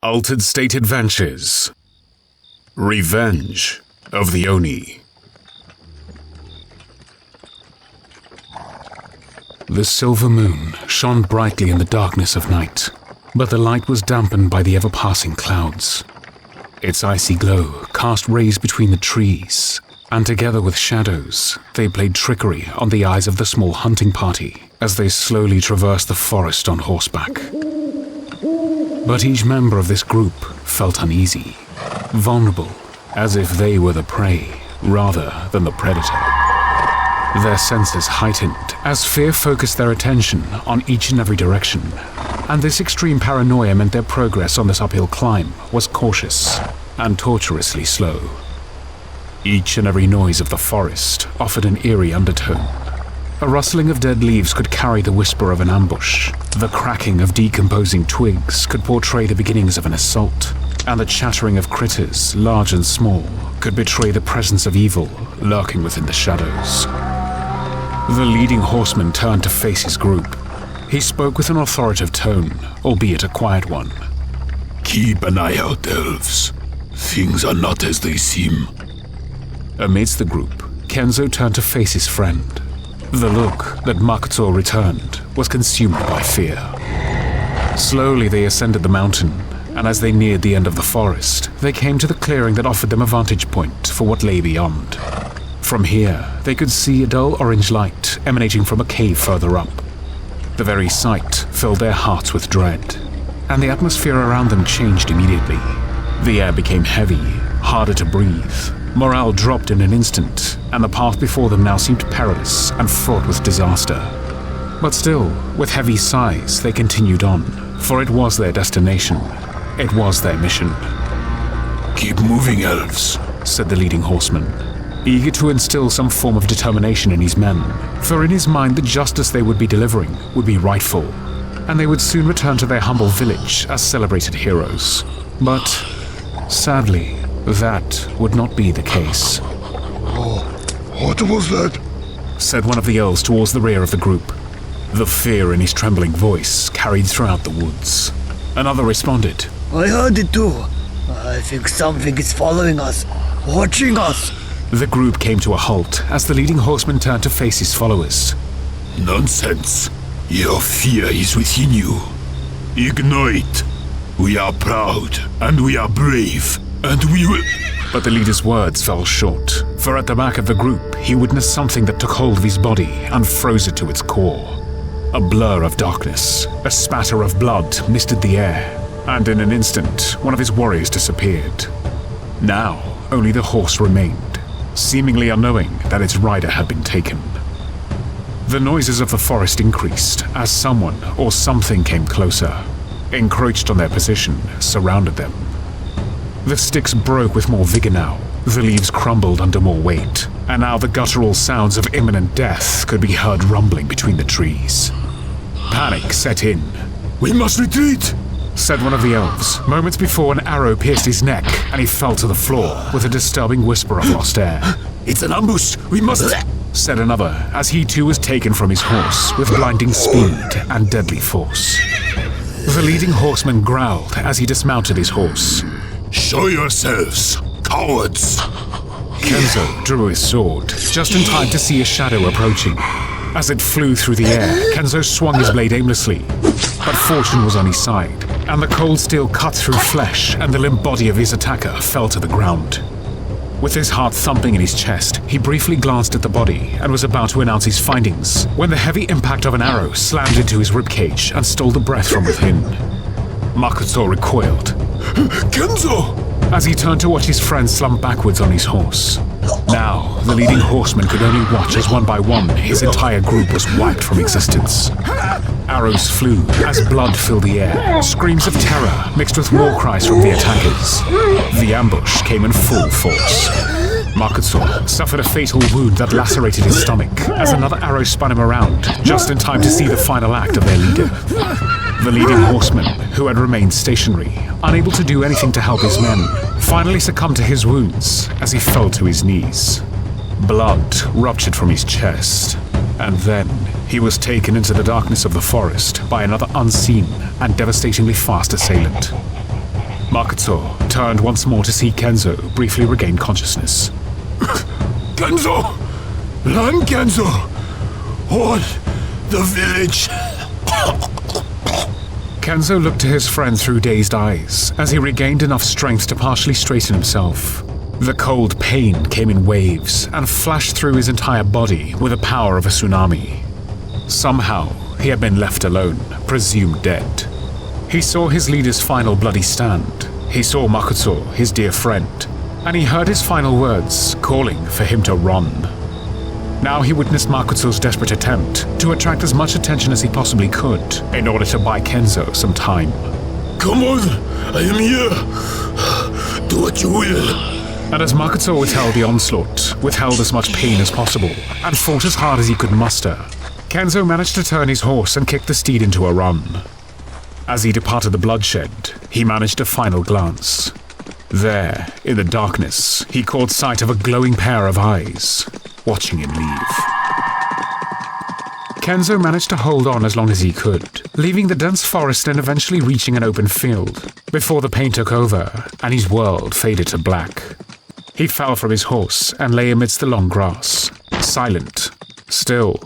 Altered State Adventures. Revenge of the Oni. The silver moon shone brightly in the darkness of night, but the light was dampened by the ever-passing clouds. Its icy glow cast rays between the trees, and together with shadows, they played trickery on the eyes of the small hunting party as they slowly traversed the forest on horseback. But each member of this group felt uneasy, vulnerable, as if they were the prey rather than the predator. Their senses heightened as fear focused their attention on each and every direction, and this extreme paranoia meant their progress on this uphill climb was cautious and tortuously slow. Each and every noise of the forest offered an eerie undertone. A rustling of dead leaves could carry the whisper of an ambush. The cracking of decomposing twigs could portray the beginnings of an assault, and the chattering of critters, large and small, could betray the presence of evil lurking within the shadows. The leading horseman turned to face his group. He spoke with an authoritative tone, albeit a quiet one. Keep an eye out, elves. Things are not as they seem. Amidst the group, Kenzo turned to face his friend. The look that Makoto returned was consumed by fear. Slowly they ascended the mountain, and as they neared the end of the forest, they came to the clearing that offered them a vantage point for what lay beyond. From here, they could see a dull orange light emanating from a cave further up. The very sight filled their hearts with dread, and the atmosphere around them changed immediately. The air became heavy, harder to breathe. Morale dropped in an instant, and the path before them now seemed perilous and fraught with disaster. But still, with heavy sighs, they continued on, for it was their destination. It was their mission. Keep moving, elves, said the leading horseman, eager to instill some form of determination in his men, for in his mind the justice they would be delivering would be rightful, and they would soon return to their humble village as celebrated heroes. But, sadly, that would not be the case. Oh, what was that? Said one of the elves towards the rear of the group. The fear in his trembling voice carried throughout the woods. Another responded. I heard it too. I think something is following us, watching us. The group came to a halt as the leading horseman turned to face his followers. Nonsense. Your fear is within you. Ignore it. We are proud, and we are brave, and we will... But the leader's words fell short, for at the back of the group, he witnessed something that took hold of his body and froze it to its core. A blur of darkness, a spatter of blood misted the air, and in an instant, one of his warriors disappeared. Now, only the horse remained, seemingly unknowing that its rider had been taken. The noises of the forest increased as someone or something came closer, encroached on their position, surrounded them. The sticks broke with more vigor now, the leaves crumbled under more weight, and now the guttural sounds of imminent death could be heard rumbling between the trees. Panic set in. We must retreat, said one of the elves, moments before an arrow pierced his neck and he fell to the floor with a disturbing whisper of lost air. It's an ambush, we must... said another, as he too was taken from his horse with blinding speed and deadly force. The leading horseman growled as he dismounted his horse. Show yourselves, cowards! Kenzo drew his sword, just in time to see a shadow approaching. As it flew through the air, Kenzo swung his blade aimlessly, but fortune was on his side, and the cold steel cut through flesh, and the limp body of his attacker fell to the ground. With his heart thumping in his chest, he briefly glanced at the body and was about to announce his findings when the heavy impact of an arrow slammed into his ribcage and stole the breath from within. Makoto recoiled. Kenzo! As he turned to watch his friend slump backwards on his horse. Now, the leading horseman could only watch as one by one his entire group was wiped from existence. Arrows flew as blood filled the air, screams of terror mixed with war cries from the attackers. The ambush came in full force. Makoto suffered a fatal wound that lacerated his stomach as another arrow spun him around, just in time to see the final act of their leader. The leading horseman, who had remained stationary, unable to do anything to help his men, finally succumbed to his wounds as he fell to his knees. Blood ruptured from his chest, and then he was taken into the darkness of the forest by another unseen and devastatingly fast assailant. Makoto turned once more to see Kenzo briefly regain consciousness. Kenzo! Run, Kenzo! Or the village! Kenzo looked to his friend through dazed eyes as he regained enough strength to partially straighten himself. The cold pain came in waves and flashed through his entire body with the power of a tsunami. Somehow, he had been left alone, presumed dead. He saw his leader's final bloody stand. He saw Makoto, his dear friend, and he heard his final words calling for him to run. Now he witnessed Makoto's desperate attempt to attract as much attention as he possibly could in order to buy Kenzo some time. Come on, I am here. Do what you will. And as Makoto withheld the onslaught, withheld as much pain as possible, and fought as hard as he could muster, Kenzo managed to turn his horse and kick the steed into a run. As he departed the bloodshed, he managed a final glance. There, in the darkness, he caught sight of a glowing pair of eyes, watching him leave. Kenzo managed to hold on as long as he could, leaving the dense forest and eventually reaching an open field, before the pain took over and his world faded to black. He fell from his horse and lay amidst the long grass, silent, still,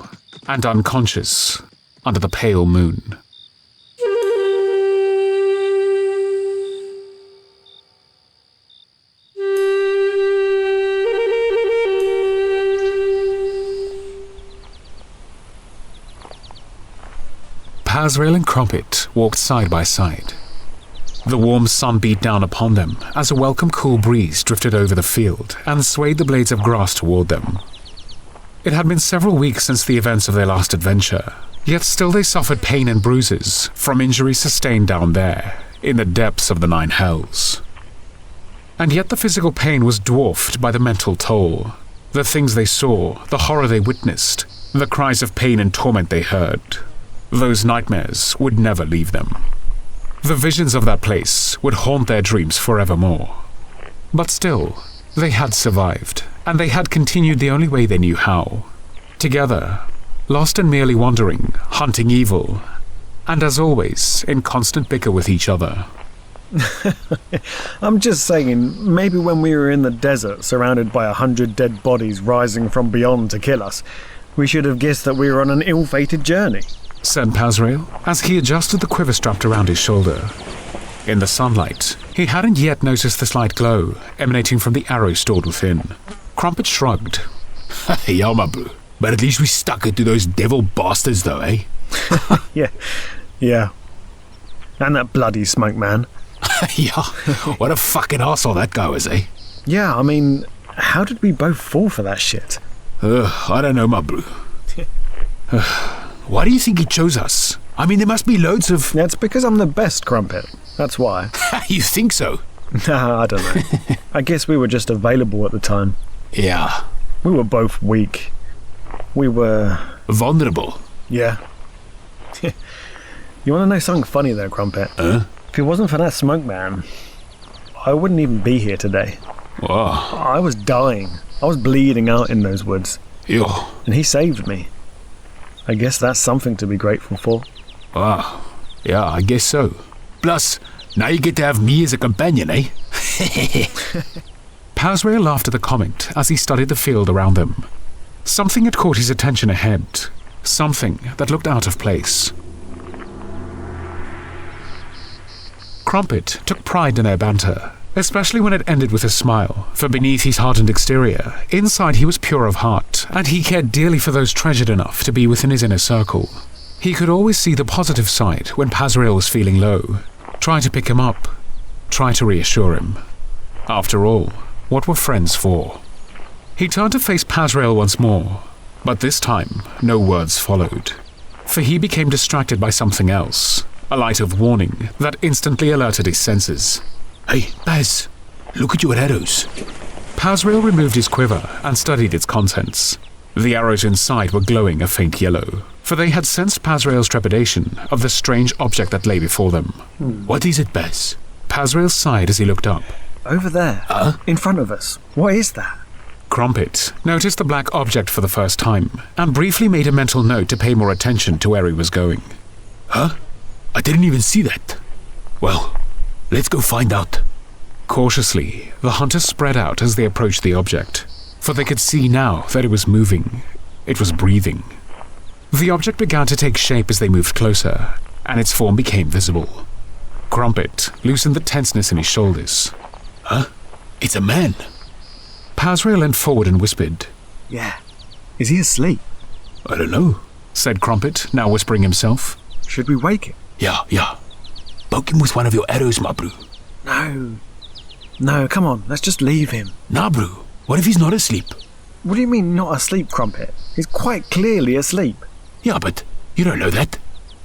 and unconscious, under the pale moon. Pazrael and Krumpet walked side by side. The warm sun beat down upon them as a welcome cool breeze drifted over the field and swayed the blades of grass toward them. It had been several weeks since the events of their last adventure, yet still they suffered pain and bruises from injuries sustained down there, in the depths of the Nine Hells. And yet the physical pain was dwarfed by the mental toll. The things they saw, the horror they witnessed, the cries of pain and torment they heard. Those nightmares would never leave them. The visions of that place would haunt their dreams forevermore. But still, they had survived, and they had continued the only way they knew how. Together, lost and merely wandering, hunting evil, and as always, in constant bicker with each other. I'm just saying, maybe when we were in the desert, surrounded by 100 dead bodies rising from beyond to kill us, we should have guessed that we were on an ill-fated journey, said Pazrael, as he adjusted the quiver strapped around his shoulder. In the sunlight, he hadn't yet noticed the slight glow emanating from the arrow stored within. Krumpet shrugged. Yeah, my bro. But at least we stuck it to those devil bastards, though, eh? Yeah. And that bloody smoke man. Yeah, what a fucking arsehole that guy was, eh? Yeah, I mean, how did we both fall for that shit? I don't know, my bro. Why do you think he chose us? I mean, there must be loads of... Yeah, it's because I'm the best, Krumpet. That's why. You think so? Nah, I don't know. I guess we were just available at the time. Yeah. We were both weak. We were... vulnerable. Yeah. You want to know something funny though, Krumpet? If it wasn't for that smoke man, I wouldn't even be here today. Wow. I was dying. I was bleeding out in those woods. Ew. And he saved me. I guess that's something to be grateful for. Wow. Yeah, I guess so. Plus, now you get to have me as a companion, eh? Pazrael laughed at the comment as he studied the field around them. Something had caught his attention ahead. Something that looked out of place. Krumpet took pride in their banter, especially when it ended with a smile, for beneath his hardened exterior, inside he was pure of heart, and he cared dearly for those treasured enough to be within his inner circle. He could always see the positive side when Pazrael was feeling low, try to pick him up, try to reassure him. After all, what were friends for? He turned to face Pazrael once more, but this time no words followed, for he became distracted by something else, a light of warning that instantly alerted his senses. Hey, Paz, look at your arrows. Pazrael removed his quiver and studied its contents. The arrows inside were glowing a faint yellow, for they had sensed Pazrael's trepidation of the strange object that lay before them. What is it, Paz? Pazrael sighed as he looked up. Over there, in front of us. What is that? Krumpet noticed the black object for the first time and briefly made a mental note to pay more attention to where he was going. Huh? I didn't even see that. Well, Let's go find out. Cautiously, the hunters spread out as they approached the object, for they could see now that it was moving. It was breathing. The object began to take shape as they moved closer, and its form became visible. Krumpet loosened the tenseness in his shoulders. Huh? It's a man. Pazrael leaned forward and whispered. Yeah. Is he asleep? I don't know, said Krumpet, now whispering himself. Should we wake him? Yeah. Poke him with one of your arrows, my bro. No, come on, let's just leave him. Nah, bro. What if he's not asleep? What do you mean not asleep, Krumpet? He's quite clearly asleep. Yeah, but you don't know that.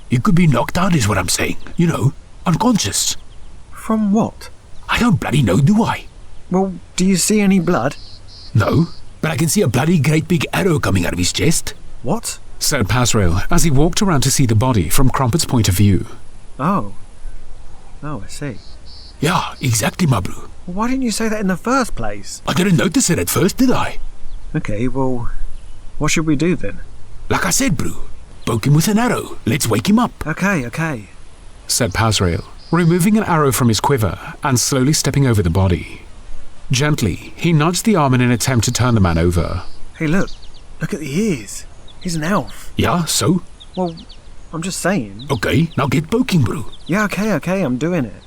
He could be knocked out is what I'm saying. You know, unconscious. From what? I don't bloody know, do I? Well, do you see any blood? No, but I can see a bloody great big arrow coming out of his chest. What? Said Pazrael as he walked around to see the body from Krumpet's point of view. Oh, I see. Yeah, exactly, my bro. Well, why didn't you say that in the first place? I didn't notice it at first, did I? Okay, well, what should we do then? Like I said, bro. Poke him with an arrow. Let's wake him up. Okay. Said Pazrael, removing an arrow from his quiver and slowly stepping over the body. Gently, he nudged the arm in an attempt to turn the man over. Hey, look at the ears. He's an elf. Yeah, so? Well, I'm just saying. Okay, now get poking, bro. Yeah, okay, I'm doing it.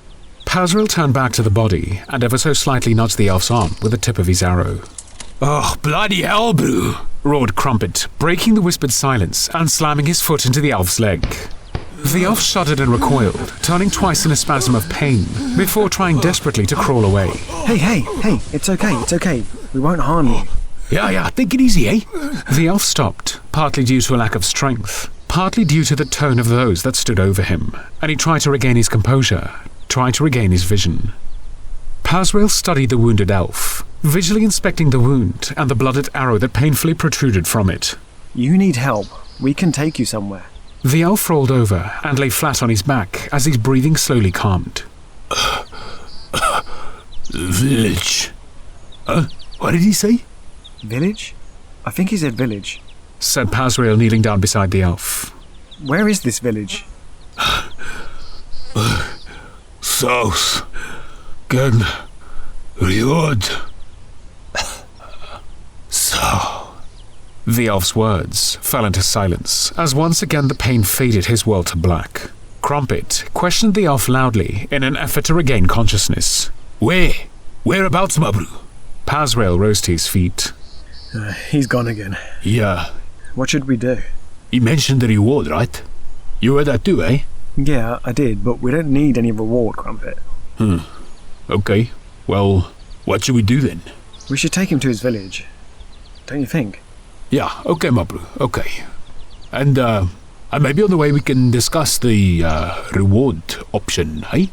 Pazrael turned back to the body and ever so slightly nudged the elf's arm with the tip of his arrow. Oh, bloody hell, bro. Roared Krumpet, breaking the whispered silence and slamming his foot into the elf's leg. The elf shuddered and recoiled, turning twice in a spasm of pain, before trying desperately to crawl away. Hey, it's okay. We won't harm you. Yeah, take it easy, eh? The elf stopped, partly due to a lack of strength, partly due to the tone of those that stood over him, and he tried to regain his composure, tried to regain his vision. Pazrael studied the wounded elf, visually inspecting the wound and the blooded arrow that painfully protruded from it. You need help. We can take you somewhere. The elf rolled over and lay flat on his back as his breathing slowly calmed. Village. What did he say? Village? I think he said village. Said Pazrael, kneeling down beside the elf. Where is this village? South. Gun. Riod. So. The elf's words fell into silence as once again the pain faded his world to black. Krumpet questioned the elf loudly in an effort to regain consciousness. Whereabouts, my bro? Pazrael rose to his feet. He's gone again. Yeah. What should we do? He mentioned the reward, right? You heard that too, eh? Yeah, I did, but we don't need any reward, Krumpet. Okay. Well, what should we do then? We should take him to his village. Don't you think? Yeah, okay, my bro, okay. And maybe on the way we can discuss the reward option, eh?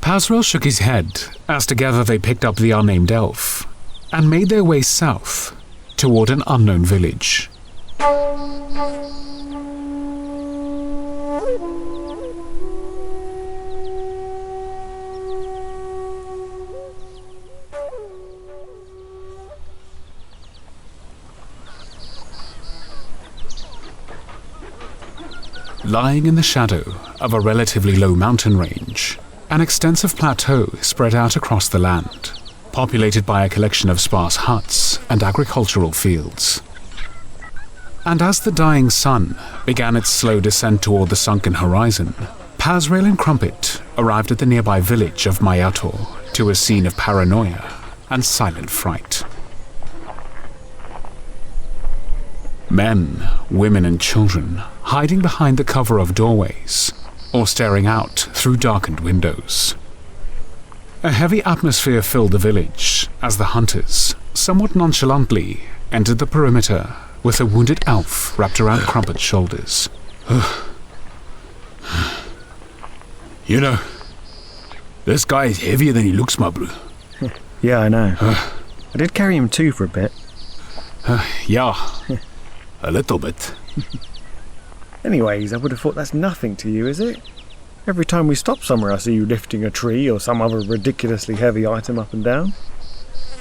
Pazrael shook his head as together they picked up the unnamed elf and made their way south toward an unknown village. Lying in the shadow of a relatively low mountain range, an extensive plateau spread out across the land, populated by a collection of sparse huts and agricultural fields. And as the dying sun began its slow descent toward the sunken horizon, Pazrael and Krumpet arrived at the nearby village of Baator to a scene of paranoia and silent fright. Men, women and children hiding behind the cover of doorways or staring out through darkened windows. A heavy atmosphere filled the village as the hunters, somewhat nonchalantly, entered the perimeter with a wounded elf wrapped around Krumpet's shoulders. You know, this guy is heavier than he looks, my bro. Yeah, I know. I did carry him too for a bit. Yeah, a little bit. Anyways, I would have thought that's nothing to you, is it? Every time we stop somewhere I see you lifting a tree or some other ridiculously heavy item up and down.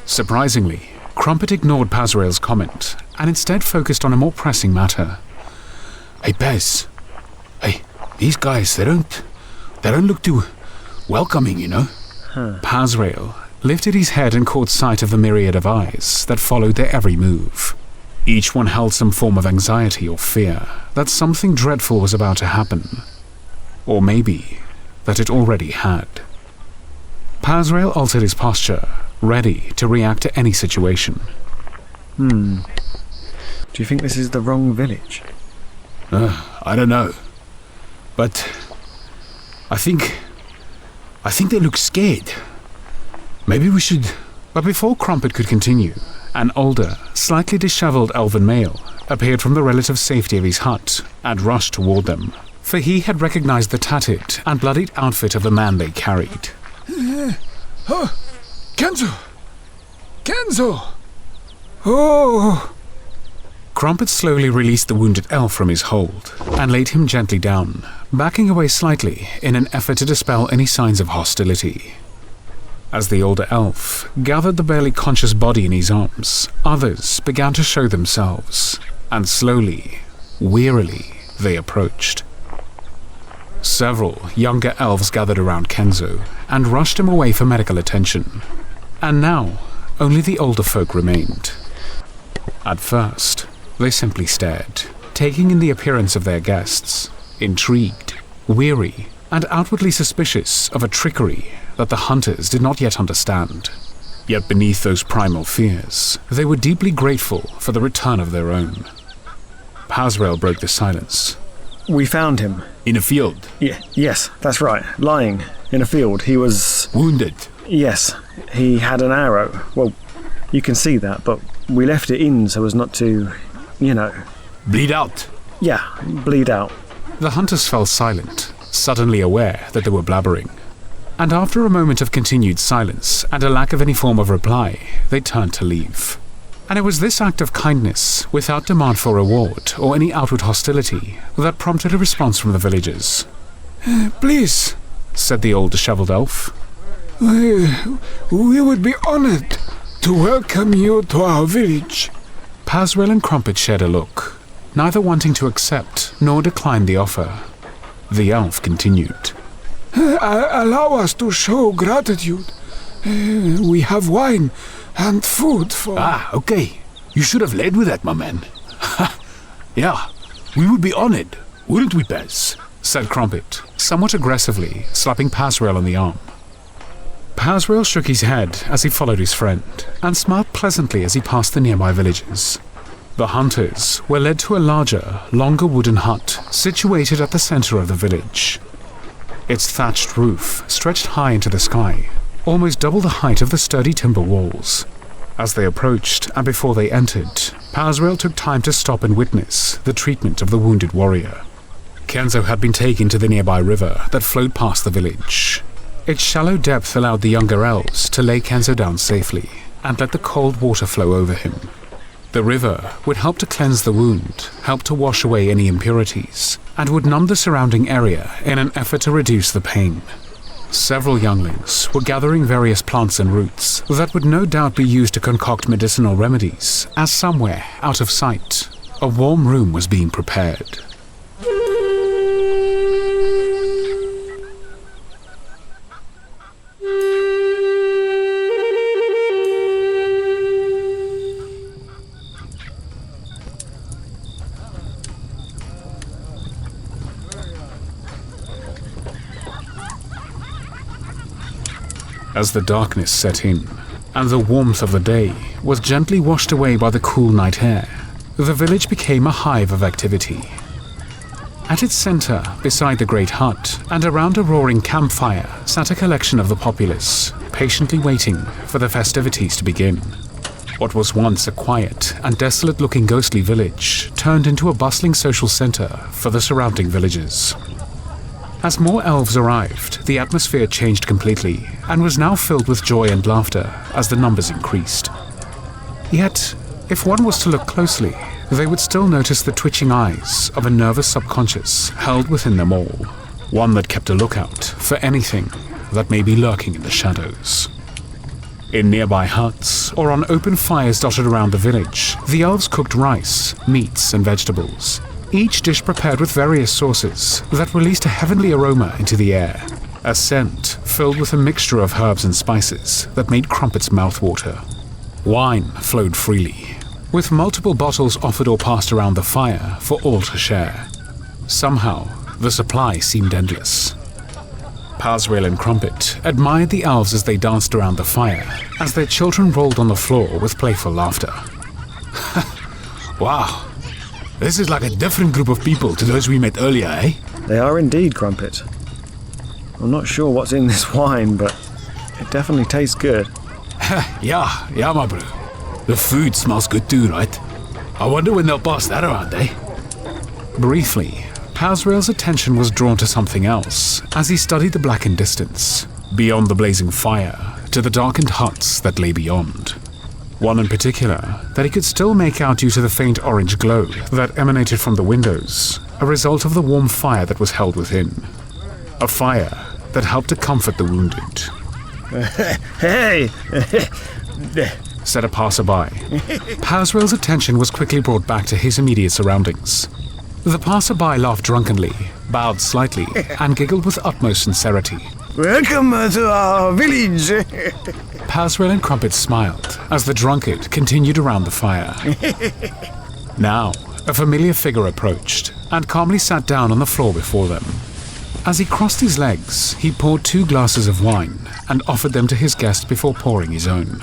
Surprisingly, Krumpet ignored Pazrael's comment and instead focused on a more pressing matter. Hey, Paz. Hey, these guys, they don't look too welcoming, you know? Pazrael lifted his head and caught sight of the myriad of eyes that followed their every move. Each one held some form of anxiety or fear that something dreadful was about to happen. Or maybe that it already had. Pazrael altered his posture, ready to react to any situation. Do you think this is the wrong village? I don't know. But I think they look scared. Maybe we should... But before Krumpet could continue, an older, slightly disheveled elven male appeared from the relative safety of his hut and rushed toward them, for he had recognized the tattered and bloodied outfit of the man they carried. Kenzo! Oh! Krumpet slowly released the wounded elf from his hold and laid him gently down, backing away slightly in an effort to dispel any signs of hostility. As the older elf gathered the barely conscious body in his arms, others began to show themselves, and slowly, wearily, they approached. Several younger elves gathered around Kenzo and rushed him away for medical attention, and now only the older folk remained. At first, they simply stared, taking in the appearance of their guests, intrigued, weary, and outwardly suspicious of a trickery that the hunters did not yet understand. Yet beneath those primal fears, they were deeply grateful for the return of their own. Pazrael broke the silence. We found him. In a field? Yes, that's right. Lying in a field. He was... Wounded? Yes, he had an arrow. Well, you can see that, but we left it in so as not to, Bleed out? Yeah, bleed out. The hunters fell silent, suddenly aware that they were blabbering. And after a moment of continued silence and a lack of any form of reply, they turned to leave. And it was this act of kindness, without demand for reward or any outward hostility, that prompted a response from the villagers. Please, said the old disheveled elf. We would be honored to welcome you to our village. Pazrael and Krumpet shared a look, neither wanting to accept nor decline the offer. The elf continued. Allow us to show gratitude. We have wine and food for... Okay. You should have led with that, my man. Yeah, we would be honored, wouldn't we, Paz? Said Krumpet, somewhat aggressively, slapping Pazrael on the arm. Pazrael shook his head as he followed his friend, and smiled pleasantly as he passed the nearby villages. The hunters were led to a larger, longer wooden hut situated at the center of the village. Its thatched roof stretched high into the sky, almost double the height of the sturdy timber walls. As they approached and before they entered, Pazrael took time to stop and witness the treatment of the wounded warrior. Kenzo had been taken to the nearby river that flowed past the village. Its shallow depth allowed the younger elves to lay Kenzo down safely and let the cold water flow over him. The river would help to cleanse the wound, help to wash away any impurities, and would numb the surrounding area in an effort to reduce the pain. Several younglings were gathering various plants and roots that would no doubt be used to concoct medicinal remedies, as somewhere, out of sight, a warm room was being prepared. As the darkness set in, and the warmth of the day was gently washed away by the cool night air, the village became a hive of activity. At its center, beside the great hut, and around a roaring campfire, sat a collection of the populace, patiently waiting for the festivities to begin. What was once a quiet and desolate-looking ghostly village turned into a bustling social center for the surrounding villages. As more elves arrived, the atmosphere changed completely and was now filled with joy and laughter as the numbers increased. Yet, if one was to look closely, they would still notice the twitching eyes of a nervous subconscious held within them all, one that kept a lookout for anything that may be lurking in the shadows. In nearby huts or on open fires dotted around the village, the elves cooked rice, meats, and vegetables, each dish prepared with various sauces that released a heavenly aroma into the air. a scent filled with a mixture of herbs and spices that made Krumpet's mouth water. Wine flowed freely, with multiple bottles offered or passed around the fire for all to share. Somehow, the supply seemed endless. Pazrael and Krumpet admired the elves as they danced around the fire, as their children rolled on the floor with playful laughter. Wow, this is like a different group of people to those we met earlier, eh? They are indeed, Krumpet. I'm not sure what's in this wine, but it definitely tastes good. Yeah, my bro. The food smells good too, right? I wonder when they'll pass that around, eh? Briefly, Pazrael's attention was drawn to something else as he studied the blackened distance, beyond the blazing fire, to the darkened huts that lay beyond. One in particular that he could still make out due to the faint orange glow that emanated from the windows, a result of the warm fire that was held within. A fire that helped to comfort the wounded. Hey! Said a passerby. Pazrael's attention was quickly brought back to his immediate surroundings. The passerby laughed drunkenly, bowed slightly, and giggled with utmost sincerity. Welcome to our village. Pazrael and Krumpet smiled as the drunkard continued around the fire. Now, a familiar figure approached and calmly sat down on the floor before them. As he crossed his legs, he poured 2 glasses of wine and offered them to his guest before pouring his own.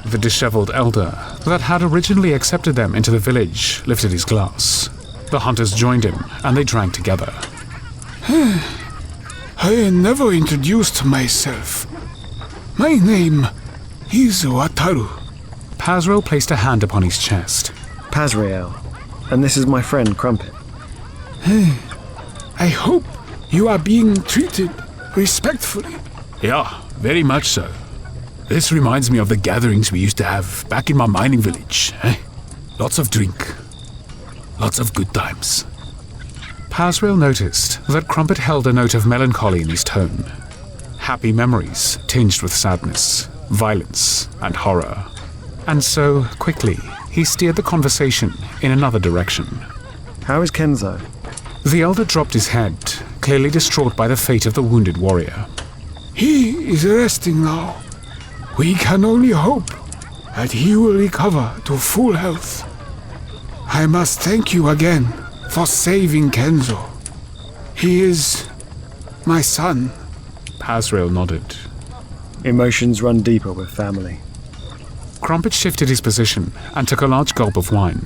The disheveled elder that had originally accepted them into the village lifted his glass. The hunters joined him and they drank together. I never introduced myself. My name is Wataru. Pazrael placed a hand upon his chest. Pazrael, and this is my friend Krumpet. I hope you are being treated respectfully. Yeah, very much so. This reminds me of the gatherings we used to have back in my mining village. Lots of drink. Lots of good times. Pazrael noticed that Krumpet held a note of melancholy in his tone. Happy memories tinged with sadness, violence, and horror. And so, quickly, he steered the conversation in another direction. How is Kenzo? The elder dropped his head, clearly distraught by the fate of the wounded warrior. He is resting now. We can only hope that he will recover to full health. I must thank you again for saving Kenzo. He is my son. Pazrael nodded. Emotions run deeper with family. Krumpet shifted his position and took a large gulp of wine.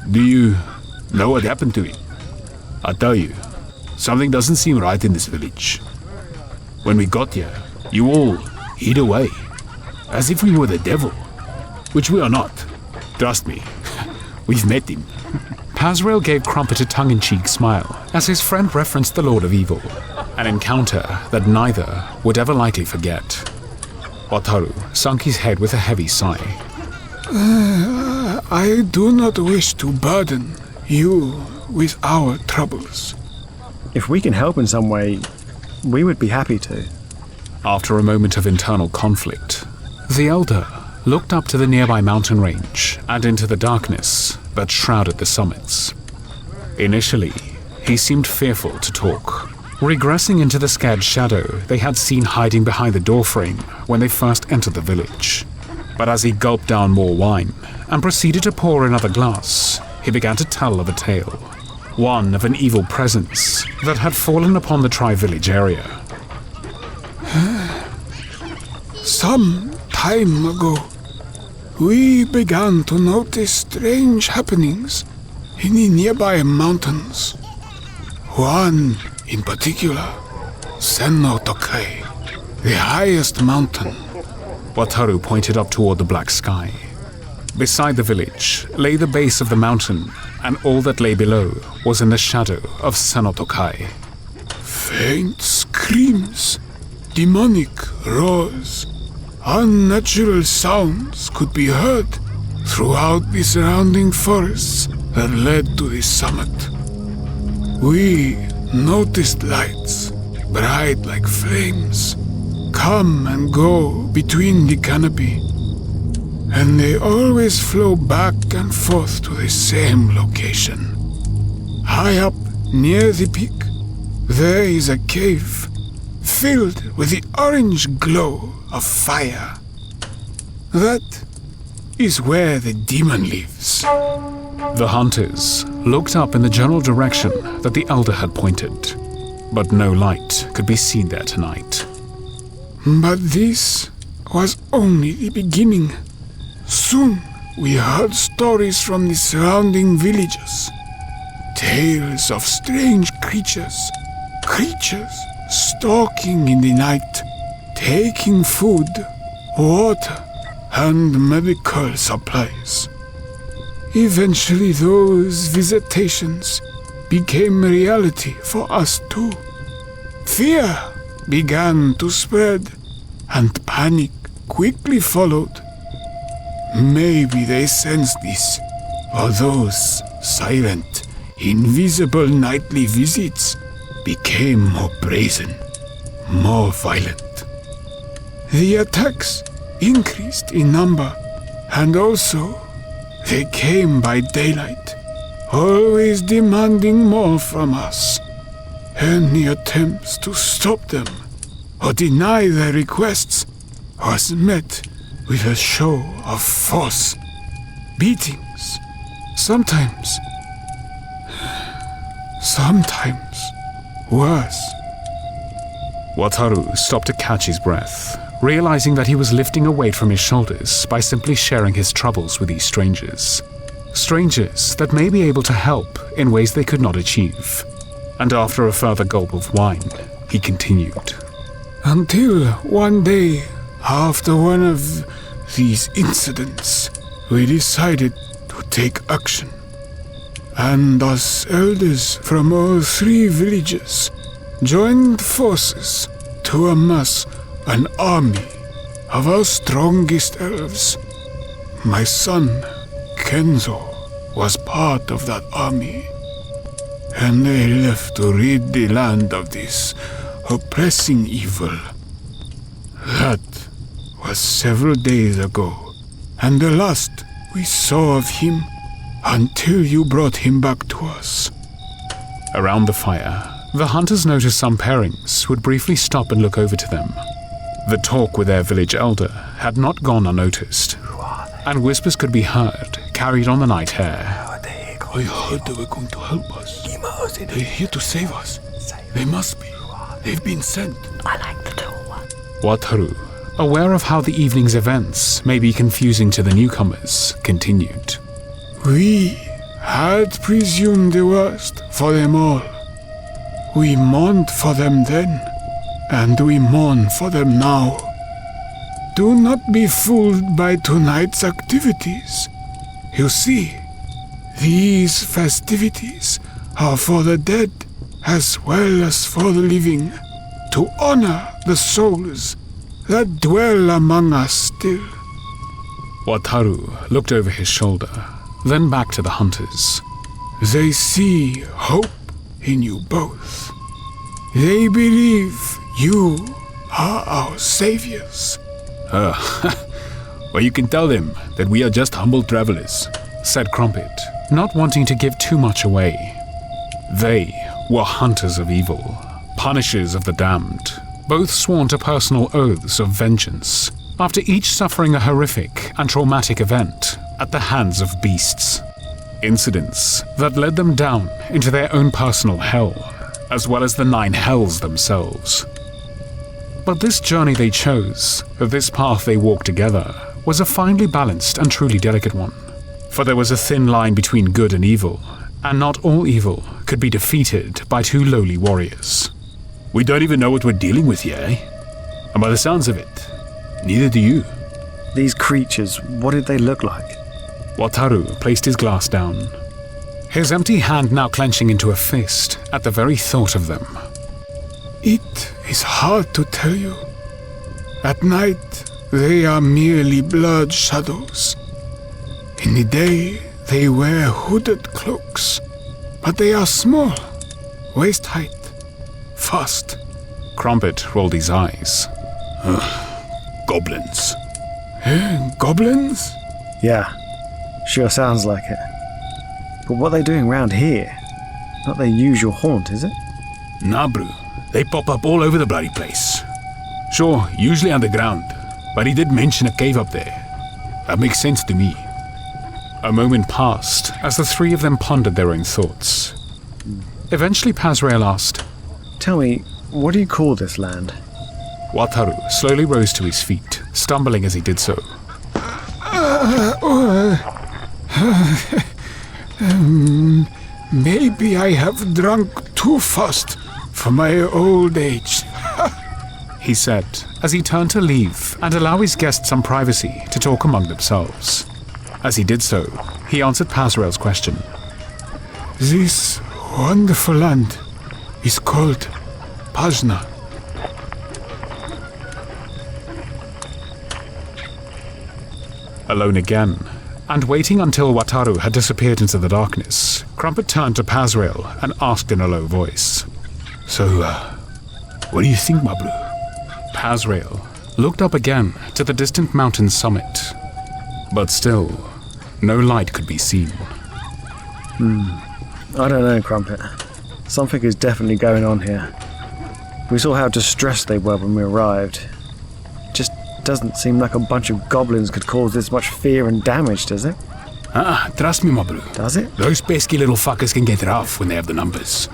Do you know what happened to him? I tell you, something doesn't seem right in this village. When we got here, you all hid away, as if we were the devil, which we are not. Trust me, we've met him. Pazrael gave Krumpet a tongue-in-cheek smile as his friend referenced the Lord of Evil, an encounter that neither would ever likely forget. Wataru sunk his head with a heavy sigh. I do not wish to burden you with our troubles. If we can help in some way, we would be happy to. After a moment of internal conflict, the elder looked up to the nearby mountain range and into the darkness that shrouded the summits. Initially, he seemed fearful to talk, regressing into the scared shadow they had seen hiding behind the doorframe when they first entered the village. But as he gulped down more wine and proceeded to pour another glass, he began to tell of a tale, one of an evil presence that had fallen upon the tri-village area. Some time ago, we began to notice strange happenings in the nearby mountains. One in particular, Senotokai, the highest mountain. Wataru pointed up toward the black sky. Beside the village lay the base of the mountain, and all that lay below was in the shadow of Senotokai. Faint screams, demonic roars, unnatural sounds could be heard throughout the surrounding forests that led to the summit. We noticed lights, bright like flames, come and go between the canopy, and they always flow back and forth to the same location. High up near the peak, there is a cave filled with the orange glow of fire. That is where the demon lives. The hunters looked up in the general direction that the elder had pointed, but no light could be seen there tonight. But this was only the beginning. Soon we heard stories from the surrounding villages. Tales of strange creatures stalking in the night, taking food, water, and medical supplies. Eventually those visitations became reality for us too. Fear began to spread, and panic quickly followed. Maybe they sensed this, or those silent, invisible nightly visits became more brazen, more violent. The attacks increased in number, and also they came by daylight, always demanding more from us. Any attempts to stop them or deny their requests was met with a show of force, beatings, sometimes worse. Wataru stopped to catch his breath, realizing that he was lifting a weight from his shoulders by simply sharing his troubles with these strangers. Strangers that may be able to help in ways they could not achieve. And after a further gulp of wine, he continued. Until one day, after one of these incidents, we decided to take action. And us elders from all 3 villages joined forces to amass an army of our strongest elves. My son, Kenzo, was part of that army, and they left to rid the land of this oppressing evil. That was several days ago, and the last we saw of him until you brought him back to us. Around the fire, the hunters noticed some pairings would briefly stop and look over to them. The talk with their village elder had not gone unnoticed, and whispers could be heard, carried on the night air. I heard they were going to help us. They're here to save us. They must be. They've been sent. I like the tall one. Wataru, aware of how the evening's events may be confusing to the newcomers, continued. We had presumed the worst for them all. We mourned for them then, and we mourn for them now. Do not be fooled by tonight's activities. You see, these festivities are for the dead as well as for the living, to honor the souls that dwell among us still. Wataru looked over his shoulder, then back to the hunters. They see hope in you both. They believe you are our saviors. Well, you can tell them that we are just humble travelers, said Krumpet, not wanting to give too much away. They were hunters of evil, punishers of the damned, both sworn to personal oaths of vengeance, after each suffering a horrific and traumatic event at the hands of beasts. Incidents that led them down into their own personal hell, as well as the 9 hells themselves. But this journey they chose, this path they walked together, was a finely balanced and truly delicate one. For there was a thin line between good and evil, and not all evil could be defeated by 2 lowly warriors. We don't even know what we're dealing with here, eh? And by the sounds of it, neither do you. These creatures, what did they look like? Wataru placed his glass down, his empty hand now clenching into a fist at the very thought of them. It is hard to tell you. At night, they are merely blurred shadows. In the day, they wear hooded cloaks, but they are small, waist height, fast. Krumpet rolled his eyes. Goblins. Goblins? Yeah, sure sounds like it. But what are they doing round here? Not their usual haunt, is it? Nah, bro. They pop up all over the bloody place. Sure, usually underground, but he did mention a cave up there. That makes sense to me. A moment passed as the three of them pondered their own thoughts. Eventually Pazrael asked, Tell me, what do you call this land? Wataru slowly rose to his feet, stumbling as he did so. Maybe I have drunk too fast for my old age. He said, as he turned to leave and allow his guests some privacy to talk among themselves. As he did so, he answered Pazrael's question. This wonderful land is called Pajna. Alone again, and waiting until Wataru had disappeared into the darkness, Krumpet turned to Pazrael and asked in a low voice. So, what do you think, my bro? Pazrael looked up again to the distant mountain summit, but still, no light could be seen. I don't know, Krumpet. Something is definitely going on here. We saw how distressed they were when we arrived. Just doesn't seem like a bunch of goblins could cause this much fear and damage, does it? Trust me, my bro. Does it? Those pesky little fuckers can get rough when they have the numbers.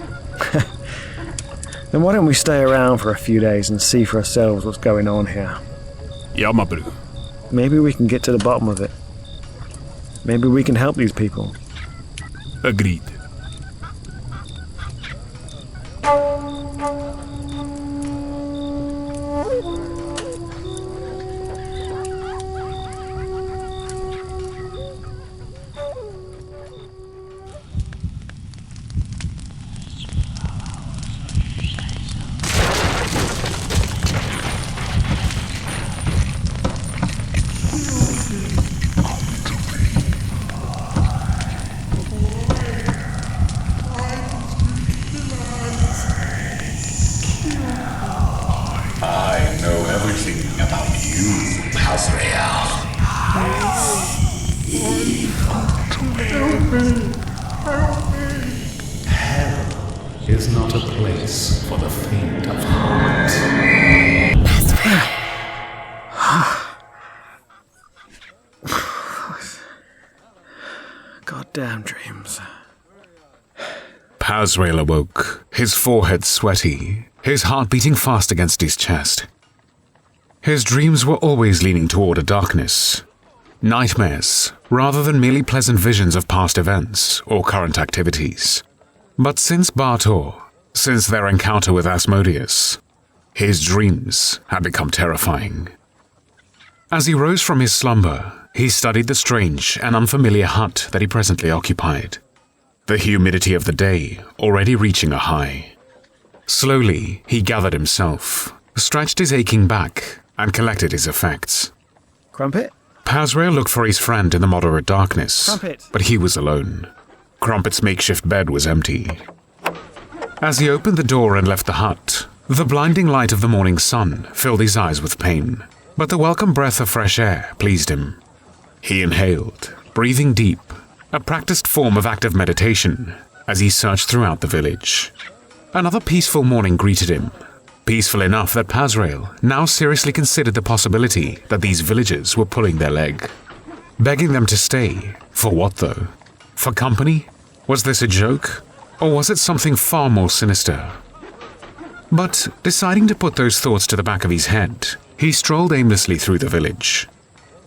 Then why don't we stay around for a few days and see for ourselves what's going on here? Yeah, my bro. Maybe we can get to the bottom of it. Maybe we can help these people. Agreed. I know everything about you, Pazrael. Hell is not a place for the faint of heart. Goddamn dreams. Pazrael awoke, his forehead sweaty, his heart beating fast against his chest. His dreams were always leaning toward a darkness. Nightmares, rather than merely pleasant visions of past events or current activities. But since Baator, since their encounter with Asmodeus, his dreams had become terrifying. As he rose from his slumber, he studied the strange and unfamiliar hut that he presently occupied. The humidity of the day already reaching a high. Slowly, he gathered himself, stretched his aching back, and collected his effects. Krumpet? Pazrael looked for his friend in the moderate darkness, Krumpet. but he was alone. Krumpet's makeshift bed was empty. As he opened the door and left the hut, the blinding light of the morning sun filled his eyes with pain, but the welcome breath of fresh air pleased him. He inhaled, breathing deep, a practiced form of active meditation, as he searched throughout the village. Another peaceful morning greeted him, peaceful enough that Pazrael now seriously considered the possibility that these villagers were pulling their leg. Begging them to stay. For what, though? For company? Was this a joke? Or was it something far more sinister? But, deciding to put those thoughts to the back of his head, he strolled aimlessly through the village.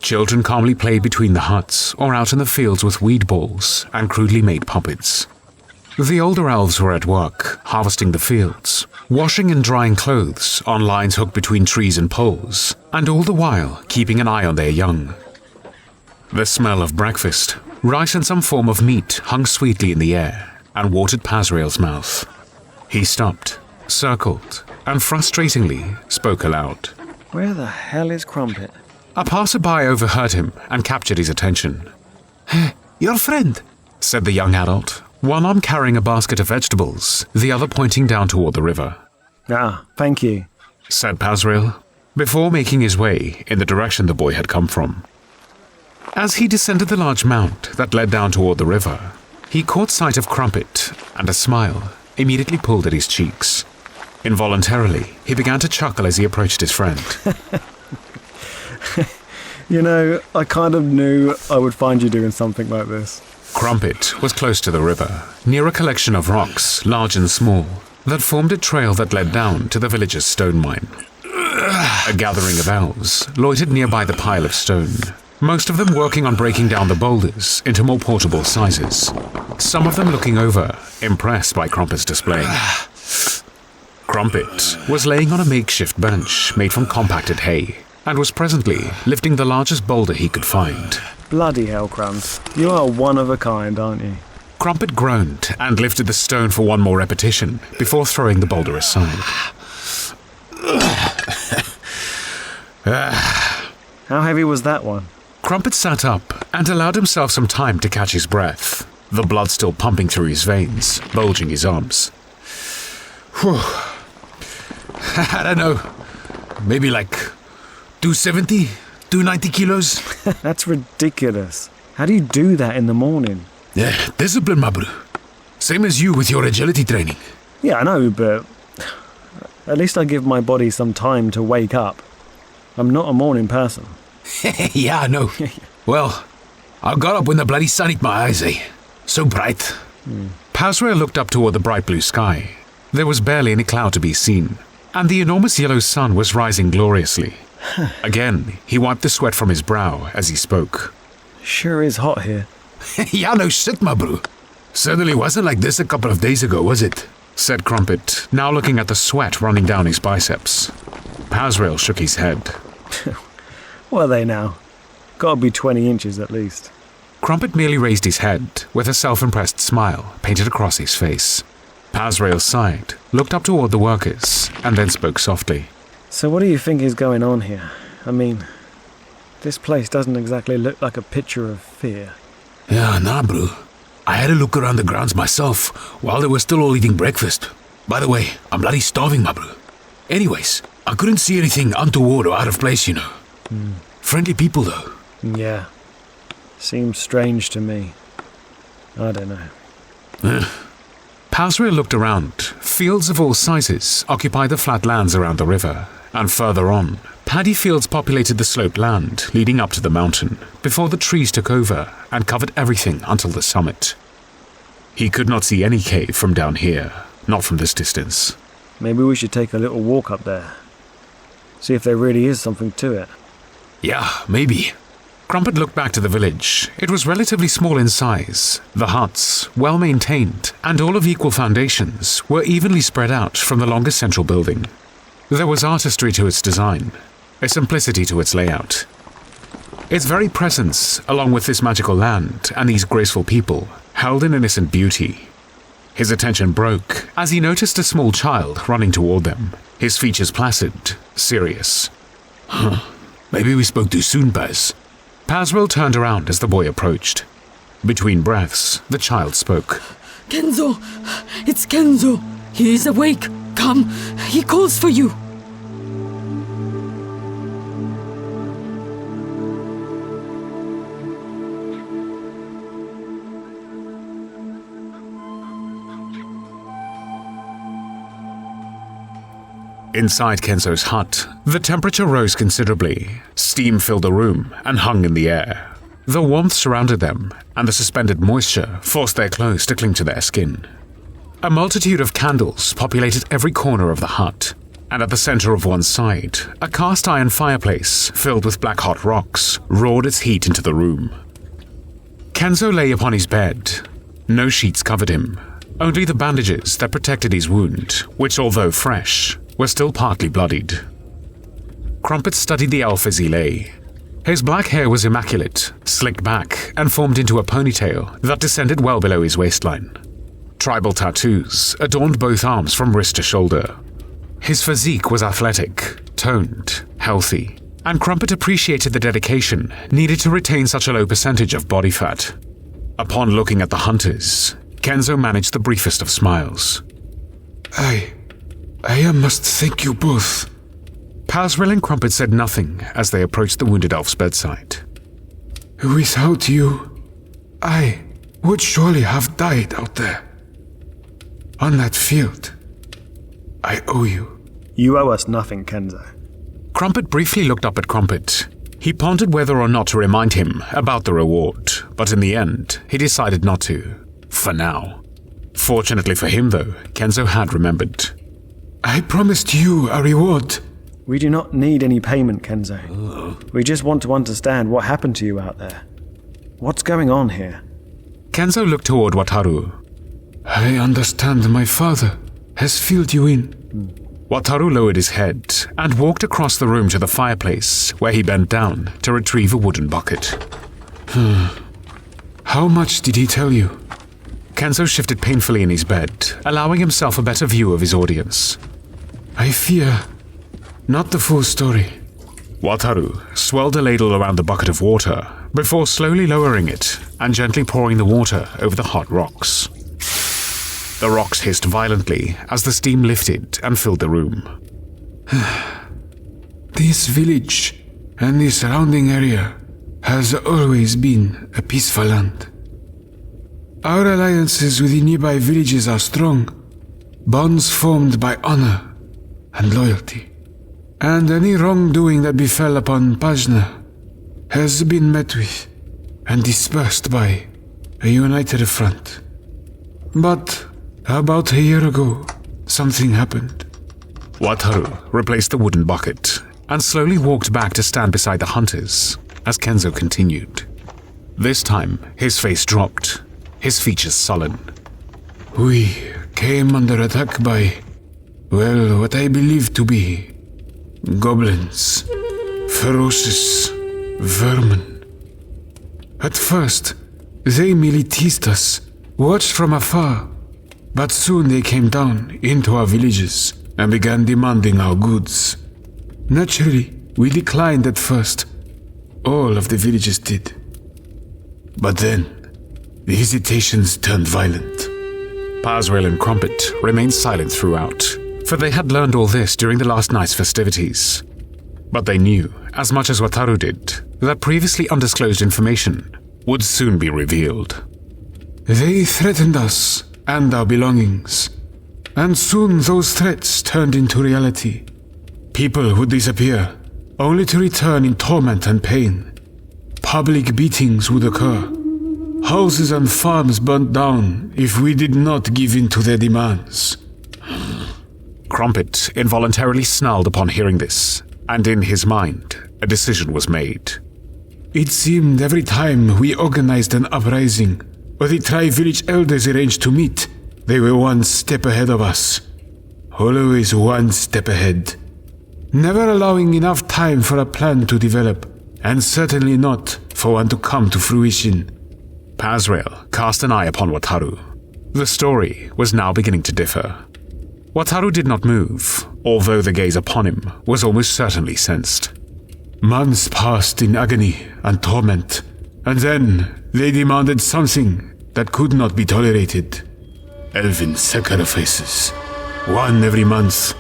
Children calmly played between the huts or out in the fields with weed balls and crudely made puppets. The older elves were at work, harvesting the fields, washing and drying clothes on lines hooked between trees and poles, and all the while keeping an eye on their young. The smell of breakfast, rice and some form of meat hung sweetly in the air and watered Pazrael's mouth. He stopped, circled, and frustratingly spoke aloud. Where the hell is Krumpet? A passerby overheard him and captured his attention. Your friend, said the young adult, one arm carrying a basket of vegetables, the other pointing down toward the river. Ah, thank you, said Pazrael, before making his way in the direction the boy had come from. As he descended the large mount that led down toward the river, he caught sight of Krumpet, and a smile immediately pulled at his cheeks. Involuntarily, he began to chuckle as he approached his friend. You know, I kind of knew I would find you doing something like this. Krumpet was close to the river, near a collection of rocks, large and small, that formed a trail that led down to the village's stone mine. A gathering of elves loitered nearby the pile of stone, most of them working on breaking down the boulders into more portable sizes, some of them looking over, impressed by Krumpet's display. Krumpet was laying on a makeshift bench made from compacted hay, and was presently lifting the largest boulder he could find. Bloody hell, Crumbs. You are one of a kind, aren't you? Krumpet groaned and lifted the stone for one more repetition before throwing the boulder aside. How heavy was that one? Krumpet sat up and allowed himself some time to catch his breath, the blood still pumping through his veins, bulging his arms. Whew. I don't know, maybe like 270, 290 kilos? That's ridiculous. How do you do that in the morning? Yeah, discipline, my bro. Same as you with your agility training. Yeah, I know, but at least I give my body some time to wake up. I'm not a morning person. Yeah, I know. Well, I got up when the bloody sun hit my eyes, eh? So bright. Pazrael looked up toward the bright blue sky. There was barely any cloud to be seen, and the enormous yellow sun was rising gloriously. Again, he wiped the sweat from his brow as he spoke. Sure is hot here. Yeah, no shit, my bro. Certainly wasn't like this a couple of days ago, was it? Said Krumpet, now looking at the sweat running down his biceps. Pazrael shook his head. What are they now? Gotta be 20 inches at least. Krumpet merely raised his head, with a self-impressed smile painted across his face. Pazrael sighed, looked up toward the workers, and then spoke softly. So what do you think is going on here? I mean, this place doesn't exactly look like a picture of fear. Yeah, nah, bro. I had a look around the grounds myself while they were still all eating breakfast. By the way, I'm bloody starving, my bro. Anyways, I couldn't see anything untoward or out of place, you know. Friendly people, though. Yeah. Seems strange to me. I don't know. Pazrael looked around. Fields of all sizes occupied the flat lands around the river, and further on, paddy fields populated the sloped land leading up to the mountain, before the trees took over and covered everything until the summit. He could not see any cave from down here, not from this distance. Maybe we should take a little walk up there. See if there really is something to it. Yeah, maybe. Krumpet looked back to the village. It was relatively small in size. The huts, well maintained, and all of equal foundations, were evenly spread out from the longest central building. There was artistry to its design, a simplicity to its layout. Its very presence, along with this magical land and these graceful people, held an innocent beauty. His attention broke as he noticed a small child running toward them, his features placid, serious. Maybe we spoke too soon, Paz. Pazrael turned around as the boy approached. Between breaths, the child spoke. Kenzo! It's Kenzo! He is awake! Come! He calls for you! Inside Kenzo's hut, the temperature rose considerably. Steam filled the room and hung in the air. The warmth surrounded them, and the suspended moisture forced their clothes to cling to their skin. A multitude of candles populated every corner of the hut, and at the center of one side, a cast-iron fireplace filled with black-hot rocks roared its heat into the room. Kenzo lay upon his bed. No sheets covered him, only the bandages that protected his wound, which, although fresh, were still partly bloodied. Krumpet studied the elf as he lay. His black hair was immaculate, slicked back and formed into a ponytail that descended well below his waistline. Tribal tattoos adorned both arms from wrist to shoulder. His physique was athletic, toned, healthy, and Krumpet appreciated the dedication needed to retain such a low percentage of body fat. Upon looking at the hunters, Kenzo managed the briefest of smiles. I must thank you both. Pazrael and Krumpet said nothing as they approached the wounded elf's bedside. Without you, I would surely have died out there. On that field. I owe you. You owe us nothing, Kenzo. Krumpet briefly looked up at Krumpet. He pondered whether or not to remind him about the reward, but in the end, he decided not to. For now. Fortunately for him, though, Kenzo had remembered. I promised you a reward. We do not need any payment, Kenzo. We just want to understand what happened to you out there. What's going on here? Kenzo looked toward Wataru. I understand my father has filled you in. Wataru lowered his head and walked across the room to the fireplace, where he bent down to retrieve a wooden bucket. How much did he tell you? Kenzo shifted painfully in his bed, allowing himself a better view of his audience. I fear not the full story. Wataru swirled a ladle around the bucket of water before slowly lowering it and gently pouring the water over the hot rocks. The rocks hissed violently as the steam lifted and filled the room. This village and the surrounding area has always been a peaceful land. Our alliances with the nearby villages are strong, bonds formed by honor and loyalty. And any wrongdoing that befell upon Pajna has been met with and dispersed by a united front. But about a year ago, something happened. Wataru replaced the wooden bucket and slowly walked back to stand beside the hunters as Kenzo continued. This time, his face dropped, his features sullen. We came under attack by, well, what I believe to be goblins, ferocious vermin. At first, they merely teased us, watched from afar, but soon they came down into our villages and began demanding our goods. Naturally, we declined at first. All of the villages did. But then, the visitations turned violent. Pazrael and Krumpet remained silent throughout, for they had learned all this during the last night's festivities. But they knew, as much as Wataru did, that previously undisclosed information would soon be revealed. They threatened us and our belongings, and soon those threats turned into reality. People would disappear, only to return in torment and pain. Public beatings would occur. Houses and farms burnt down if we did not give in to their demands. Krumpet involuntarily snarled upon hearing this, and in his mind, a decision was made. It seemed every time we organized an uprising, or the tri-village elders arranged to meet, they were one step ahead of us. Always one step ahead. Never allowing enough time for a plan to develop, and certainly not for one to come to fruition. Pazrael cast an eye upon Wataru. The story was now beginning to differ. Wataru did not move, although the gaze upon him was almost certainly sensed. Months passed in agony and torment, and then they demanded something that could not be tolerated. Elven sacrifices, one every month.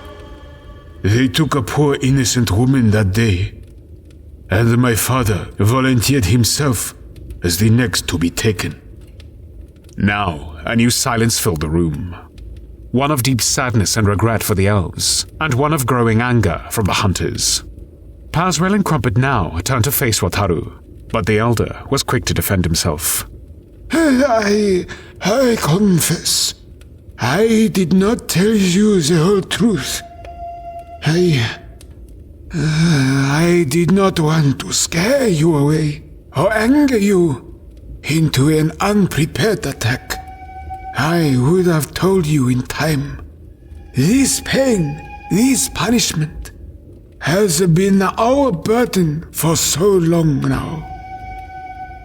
They took a poor innocent woman that day, and my father volunteered himself as the next to be taken. Now, a new silence filled the room. One of deep sadness and regret for the elves, and one of growing anger from the hunters. Pazrael and Krumpet now turned to face Wataru, but the elder was quick to defend himself. I confess, I did not tell you the whole truth. I did not want to scare you away or anger you into an unprepared attack. I would have told you in time. This pain, this punishment, has been our burden for so long now.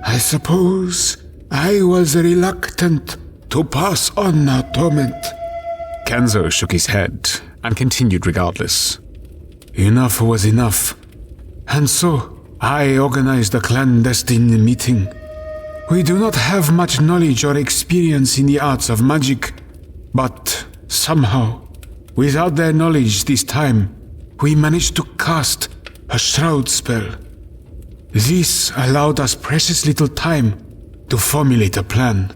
I suppose I was reluctant to pass on our torment. Kenzo shook his head and continued regardless. Enough was enough, and so I organized a clandestine meeting. We do not have much knowledge or experience in the arts of magic, but somehow, without their knowledge this time, we managed to cast a shroud spell. This allowed us precious little time to formulate a plan.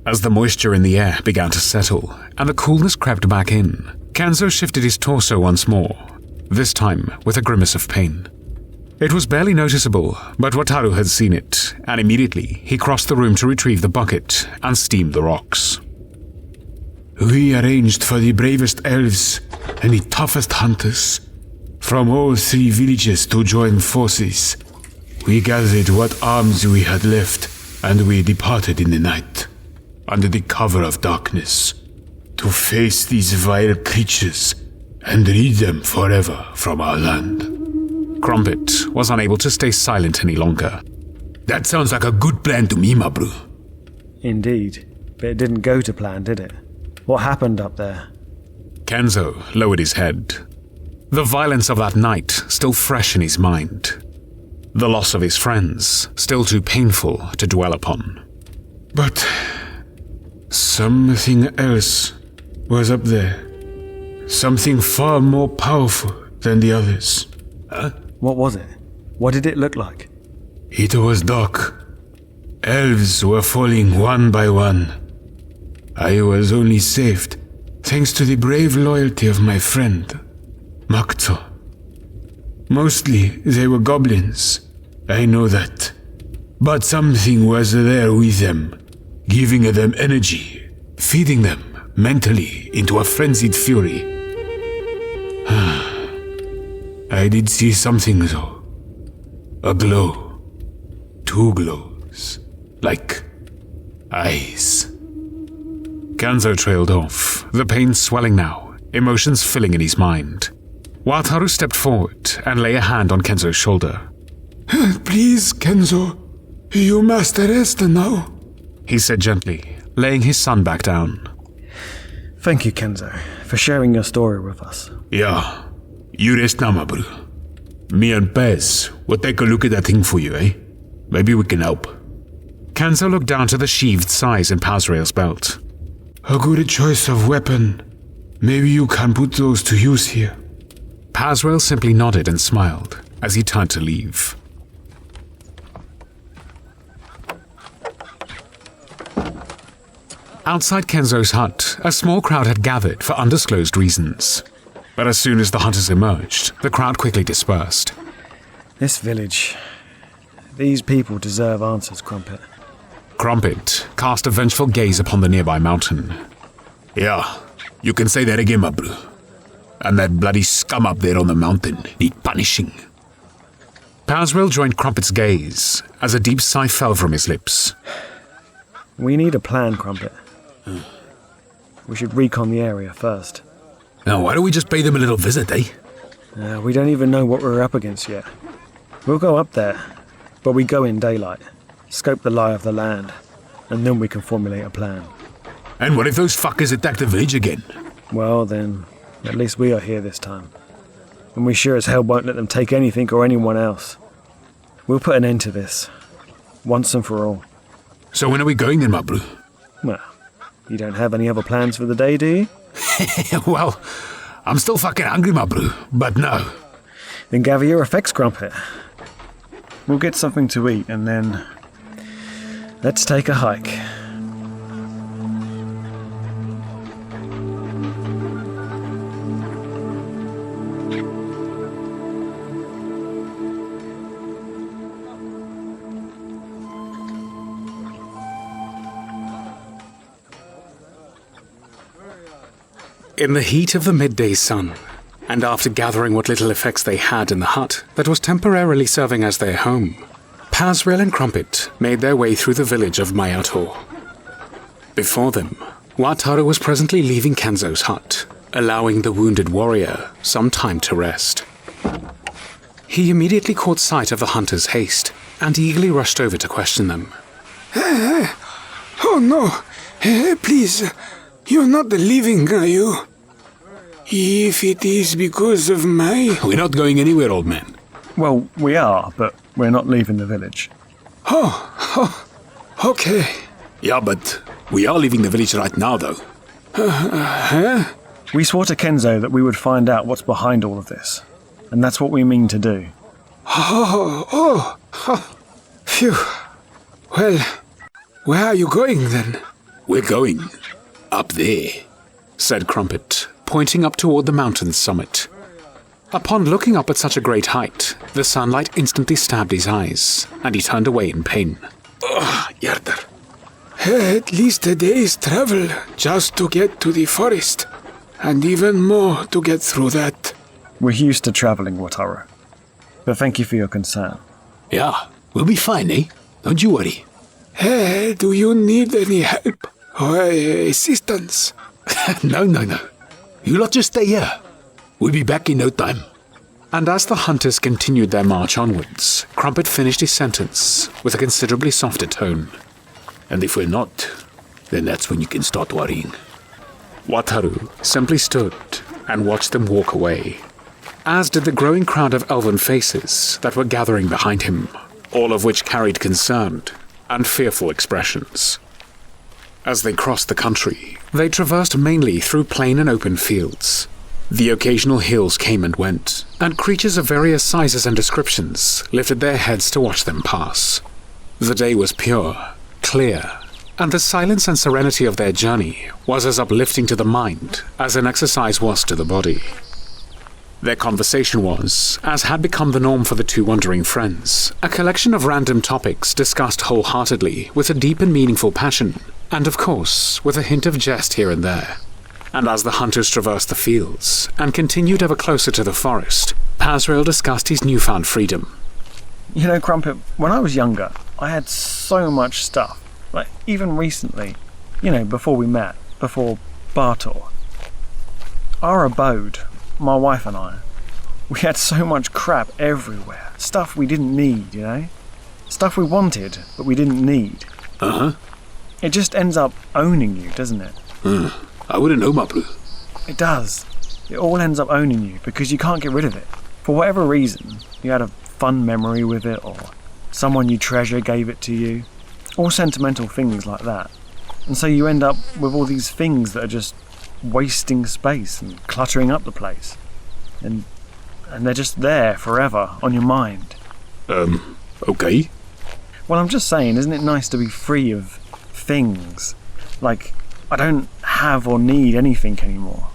As the moisture in the air began to settle and the coolness crept back in, Kenzo shifted his torso once more, this time with a grimace of pain. It was barely noticeable, but Wataru had seen it, and immediately he crossed the room to retrieve the bucket and steam the rocks. We arranged for the bravest elves and the toughest hunters from all 3 villages to join forces. We gathered what arms we had left, and we departed in the night, under the cover of darkness, to face these vile creatures and rid them forever from our land. Krumpet was unable to stay silent any longer. That sounds like a good plan to me, my bro. Indeed, but it didn't go to plan, did it? What happened up there? Kenzo lowered his head. The violence of that night still fresh in his mind. The loss of his friends still too painful to dwell upon. But something else was up there. Something far more powerful than the others. Huh? What was it? What did it look like? It was dark. Elves were falling one by one. I was only saved thanks to the brave loyalty of my friend, Makto. Mostly they were goblins, I know that. But something was there with them, giving them energy, feeding them mentally into a frenzied fury. I did see something though. A glow. 2 glows. Like eyes. Kenzo trailed off, the pain swelling now, emotions filling in his mind. Wataru stepped forward and lay a hand on Kenzo's shoulder. Please, Kenzo, you must rest now, he said gently, laying his son back down. Thank you, Kenzo, for sharing your story with us. Yeah, you rest now, my bro. Me and Pez will take a look at that thing for you, eh? Maybe we can help. Kenzo looked down to the sheathed size in Pazrael's belt. A good choice of weapon. Maybe you can put those to use here. Pazrael simply nodded and smiled as he turned to leave. Outside Kenzo's hut, a small crowd had gathered for undisclosed reasons. But as soon as the hunters emerged, the crowd quickly dispersed. This village. These people deserve answers, Krumpet. Krumpet cast a vengeful gaze upon the nearby mountain. Yeah, you can say that again, my bro. And that bloody scum up there on the mountain need punishing. Pazrael joined Krumpet's gaze as a deep sigh fell from his lips. We need a plan, Krumpet. We should recon the area first. Now, why don't we just pay them a little visit, eh? We don't even know what we're up against yet. We'll go up there, but we go in daylight, scope the lie of the land, and then we can formulate a plan. And what if those fuckers attack the village again? Well, then, at least we are here this time. And we sure as hell won't let them take anything or anyone else. We'll put an end to this, once and for all. So when are we going then, my bro? Well, you don't have any other plans for the day, do you? Well, I'm still fucking hungry, my bro, but no. Then gather your effects, Krumpet. We'll get something to eat and then... let's take a hike. In the heat of the midday sun, and after gathering what little effects they had in the hut that was temporarily serving as their home, Pazrael and Krumpet made their way through the village of Baator. Before them, Wataru was presently leaving Kenzo's hut, allowing the wounded warrior some time to rest. He immediately caught sight of the hunter's haste and eagerly rushed over to question them. Oh no, please, you're not leaving, are you? If it is because of my... We're not going anywhere, old man. Well, we are, but we're not leaving the village. Oh, okay. Yeah, but we are leaving the village right now, though. We swore to Kenzo that we would find out what's behind all of this, and that's what we mean to do. Phew. Well, where are you going then? We're going up there, said Krumpet, pointing up toward the mountain's summit. Upon looking up at such a great height, the sunlight instantly stabbed his eyes, and he turned away in pain. Yarder. At least a day's travel just to get to the forest, and even more to get through that. We're used to travelling, Wataru. But thank you for your concern. Yeah, we'll be fine, eh? Don't you worry. Do you need any help or assistance? No. You lot just stay here. We'll be back in no time. And as the hunters continued their march onwards, Krumpet finished his sentence with a considerably softer tone. And if we're not, then that's when you can start worrying. Wataru simply stood and watched them walk away, as did the growing crowd of elven faces that were gathering behind him, all of which carried concerned and fearful expressions. As they crossed the country, they traversed mainly through plain and open fields. The occasional hills came and went, and creatures of various sizes and descriptions lifted their heads to watch them pass. The day was pure, clear, and the silence and serenity of their journey was as uplifting to the mind as an exercise was to the body. Their conversation was, as had become the norm for the two wandering friends, a collection of random topics discussed wholeheartedly with a deep and meaningful passion, and of course, with a hint of jest here and there. And as the hunters traversed the fields and continued ever closer to the forest, Pazrael discussed his newfound freedom. You know, Krumpet, when I was younger, I had so much stuff. Like, even recently, before we met, before Baator. Our abode, my wife and I, we had so much crap everywhere. Stuff we didn't need, Stuff we wanted, but we didn't need. Uh-huh. It just ends up owning you, doesn't it? I wouldn't know, my bro. It does. It all ends up owning you because you can't get rid of it. For whatever reason, you had a fun memory with it, or someone you treasure gave it to you, all sentimental things like that. And so you end up with all these things that are just wasting space and cluttering up the place. And they're just there forever on your mind. Okay. Well, I'm just saying, isn't it nice to be free of things? Like, I don't have or need anything anymore.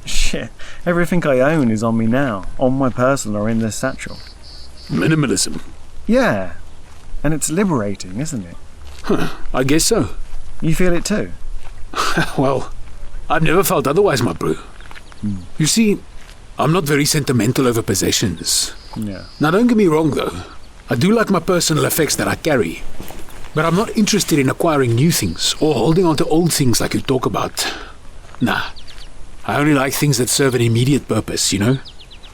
Shit, everything I own is on me now, on my person or in this satchel. Minimalism. Yeah, and it's liberating, isn't it? I guess so. You feel it too? Well, I've never felt otherwise, my bro. You see, I'm not very sentimental over possessions. Yeah. Now, don't get me wrong, though. I do like my personal effects that I carry. But I'm not interested in acquiring new things or holding on to old things like you talk about. Nah. I only like things that serve an immediate purpose,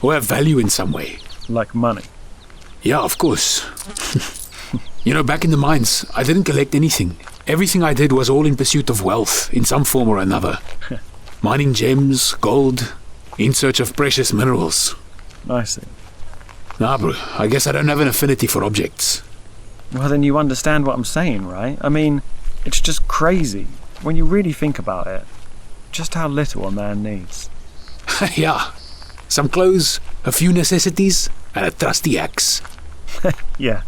or have value in some way. Like money? Yeah, of course. Back in the mines, I didn't collect anything. Everything I did was all in pursuit of wealth, in some form or another. Mining gems, gold, in search of precious minerals. I see. Nah, bro, I guess I don't have an affinity for objects. Well, then you understand what I'm saying, right? I mean, it's just crazy, when you really think about it, just how little a man needs. Yeah. Some clothes, a few necessities, and a trusty axe. Yeah,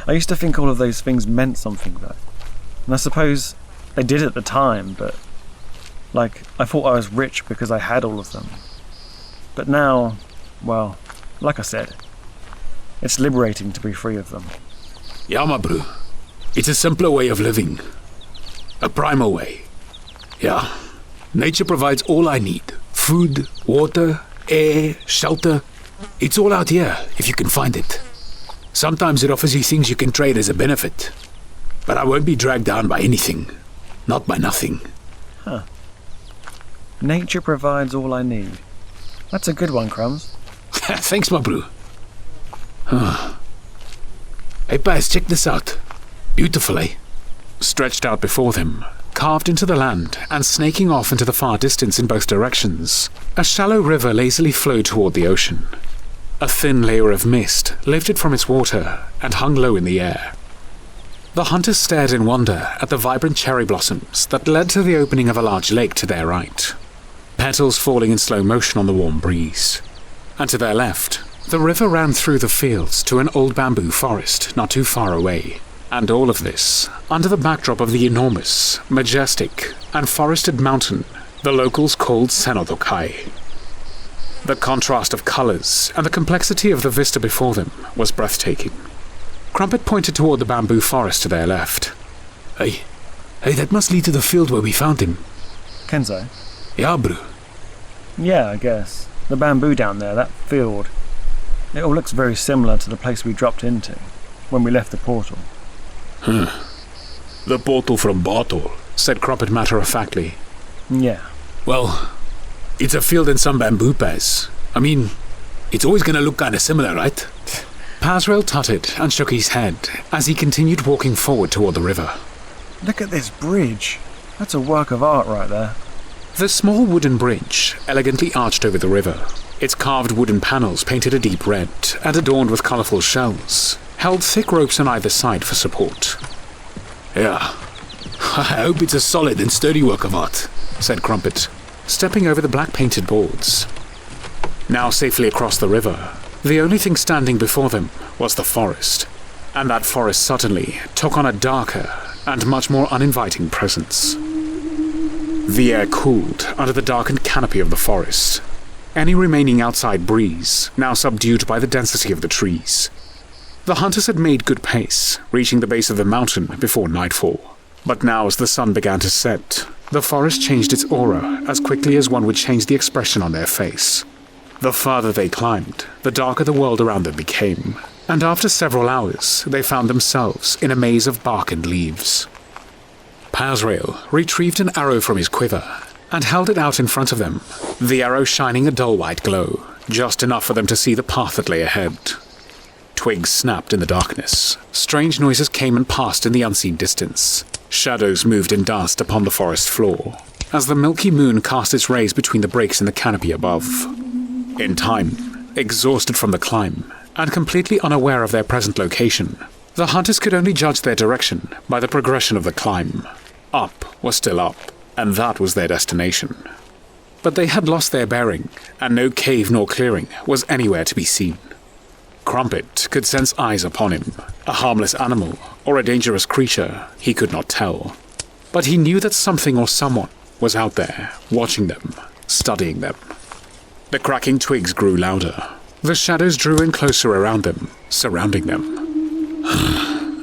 I used to think all of those things meant something, though. And I suppose they did at the time, but... I thought I was rich because I had all of them. But now, well, like I said, it's liberating to be free of them. Yeah, my bro. It's a simpler way of living. A primal way. Yeah. Nature provides all I need. Food, water, air, shelter. It's all out here, if you can find it. Sometimes it offers you things you can trade as a benefit. But I won't be dragged down by anything. Not by nothing. Huh. Nature provides all I need. That's a good one, Crumbs. Thanks, my bro. Hey, Paz, check this out. Beautiful, eh? Stretched out before them, carved into the land and snaking off into the far distance in both directions, a shallow river lazily flowed toward the ocean. A thin layer of mist lifted from its water and hung low in the air. The hunters stared in wonder at the vibrant cherry blossoms that led to the opening of a large lake to their right, petals falling in slow motion on the warm breeze. And to their left, the river ran through the fields to an old bamboo forest not too far away, and all of this under the backdrop of the enormous, majestic, and forested mountain the locals called Senodokai. The contrast of colors and the complexity of the vista before them was breathtaking. Krumpet pointed toward the bamboo forest to their left. Hey, that must lead to the field where we found him. Kenzo? Yeah, bro. Yeah, I guess. The bamboo down there, that field. It all looks very similar to the place we dropped into when we left the portal. The portal from Baator, said Krumpet matter-of-factly. Yeah. Well, it's a field and some bamboo paths. I mean, it's always gonna look kinda similar, right? Pazrael tutted and shook his head as he continued walking forward toward the river. Look at this bridge. That's a work of art right there. The small wooden bridge, elegantly arched over the river, its carved wooden panels painted a deep red and adorned with colourful shells, held thick ropes on either side for support. Yeah. I hope it's a solid and sturdy work of art, said Krumpet, stepping over the black-painted boards. Now safely across the river, the only thing standing before them was the forest, and that forest suddenly took on a darker and much more uninviting presence. The air cooled under the darkened canopy of the forest, any remaining outside breeze now subdued by the density of the trees. The hunters had made good pace, reaching the base of the mountain before nightfall. But now as the sun began to set, the forest changed its aura as quickly as one would change the expression on their face. The farther they climbed, the darker the world around them became, and after several hours, they found themselves in a maze of bark and leaves. Pazrael retrieved an arrow from his quiver and held it out in front of them, the arrow shining a dull white glow, just enough for them to see the path that lay ahead. Twigs snapped in the darkness. Strange noises came and passed in the unseen distance. Shadows moved and danced upon the forest floor, as the milky moon cast its rays between the breaks in the canopy above. In time, exhausted from the climb, and completely unaware of their present location, the hunters could only judge their direction by the progression of the climb. Up was still up, and that was their destination. But they had lost their bearing, and no cave nor clearing was anywhere to be seen. Krumpet could sense eyes upon him, a harmless animal or a dangerous creature, he could not tell. But he knew that something or someone was out there, watching them, studying them. The cracking twigs grew louder. The shadows drew in closer around them, surrounding them.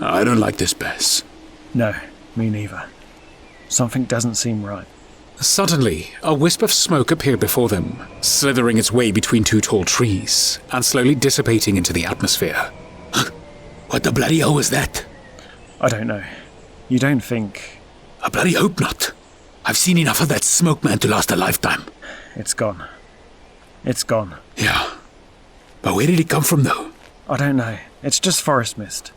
I don't like this, Bess. No, me neither. Something doesn't seem right. Suddenly, a wisp of smoke appeared before them, slithering its way between two tall trees, and slowly dissipating into the atmosphere. What the bloody hell was that? I don't know. You don't think... I bloody hope not. I've seen enough of that smoke, man, to last a lifetime. It's gone. It's gone. Yeah. But where did it come from, though? I don't know. It's just forest mist.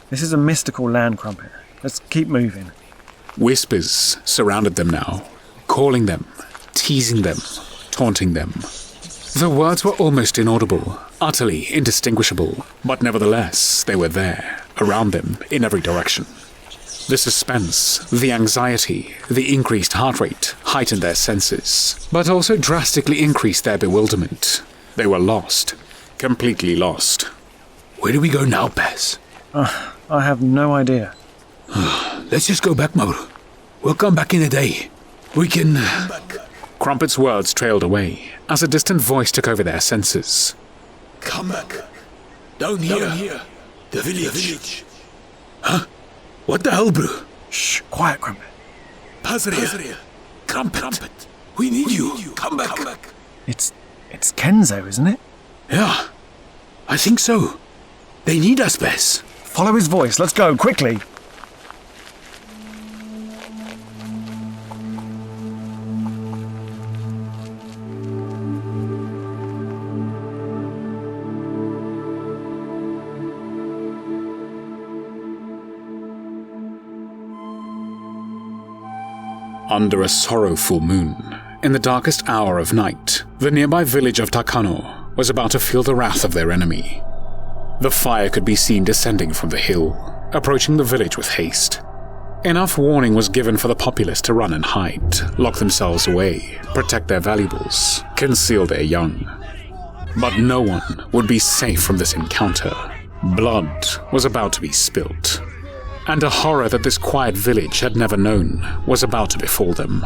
This is a mystical land, Krumpet. Let's keep moving. Whispers surrounded them now, calling them, teasing them, taunting them. The words were almost inaudible, utterly indistinguishable, but nevertheless, they were there, around them, in every direction. The suspense, the anxiety, the increased heart rate heightened their senses, but also drastically increased their bewilderment. They were lost, completely lost. Where do we go now, Bess? I have no idea. Let's just go back, Mo. We'll come back in a day. We can... Krumpet's words trailed away as a distant voice took over their senses. Come back. Down here. The village. Huh? What the hell, bro? Shh, quiet, Krumpet. Pazrael. Krumpet. We need you. Come back. It's Kenzo, isn't it? Yeah. I think so. They need us, Bess. Follow his voice. Let's go, quickly. Under a sorrowful moon, in the darkest hour of night, the nearby village of Takano was about to feel the wrath of their enemy. The fire could be seen descending from the hill, approaching the village with haste. Enough warning was given for the populace to run and hide, lock themselves away, protect their valuables, conceal their young. But no one would be safe from this encounter. Blood was about to be spilt, and a horror that this quiet village had never known was about to befall them.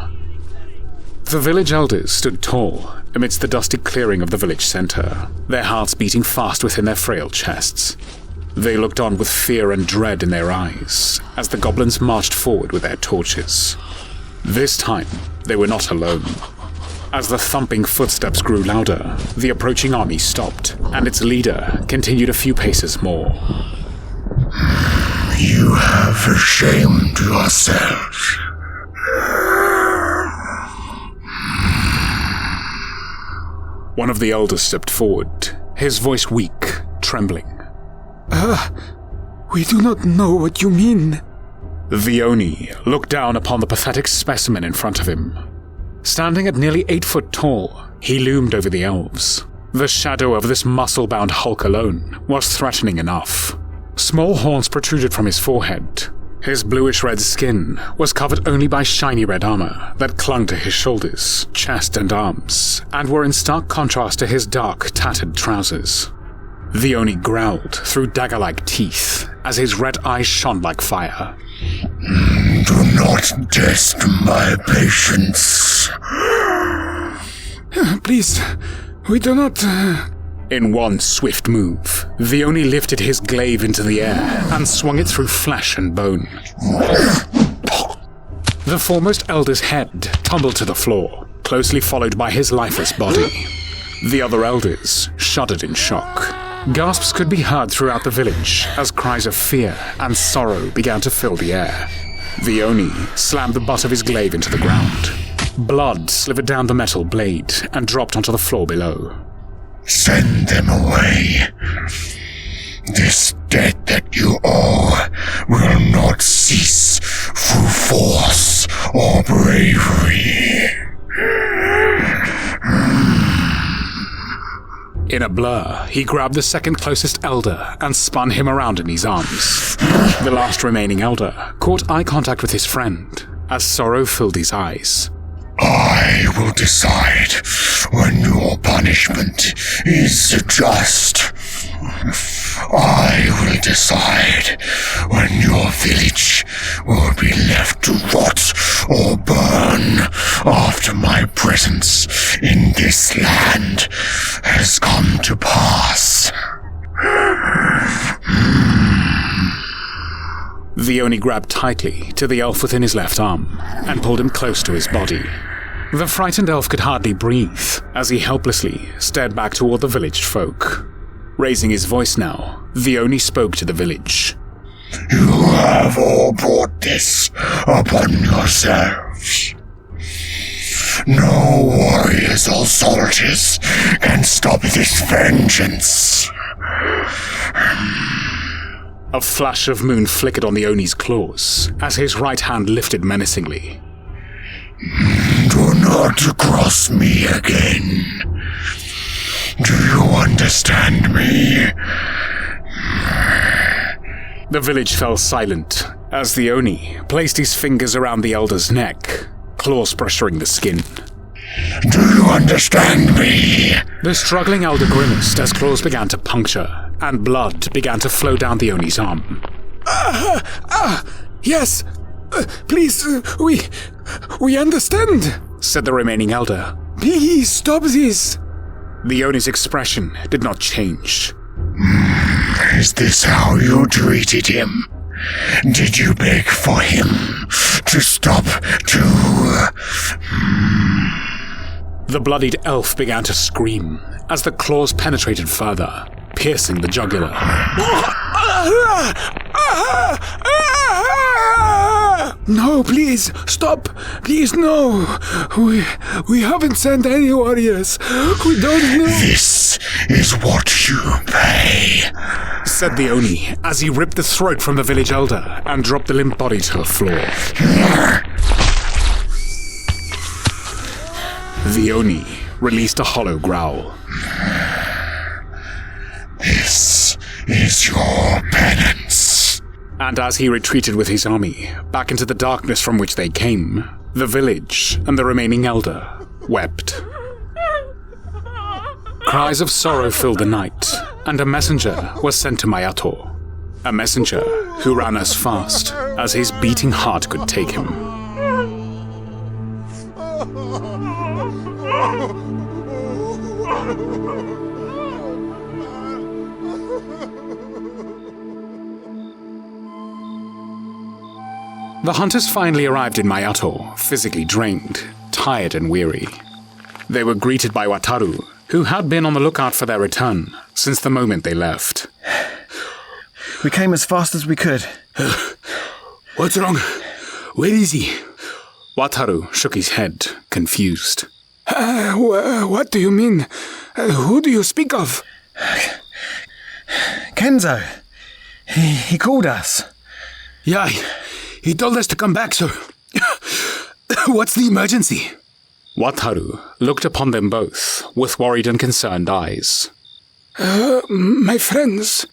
The village elders stood tall amidst the dusty clearing of the village center, their hearts beating fast within their frail chests. They looked on with fear and dread in their eyes as the goblins marched forward with their torches. This time, they were not alone. As the thumping footsteps grew louder, the approaching army stopped, and its leader continued a few paces more. You have ashamed yourselves. One of the elders stepped forward, his voice weak, trembling. We do not know what you mean. The Oni looked down upon the pathetic specimen in front of him. Standing at nearly 8 foot tall, he loomed over the elves. The shadow of this muscle-bound hulk alone was threatening enough. Small horns protruded from his forehead. His bluish-red skin was covered only by shiny red armor that clung to his shoulders, chest, and arms, and were in stark contrast to his dark, tattered trousers. The Oni growled through dagger-like teeth as his red eyes shone like fire. Do not test my patience. Please, we do not... In one swift move, the Oni lifted his glaive into the air and swung it through flesh and bone. The foremost elder's head tumbled to the floor, closely followed by his lifeless body. The other elders shuddered in shock. Gasps could be heard throughout the village as cries of fear and sorrow began to fill the air. The Oni slammed the butt of his glaive into the ground. Blood slivered down the metal blade and dropped onto the floor below. Send them away. This debt that you owe will not cease through force or bravery. In a blur, he grabbed the second closest elder and spun him around in his arms. The last remaining elder caught eye contact with his friend as sorrow filled his eyes. I will decide when your punishment is just. I will decide when your village will be left to rot or burn after my presence in this land has come to pass. The Oni grabbed tightly to the elf within his left arm and pulled him close to his body. The frightened elf could hardly breathe as he helplessly stared back toward the village folk. Raising his voice now, the Oni spoke to the village. You have all brought this upon yourselves. No warriors or soldiers can stop this vengeance. A flash of moon flickered on the Oni's claws as his right hand lifted menacingly. Do not cross me again. Do you understand me? The village fell silent as the Oni placed his fingers around the elder's neck, claws pressuring the skin. Do you understand me? The struggling elder grimaced as claws began to puncture and blood began to flow down the Oni's arm. Yes. Please, we understand, said the remaining elder. Please stop this. The Oni's expression did not change. Is this how you treated him? Did you beg for him to stop too? The bloodied elf began to scream as the claws penetrated further, piercing the jugular. No, please, stop. Please, no. We haven't sent any warriors. We don't know. This is what you pay, said the Oni as he ripped the throat from the village elder and dropped the limp body to the floor. The Oni released a hollow growl. This is your penance. And as he retreated with his army back into the darkness from which they came, the village and the remaining elder wept. Cries of sorrow filled the night, and a messenger was sent to Baator. A messenger who ran as fast as his beating heart could take him. The hunters finally arrived in Baator, physically drained, tired and weary. They were greeted by Wataru, who had been on the lookout for their return since the moment they left. We came as fast as we could. What's wrong? Where is he? Wataru shook his head, confused. What do you mean? Who do you speak of? Kenzo. He called us. Yeah, he told us to come back, so... What's the emergency? Wataru looked upon them both with worried and concerned eyes. My friends,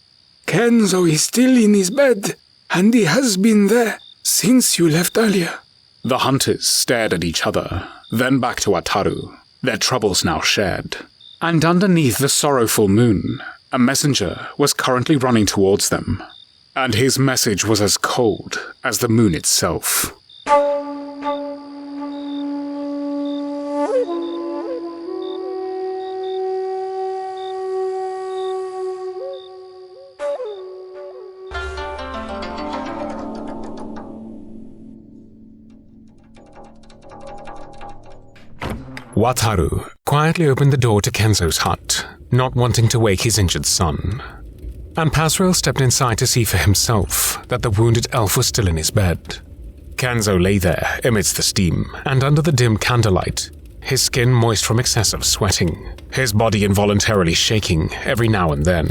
Kenzo is still in his bed, and he has been there since you left earlier. The hunters stared at each other, then back to Wataru, their troubles now shared. And underneath the sorrowful moon, a messenger was currently running towards them. And his message was as cold as the moon itself. Wataru quietly opened the door to Kenzo's hut, not wanting to wake his injured son. And Pazrael stepped inside to see for himself that the wounded elf was still in his bed. Kenzo lay there amidst the steam, and under the dim candlelight, his skin moist from excessive sweating, his body involuntarily shaking every now and then.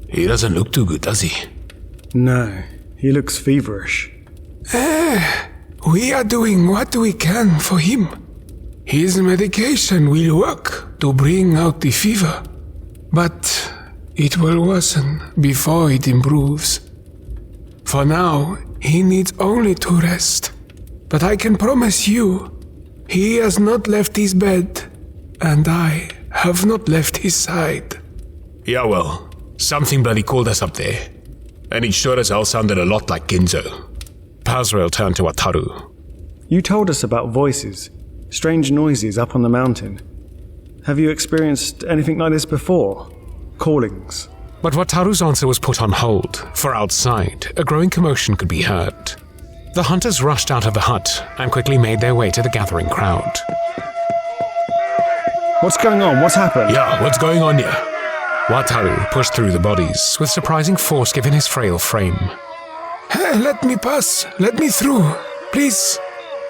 He doesn't look too good, does he? No, he looks feverish. We are doing what we can for him. His medication will work to bring out the fever, but it will worsen before it improves. For now, he needs only to rest. But I can promise you, he has not left his bed, and I have not left his side. Yeah, well, something bloody called us up there. And it sure as hell sounded a lot like Kenzo. Pazrael turned to Wataru. You told us about voices, strange noises up on the mountain. Have you experienced anything like this before? Callings? But Wataru's answer was put on hold, for outside, a growing commotion could be heard. The hunters rushed out of the hut and quickly made their way to the gathering crowd. What's going on? What's happened? Yeah, what's going on here? Wataru pushed through the bodies, with surprising force given his frail frame. Let me pass. Let me through. Please.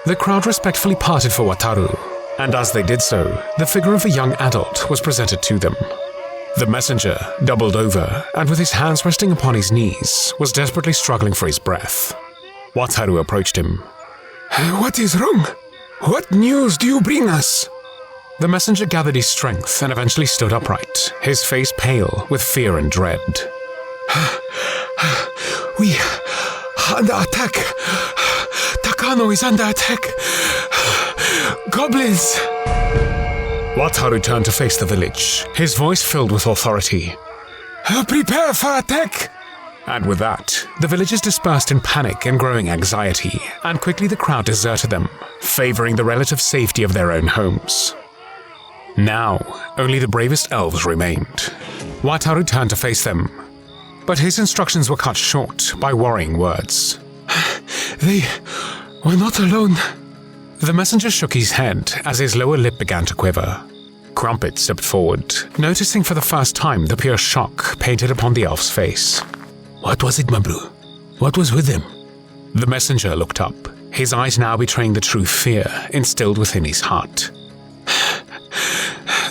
The crowd respectfully parted for Wataru, and as they did so, the figure of a young adult was presented to them. The messenger doubled over, and with his hands resting upon his knees, was desperately struggling for his breath. Wataru approached him. What is wrong? What news do you bring us? The messenger gathered his strength and eventually stood upright, his face pale with fear and dread. We under attack. Takano is under attack. Goblins. Wataru turned to face the village, his voice filled with authority. Prepare for attack. And with that, the villagers dispersed in panic and growing anxiety, and quickly the crowd deserted them, favoring the relative safety of their own homes. Now, only the bravest elves remained. Wataru turned to face them, but his instructions were cut short by worrying words. They were not alone. The messenger shook his head as his lower lip began to quiver. Krumpet stepped forward, noticing for the first time the pure shock painted upon the elf's face. What was it, my bro? What was with him? The messenger looked up, his eyes now betraying the true fear instilled within his heart.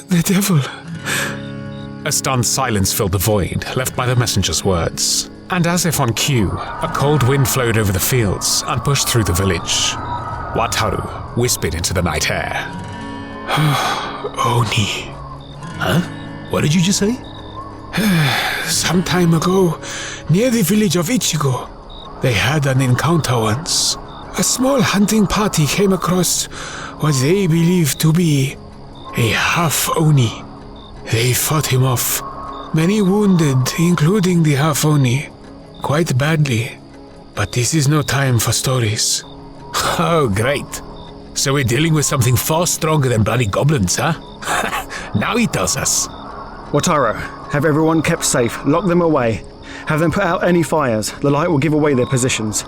The devil. A stunned silence filled the void left by the messenger's words, and as if on cue, a cold wind flowed over the fields and pushed through the village. Wataru whispered into the night air. Oni. Huh? What did you just say? Some time ago, near the village of Ichigo, they had an encounter once. A small hunting party came across what they believed to be a half-Oni. They fought him off. Many wounded, including the half-Oni. Quite badly. But this is no time for stories. Oh, great. So we're dealing with something far stronger than bloody goblins, huh? Now he tells us. Wataru, have everyone kept safe, lock them away. Have them put out any fires. The light will give away their positions.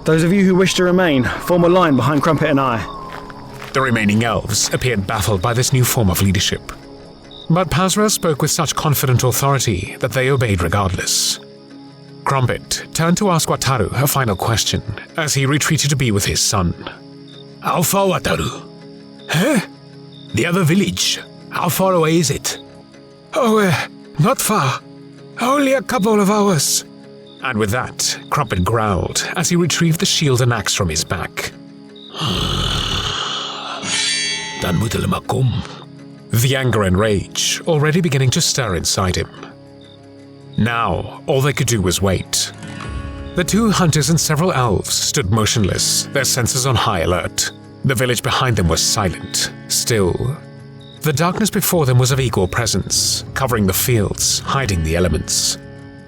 Those of you who wish to remain, form a line behind Krumpet and I. The remaining elves appeared baffled by this new form of leadership. But Pazrael spoke with such confident authority that they obeyed regardless. Krumpet turned to ask Wataru a final question as he retreated to be with his son. How far, Wataru? Huh? The other village. How far away is it? Oh, not far. Only a couple of hours. And with that, Krumpet growled as he retrieved the shield and axe from his back. The anger and rage already beginning to stir inside him. Now, all they could do was wait. The two hunters and several elves stood motionless, their senses on high alert. The village behind them was silent, still. The darkness before them was of equal presence, covering the fields, hiding the elements.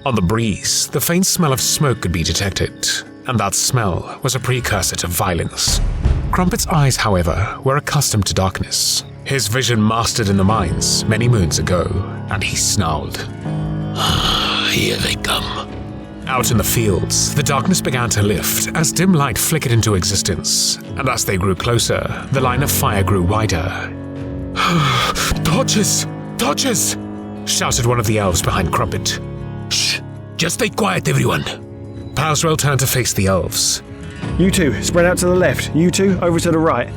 On the breeze, the faint smell of smoke could be detected, and that smell was a precursor to violence. Krumpet's eyes, however, were accustomed to darkness. His vision mastered in the mines many moons ago, and he snarled. Here they come. Out in the fields, the darkness began to lift as dim light flickered into existence, and as they grew closer, the line of fire grew wider. Torches! Torches! Shouted one of the elves behind Krumpet. Shh! Just stay quiet, everyone. Pazrael turned to face the elves. You two, spread out to the left. You two, over to the right.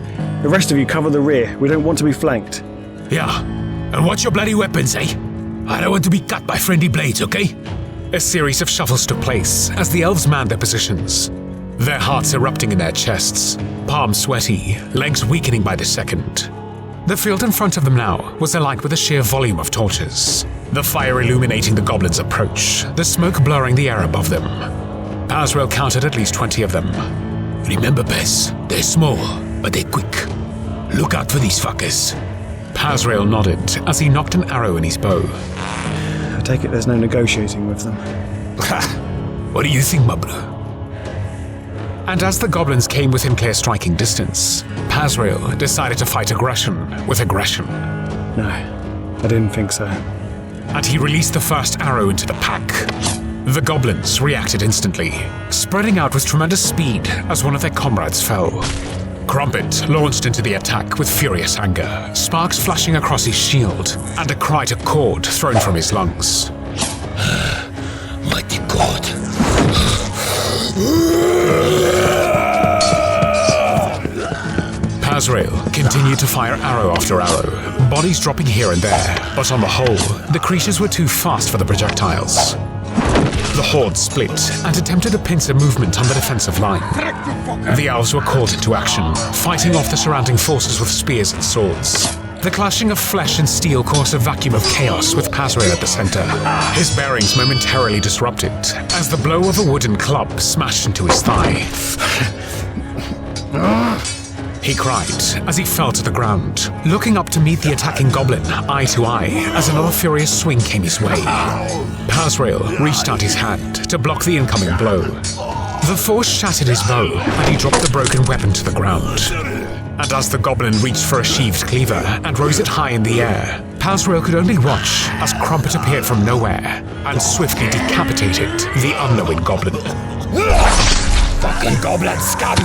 The rest of you cover the rear. We don't want to be flanked. Yeah, and watch your bloody weapons, eh? I don't want to be cut by friendly blades, okay? A series of shuffles took place as the elves manned their positions, their hearts erupting in their chests, palms sweaty, legs weakening by the second. The field in front of them now was alight with a sheer volume of torches, the fire illuminating the goblins' approach, the smoke blurring the air above them. Pazrael counted at least 20 of them. Remember, Pez, they're small, but they're quick. Look out for these fuckers. Pazrael nodded as he knocked an arrow in his bow. I take it there's no negotiating with them. What do you think, my bro? And as the goblins came within clear striking distance, Pazrael decided to fight aggression with aggression. No, I didn't think so. And he released the first arrow into the pack. The goblins reacted instantly, spreading out with tremendous speed as one of their comrades fell. Krumpet launched into the attack with furious anger, sparks flashing across his shield, and a cry to cord thrown from his lungs. Mighty God. Pazrael continued to fire arrow after arrow, bodies dropping here and there, but on the whole, the creatures were too fast for the projectiles. The horde split and attempted a pincer movement on the defensive line. The elves were called into action, fighting off the surrounding forces with spears and swords. The clashing of flesh and steel caused a vacuum of chaos with Pazrael at the center, his bearings momentarily disrupted as the blow of a wooden club smashed into his thigh. He cried as he fell to the ground, looking up to meet the attacking goblin eye to eye as another furious swing came his way. Pazrael reached out his hand to block the incoming blow. The force shattered his bow and he dropped the broken weapon to the ground. And as the goblin reached for a sheathed cleaver and rose it high in the air, Pazrael could only watch as Krumpet appeared from nowhere and swiftly decapitated the unknowing goblin. Fucking goblin scum!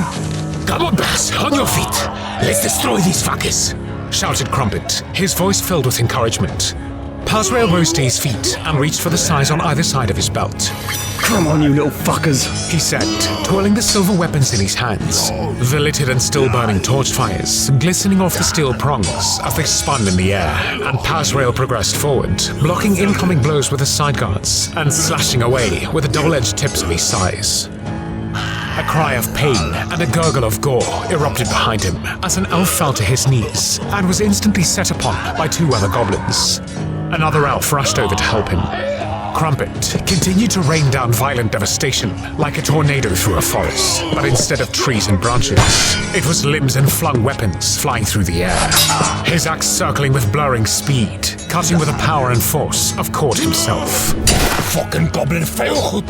Come on, Baz, on your feet! Let's destroy these fuckers! Shouted Krumpet, his voice filled with encouragement. Pazrael rose to his feet and reached for the size on either side of his belt. Come on, you little fuckers, he said, twirling the silver weapons in his hands, the littered and still burning torch fires glistening off the steel prongs as they spun in the air, and Pazrael progressed forward, blocking incoming blows with his side guards and slashing away with the double-edged tips of his sais. A cry of pain and a gurgle of gore erupted behind him as an elf fell to his knees and was instantly set upon by two other goblins. Another elf rushed over to help him. Krumpet continued to rain down violent devastation like a tornado through a forest, but instead of trees and branches, it was limbs and flung weapons flying through the air. His axe circling with blurring speed, cutting with the power and force of Cord himself. Fucking goblin failhood!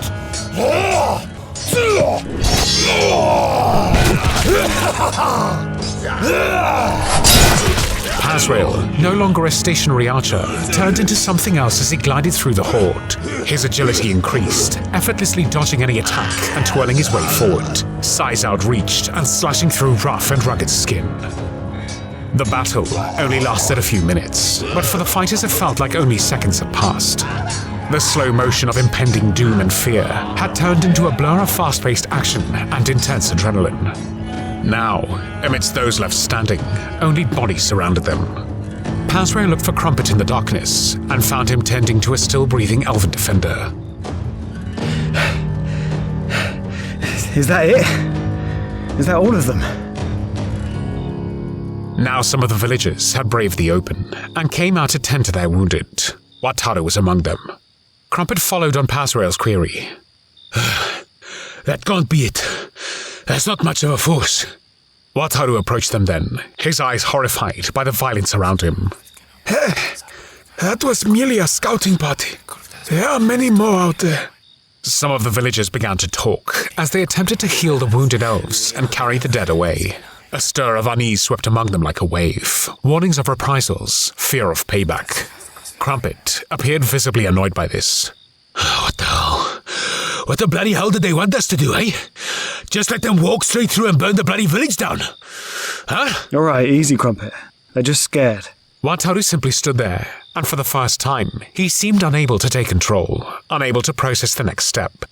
Pazrael, no longer a stationary archer, turned into something else as he glided through the horde. His agility increased, effortlessly dodging any attack and twirling his way forward, size outreached and slashing through rough and rugged skin. The battle only lasted a few minutes, but for the fighters it felt like only seconds had passed. The slow motion of impending doom and fear had turned into a blur of fast-paced action and intense adrenaline. Now, amidst those left standing, only bodies surrounded them. Pazrael looked for Krumpet in the darkness and found him tending to a still-breathing elven defender. Is that it? Is that all of them? Now some of the villagers had braved the open and came out to tend to their wounded. Wataru was among them. Krumpet followed on Pazrael's query. That can't be it. That's not much of a force. Wataru approached them then, his eyes horrified by the violence around him. That was merely a scouting party. There are many more out there. Some of the villagers began to talk as they attempted to heal the wounded elves and carry the dead away. A stir of unease swept among them like a wave, warnings of reprisals, fear of payback. Krumpet appeared visibly annoyed by this. What the hell? What the bloody hell did they want us to do, eh? Just let them walk straight through and burn the bloody village down? Huh? Alright, easy, Krumpet. They're just scared. Wataru simply stood there, and for the first time, he seemed unable to take control, unable to process the next step.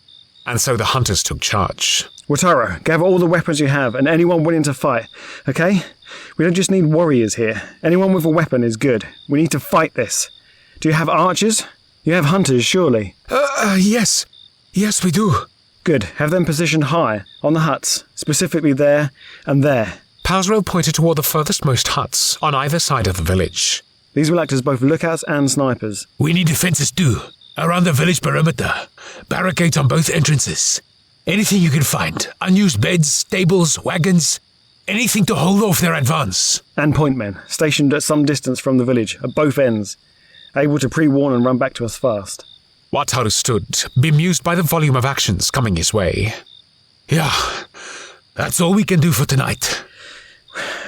And so the hunters took charge. Wataru, gather all the weapons you have and anyone willing to fight, okay? We don't just need warriors here. Anyone with a weapon is good. We need to fight this. Do you have archers? You have hunters, surely? Yes. Yes, we do. Good. Have them positioned high, on the huts, specifically there and there. Pazrael pointed toward the furthest-most huts on either side of the village. These will act as both lookouts and snipers. We need defences too, around the village perimeter. Barricades on both entrances. Anything you can find. Unused beds, stables, wagons. Anything to hold off their advance. And point men, stationed at some distance from the village, at both ends. Able to pre-warn and run back to us fast. Wataru stood, bemused by the volume of actions coming his way. Yeah, that's all we can do for tonight.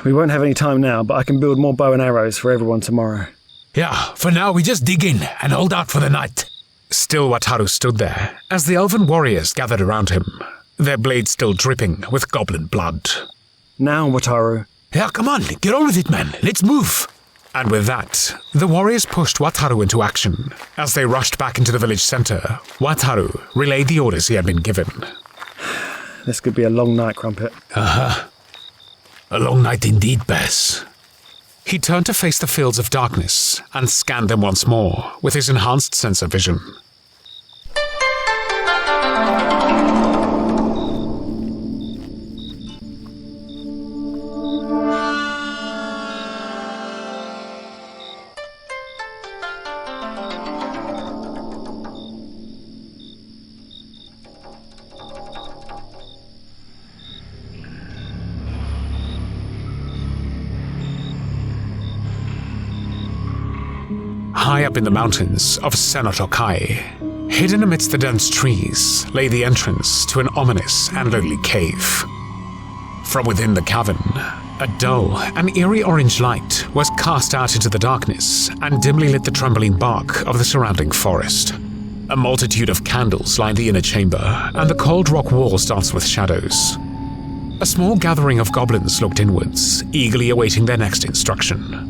We won't have any time now, but I can build more bow and arrows for everyone tomorrow. Yeah, for now we just dig in and hold out for the night. Still Wataru stood there, as the elven warriors gathered around him, their blades still dripping with goblin blood. Now, Wataru. Yeah, come on, get on with it, man. Let's move. And with that, the warriors pushed Wataru into action. As they rushed back into the village centre, Wataru relayed the orders he had been given. This could be a long night, Krumpet. A long night indeed, Bess. He turned to face the fields of darkness and scanned them once more with his enhanced sense of vision. High up in the mountains of Senatokai, hidden amidst the dense trees, lay the entrance to an ominous and lonely cave. From within the cavern, a dull and eerie orange light was cast out into the darkness and dimly lit the trembling bark of the surrounding forest. A multitude of candles lined the inner chamber, and the cold rock walls danced with shadows. A small gathering of goblins looked inwards, eagerly awaiting their next instruction.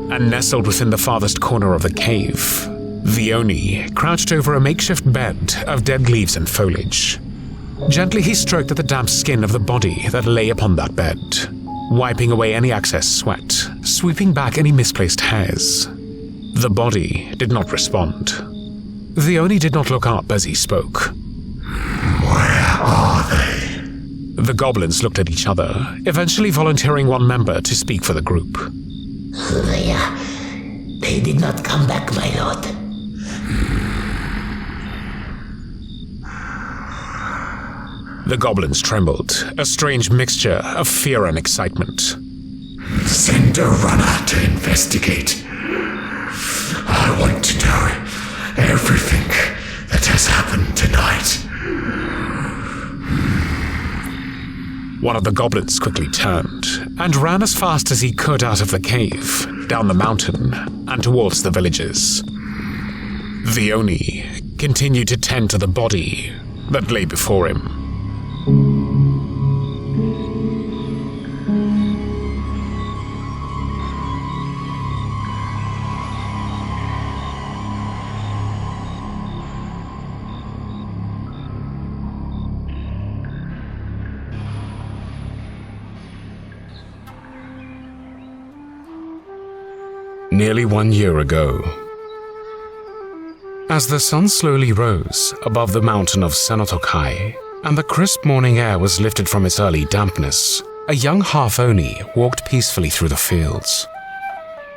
And nestled within the farthest corner of the cave, Vioni crouched over a makeshift bed of dead leaves and foliage. Gently he stroked at the damp skin of the body that lay upon that bed, wiping away any excess sweat, sweeping back any misplaced hairs. The body did not respond. Vioni did not look up as he spoke. Where are they? The goblins looked at each other, eventually volunteering one member to speak for the group. They did not come back, my lord. The goblins trembled, a strange mixture of fear and excitement. Send a runner to investigate. I want to know everything that has happened tonight. One of the goblins quickly turned and ran as fast as he could out of the cave, down the mountain, and towards the villages. The Oni continued to tend to the body that lay before him. Nearly 1 year ago, as the sun slowly rose above the mountain of Senotokai and the crisp morning air was lifted from its early dampness, a young half-Oni walked peacefully through the fields.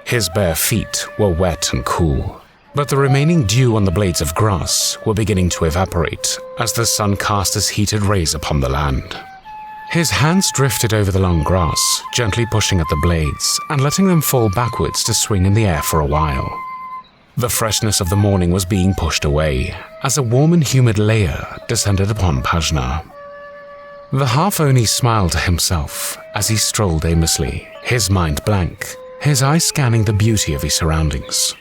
His bare feet were wet and cool, but the remaining dew on the blades of grass were beginning to evaporate as the sun cast its heated rays upon the land. His hands drifted over the long grass, gently pushing at the blades and letting them fall backwards to swing in the air for a while. The freshness of the morning was being pushed away as a warm and humid layer descended upon Pajna. The half-Oni smiled to himself as he strolled aimlessly, his mind blank, his eyes scanning the beauty of his surroundings.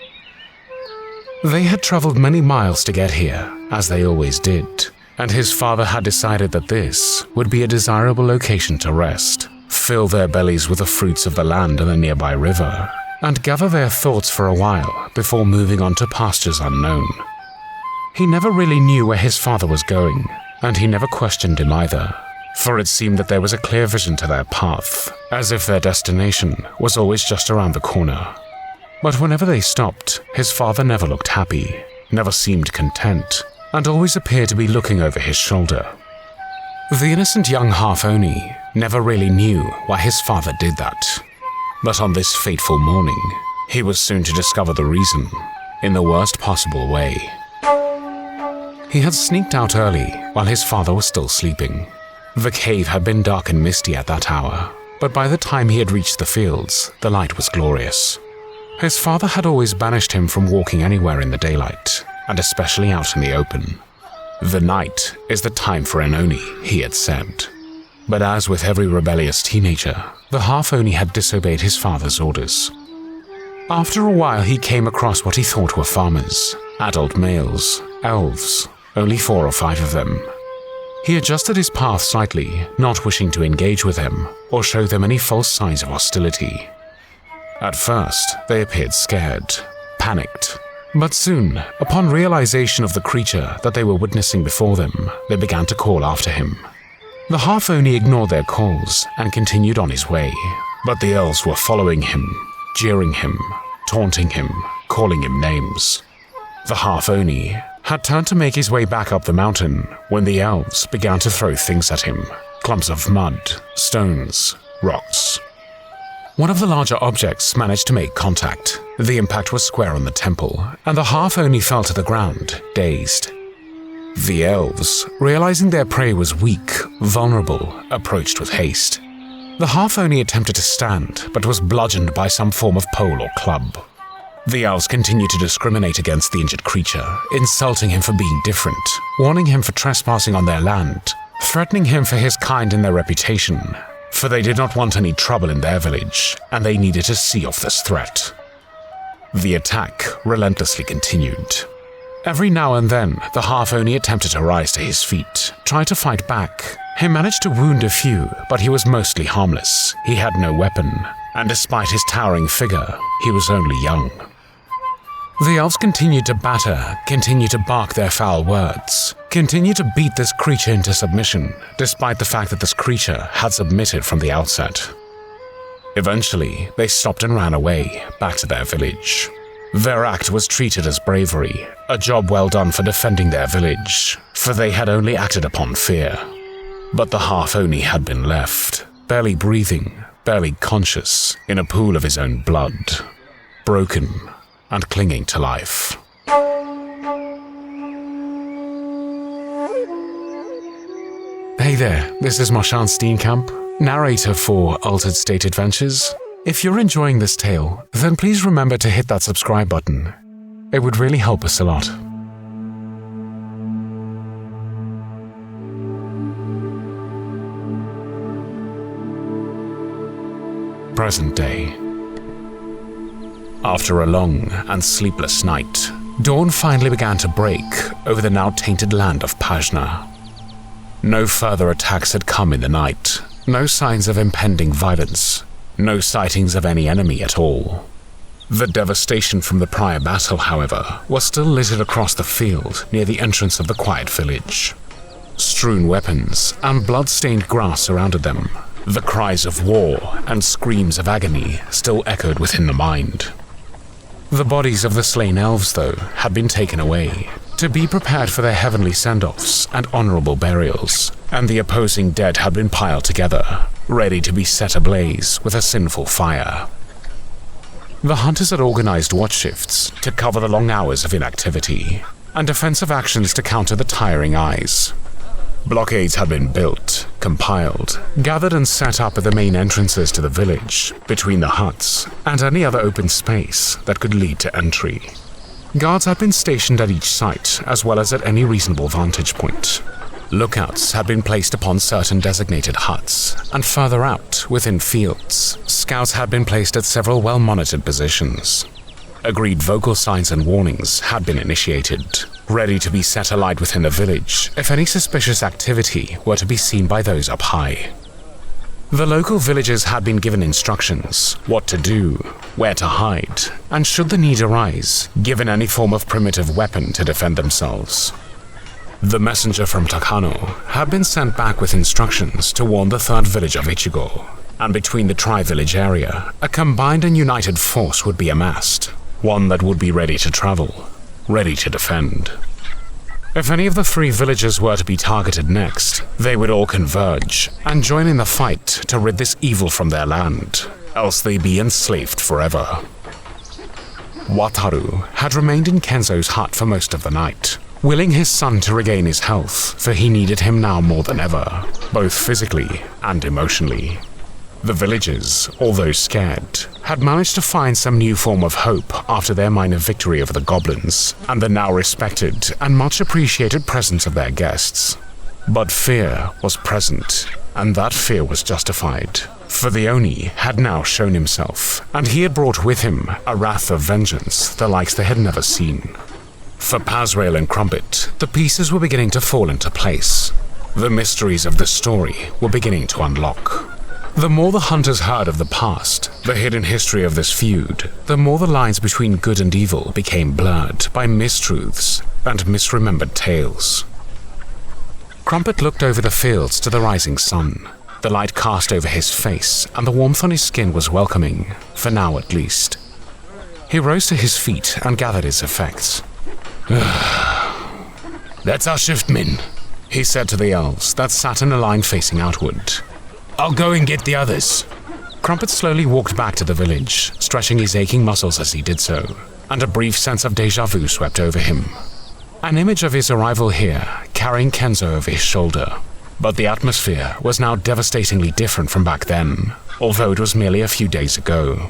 They had traveled many miles to get here, as they always did, and his father had decided that this would be a desirable location to rest, fill their bellies with the fruits of the land and the nearby river, and gather their thoughts for a while before moving on to pastures unknown. He never really knew where his father was going, and he never questioned him either, for it seemed that there was a clear vision to their path, as if their destination was always just around the corner. But whenever they stopped, his father never looked happy, never seemed content, and always appeared to be looking over his shoulder. The innocent young half-Oni never really knew why his father did that. But on this fateful morning, he was soon to discover the reason, in the worst possible way. He had sneaked out early while his father was still sleeping. The cave had been dark and misty at that hour, but by the time he had reached the fields, the light was glorious. His father had always banished him from walking anywhere in the daylight, and especially out in the open. The night is the time for an Oni, he had said. But as with every rebellious teenager, the half-Oni had disobeyed his father's orders. After a while, he came across what he thought were farmers, adult males, elves, only 4 or 5 of them. He adjusted his path slightly, not wishing to engage with them or show them any false signs of hostility. At first, they appeared scared, panicked, but soon, upon realization of the creature that they were witnessing before them, they began to call after him. The half-Oni ignored their calls and continued on his way, but the elves were following him, jeering him, taunting him, calling him names. The half-Oni had turned to make his way back up the mountain when the elves began to throw things at him, clumps of mud, stones, rocks. One of the larger objects managed to make contact. The impact was square on the temple, and the half-Oni fell to the ground, dazed. The elves, realizing their prey was weak, vulnerable, approached with haste. The half-Oni attempted to stand, but was bludgeoned by some form of pole or club. The elves continued to discriminate against the injured creature, insulting him for being different, warning him for trespassing on their land, threatening him for his kind and their reputation, for they did not want any trouble in their village, and they needed to see off this threat. The attack relentlessly continued. Every now and then, the half-Oni attempted to rise to his feet, tried to fight back. He managed to wound a few, but he was mostly harmless. He had no weapon, and despite his towering figure, he was only young. The elves continued to batter, continued to bark their foul words, continued to beat this creature into submission, despite the fact that this creature had submitted from the outset. Eventually, they stopped and ran away, back to their village. Their act was treated as bravery, a job well done for defending their village, for they had only acted upon fear. But the half-Oni had been left, barely breathing, barely conscious, in a pool of his own blood, broken and clinging to life. Hey there, this is Marchand Steenkamp, narrator for Altered State Adventures. If you're enjoying this tale, then please remember to hit that subscribe button. It would really help us a lot. present day. After a long and sleepless night, dawn finally began to break over the now tainted land of Pajna. No further attacks had come in the night, no signs of impending violence, no sightings of any enemy at all. The devastation from the prior battle, however, was still littered across the field near the entrance of the quiet village. Strewn weapons and blood-stained grass surrounded them. The cries of war and screams of agony still echoed within the mind. The bodies of the slain elves, though, had been taken away, to be prepared for their heavenly send-offs and honorable burials, and the opposing dead had been piled together, ready to be set ablaze with a sinful fire. The hunters had organized watch shifts to cover the long hours of inactivity, and defensive actions to counter the tiring eyes. Blockades had been built, compiled, gathered and set up at the main entrances to the village, between the huts, and any other open space that could lead to entry. Guards had been stationed at each site, as well as at any reasonable vantage point. Lookouts had been placed upon certain designated huts, and further out, within fields, scouts had been placed at several well-monitored positions. Agreed vocal signs and warnings had been initiated, ready to be set alight within the village if any suspicious activity were to be seen by those up high. The local villagers had been given instructions, what to do, where to hide, and should the need arise, given any form of primitive weapon to defend themselves. The messenger from Takano had been sent back with instructions to warn the third village of Ichigo, and between the tri-village area, a combined and united force would be amassed, one that would be ready to travel, ready to defend. If any of the 3 villages were to be targeted next, they would all converge and join in the fight to rid this evil from their land, else they be enslaved forever. Wataru had remained in Kenzo's hut for most of the night, willing his son to regain his health, for he needed him now more than ever, both physically and emotionally. The villagers, although scared, had managed to find some new form of hope after their minor victory over the goblins, and the now respected and much appreciated presence of their guests. But fear was present, and that fear was justified, for the Oni had now shown himself, and he had brought with him a wrath of vengeance the likes they had never seen. For Pazrael and Krumpet, the pieces were beginning to fall into place. The mysteries of the story were beginning to unlock. The more the hunters heard of the past, the hidden history of this feud, the more the lines between good and evil became blurred by mistruths and misremembered tales. Krumpet looked over the fields to the rising sun. The light cast over his face, and the warmth on his skin was welcoming, for now at least. He rose to his feet and gathered his effects. That's our shift, Min, he said to the elves that sat in a line facing outward. I'll go and get the others. Krumpet slowly walked back to the village, stretching his aching muscles as he did so, and a brief sense of déjà vu swept over him. An image of his arrival here, carrying Kenzo over his shoulder. But the atmosphere was now devastatingly different from back then, although it was merely a few days ago.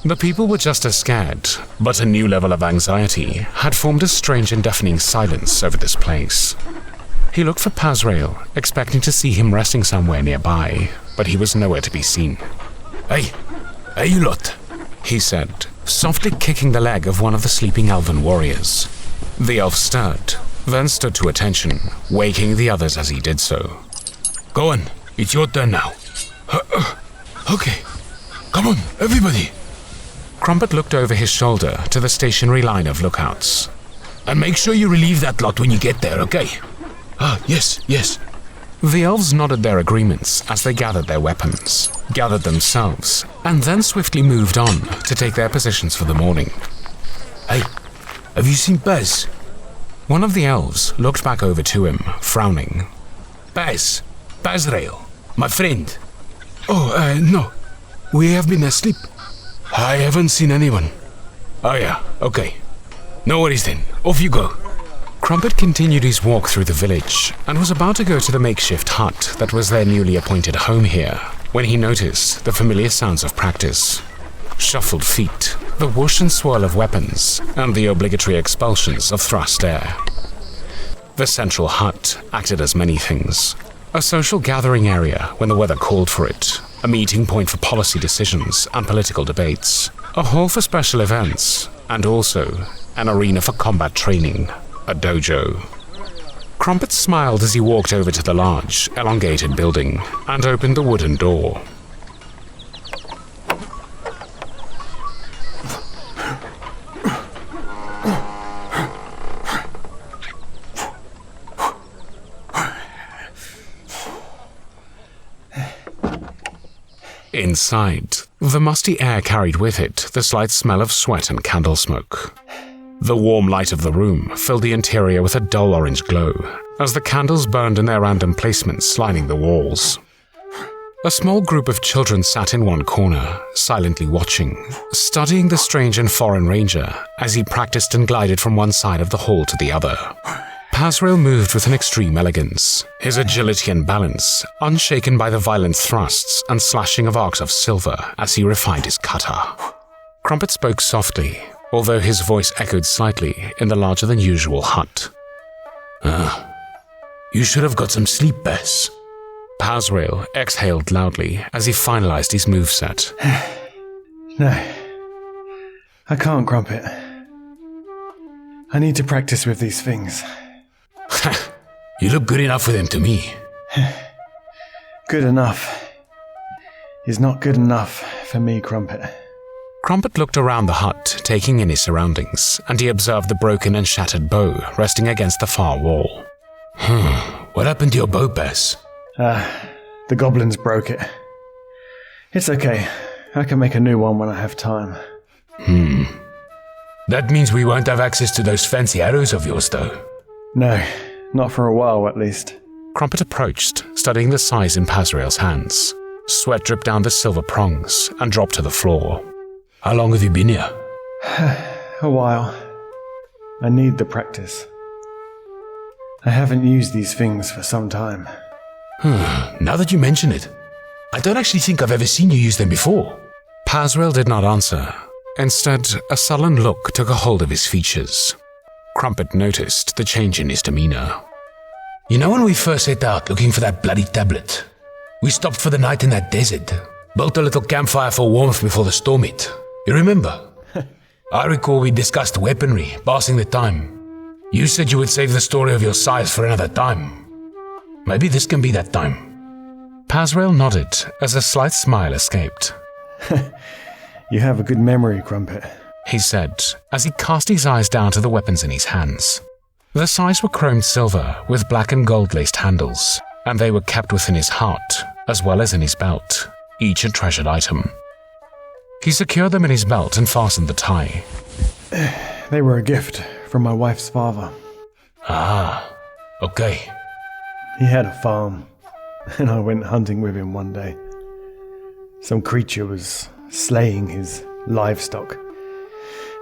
The people were just as scared, but a new level of anxiety had formed a strange and deafening silence over this place. He looked for Pazrael, expecting to see him resting somewhere nearby, but he was nowhere to be seen. Hey you lot, he said, softly kicking the leg of one of the sleeping elven warriors. The elf stirred, then stood to attention, waking the others as he did so. Go on, it's your turn now. Okay, come on, everybody. Krumpet looked over his shoulder to the stationary line of lookouts. And make sure you relieve that lot when you get there, okay? Yes. The elves nodded their agreements as they gathered their weapons, gathered themselves, and then swiftly moved on to take their positions for the morning. Hey, have you seen Paz? One of the elves looked back over to him, frowning. Pazrael, my friend. No. We have been asleep. I haven't seen anyone. Oh yeah, okay. No worries then, off you go. Krumpet continued his walk through the village and was about to go to the makeshift hut that was their newly appointed home here when he noticed the familiar sounds of practice. Shuffled feet, the whoosh and swirl of weapons, and the obligatory expulsions of thrust air. The central hut acted as many things. A social gathering area when the weather called for it, a meeting point for policy decisions and political debates, a hall for special events, and also an arena for combat training, a dojo. Krumpet smiled as he walked over to the large, elongated building and opened the wooden door. Inside, the musty air carried with it the slight smell of sweat and candle smoke. The warm light of the room filled the interior with a dull orange glow, as the candles burned in their random placements lining the walls. A small group of children sat in one corner, silently watching, studying the strange and foreign ranger as he practiced and glided from one side of the hall to the other. Pazrael moved with an extreme elegance, his agility and balance unshaken by the violent thrusts and slashing of arcs of silver as he refined his kata. Krumpet spoke softly, although his voice echoed slightly in the larger-than-usual hut. You should have got some sleep, Bess. Pazrael exhaled loudly as he finalized his moveset. No, I can't, Krumpet. I need to practice with these things. You look good enough for them to me. Good enough is not good enough for me, Krumpet. Krumpet looked around the hut, taking in his surroundings, and he observed the broken and shattered bow resting against the far wall. What happened to your bow, Bess? The goblins broke it. It's okay. I can make a new one when I have time. That means we won't have access to those fancy arrows of yours, though. No, not for a while, at least. Krumpet approached, studying the size in Pazrael's hands. Sweat dripped down the silver prongs and dropped to the floor. How long have you been here? A while. I need the practice. I haven't used these things for some time. Now that you mention it, I don't actually think I've ever seen you use them before. Pazrael did not answer. Instead, a sullen look took a hold of his features. Krumpet noticed the change in his demeanor. You know when we first set out looking for that bloody tablet? We stopped for the night in that desert, built a little campfire for warmth before the storm hit. You remember? I recall we discussed weaponry, passing the time. You said you would save the story of your size for another time. Maybe this can be that time. Pazrael nodded as a slight smile escaped. You have a good memory, Krumpet, he said as he cast his eyes down to the weapons in his hands. The sides were chromed silver with black and gold-laced handles, and they were kept within his heart as well as in his belt, each a treasured item. He secured them in his belt and fastened the tie. They were a gift from my wife's father. Okay. He had a farm, and I went hunting with him one day. Some creature was slaying his livestock,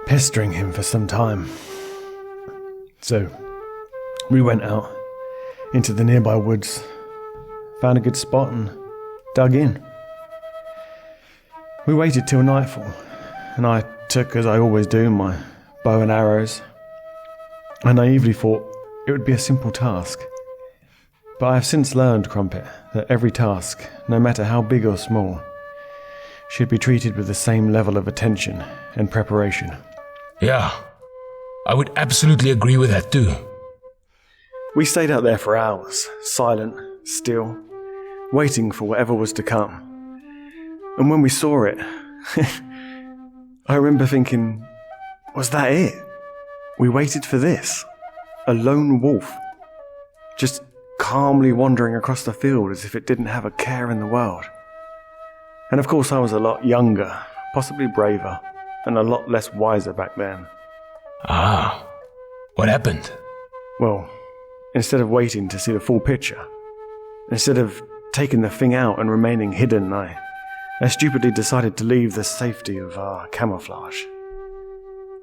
pestering him for some time. So, we went out into the nearby woods, found a good spot and dug in. We waited till nightfall, and I took, as I always do, my bow and arrows. I naively thought it would be a simple task. But I have since learned, Krumpet, that every task, no matter how big or small, should be treated with the same level of attention and preparation. Yeah, I would absolutely agree with that too. We stayed out there for hours, silent, still, waiting for whatever was to come. And when we saw it, I remember thinking, was that it? We waited for this? A lone wolf, just calmly wandering across the field as if it didn't have a care in the world. And of course I was a lot younger, possibly braver, and a lot less wiser back then. What happened? Well, instead of waiting to see the full picture, instead of taking the thing out and remaining hidden, I stupidly decided to leave the safety of our camouflage.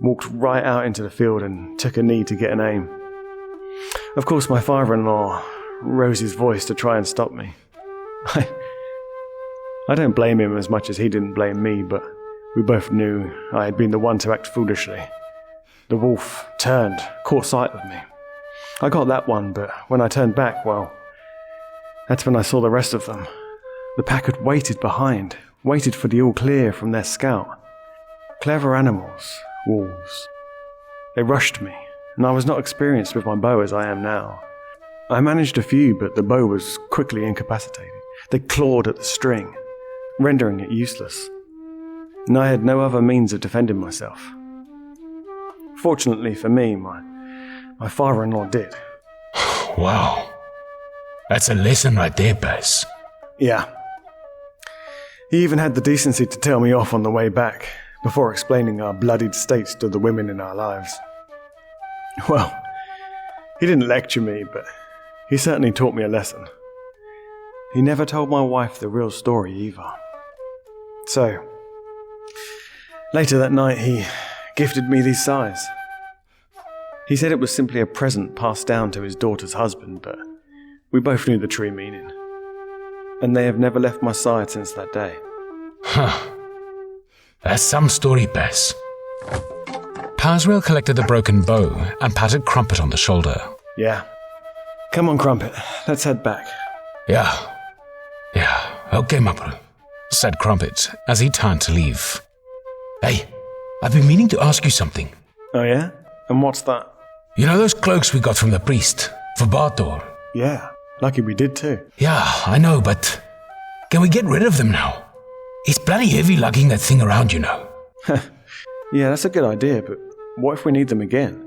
Walked right out into the field and took a knee to get an aim. Of course my father-in-law rose his voice to try and stop me. I don't blame him as much as he didn't blame me, but we both knew I had been the one to act foolishly. The wolf turned, caught sight of me. I got that one, but when I turned back, well, that's when I saw the rest of them. The pack had waited behind, waited for the all clear from their scout. Clever animals, wolves. They rushed me, and I was not experienced with my bow as I am now. I managed a few, but the bow was quickly incapacitated. They clawed at the string, rendering it useless, and I had no other means of defending myself. Fortunately for me, my father-in-law did. Wow. That's a lesson right there, Baz. Yeah. He even had the decency to tell me off on the way back, before explaining our bloodied states to the women in our lives. Well, he didn't lecture me, but he certainly taught me a lesson. He never told my wife the real story either. So, later that night he gifted me these sais. He said it was simply a present passed down to his daughter's husband, but we both knew the true meaning. And they have never left my side since that day. Huh. That's some story, Bess. Pazrael collected the broken bow and patted Krumpet on the shoulder. Yeah. Come on, Krumpet. Let's head back. Yeah. Okay, Mapru, said Krumpet as he turned to leave. Hey, I've been meaning to ask you something. Oh yeah? And what's that? You know those cloaks we got from the priest for Baator? Yeah, lucky we did too. Yeah, I know, but can we get rid of them now? It's bloody heavy lugging that thing around, you know. Yeah, that's a good idea, but what if we need them again?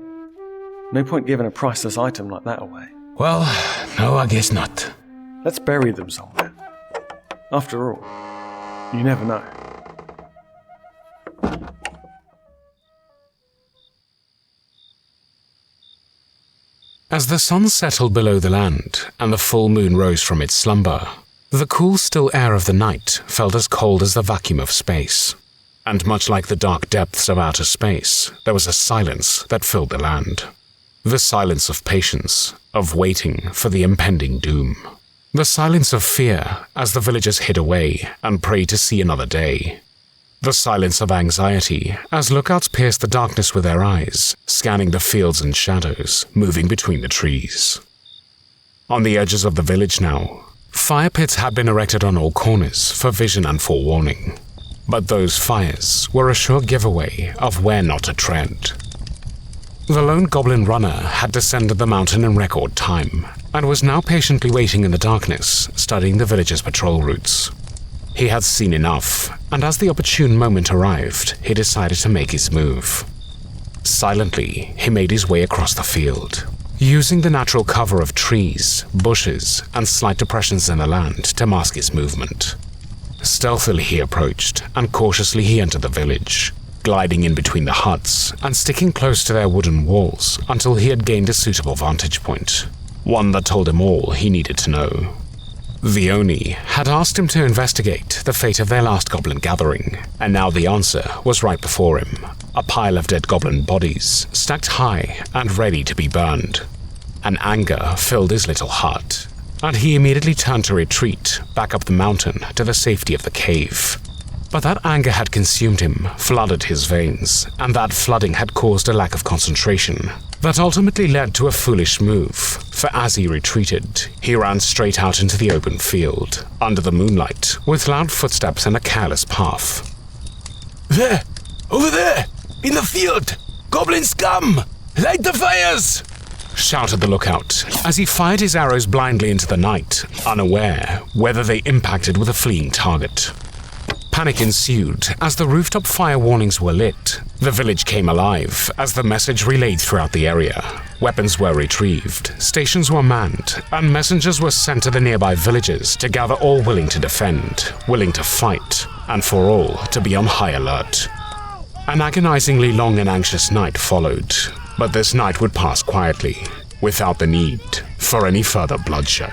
No point giving a priceless item like that away. Well, no, I guess not. Let's bury them somewhere. After all, you never know. As the sun settled below the land and the full moon rose from its slumber, the cool, still air of the night felt as cold as the vacuum of space. And much like the dark depths of outer space, there was a silence that filled the land. The silence of patience, of waiting for the impending doom. The silence of fear as the villagers hid away and prayed to see another day. The silence of anxiety as lookouts pierced the darkness with their eyes, scanning the fields and shadows, moving between the trees. On the edges of the village now, fire pits had been erected on all corners for vision and forewarning. But those fires were a sure giveaway of where not to tread. The lone goblin runner had descended the mountain in record time, and was now patiently waiting in the darkness, studying the village's patrol routes. He had seen enough, and as the opportune moment arrived, he decided to make his move. Silently, he made his way across the field, using the natural cover of trees, bushes, and slight depressions in the land to mask his movement. Stealthily he approached, and cautiously he entered the village, gliding in between the huts and sticking close to their wooden walls until he had gained a suitable vantage point, one that told him all he needed to know. The Oni had asked him to investigate the fate of their last goblin gathering, and now the answer was right before him, a pile of dead goblin bodies, stacked high and ready to be burned. An anger filled his little heart, and he immediately turned to retreat back up the mountain to the safety of the cave. But that anger had consumed him, flooded his veins, and that flooding had caused a lack of concentration that ultimately led to a foolish move, for as he retreated, he ran straight out into the open field, under the moonlight, with loud footsteps and a careless path. There! Over there! In the field! Goblin scum! Light the fires! Shouted the lookout, as he fired his arrows blindly into the night, unaware whether they impacted with a fleeing target. Panic ensued as the rooftop fire warnings were lit. The village came alive as the message relayed throughout the area. Weapons were retrieved, stations were manned, and messengers were sent to the nearby villages to gather all willing to defend, willing to fight, and for all to be on high alert. An agonizingly long and anxious night followed, but this night would pass quietly, without the need for any further bloodshed.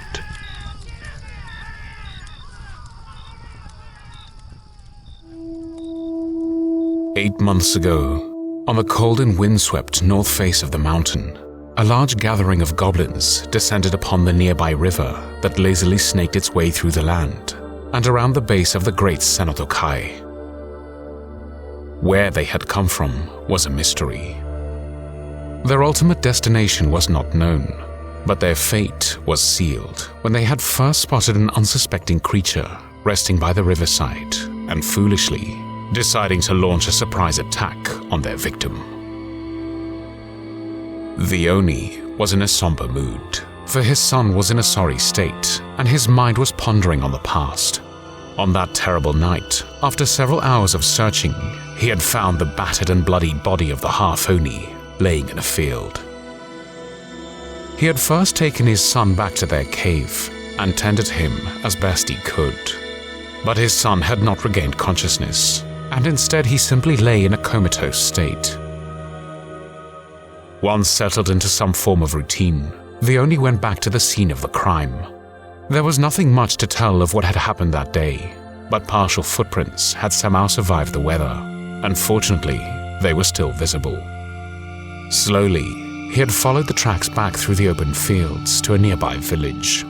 "8 months ago, on the cold and windswept north face of the mountain, a large gathering of goblins descended upon the nearby river that lazily snaked its way through the land and around the base of the great Cenozokai. Where they had come from was a mystery. Their ultimate destination was not known, but their fate was sealed when they had first spotted an unsuspecting creature resting by the riverside and foolishly deciding to launch a surprise attack on their victim. The Oni was in a somber mood, for his son was in a sorry state and his mind was pondering on the past. On that terrible night, after several hours of searching, he had found the battered and bloodied body of the half-Oni laying in a field. He had first taken his son back to their cave and tended him as best he could. But his son had not regained consciousness, and instead he simply lay in a comatose state. Once settled into some form of routine, the Oni went back to the scene of the crime. There was nothing much to tell of what had happened that day, but partial footprints had somehow survived the weather, and fortunately, they were still visible. Slowly, he had followed the tracks back through the open fields to a nearby village.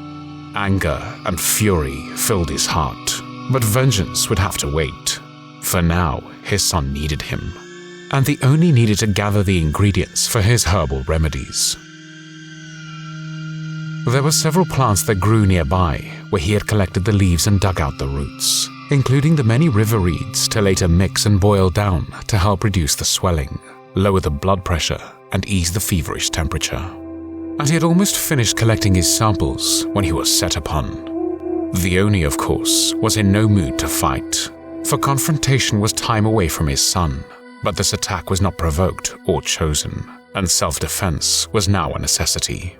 Anger and fury filled his heart, but vengeance would have to wait. For now, his son needed him, and the Oni needed to gather the ingredients for his herbal remedies. There were several plants that grew nearby where he had collected the leaves and dug out the roots, including the many river reeds to later mix and boil down to help reduce the swelling, lower the blood pressure, and ease the feverish temperature. And he had almost finished collecting his samples when he was set upon. The Oni, of course, was in no mood to fight, for confrontation was time away from his son, but this attack was not provoked or chosen, and self-defense was now a necessity.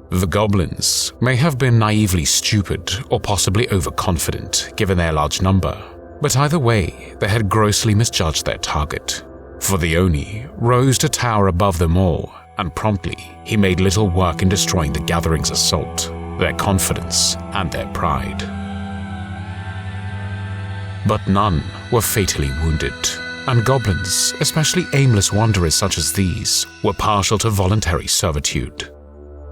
The goblins may have been naively stupid or possibly overconfident given their large number, but either way, they had grossly misjudged their target. For the Oni rose to tower above them all, and promptly he made little work in destroying the gathering's assault, their confidence, and their pride. But none were fatally wounded, and goblins, especially aimless wanderers such as these, were partial to voluntary servitude.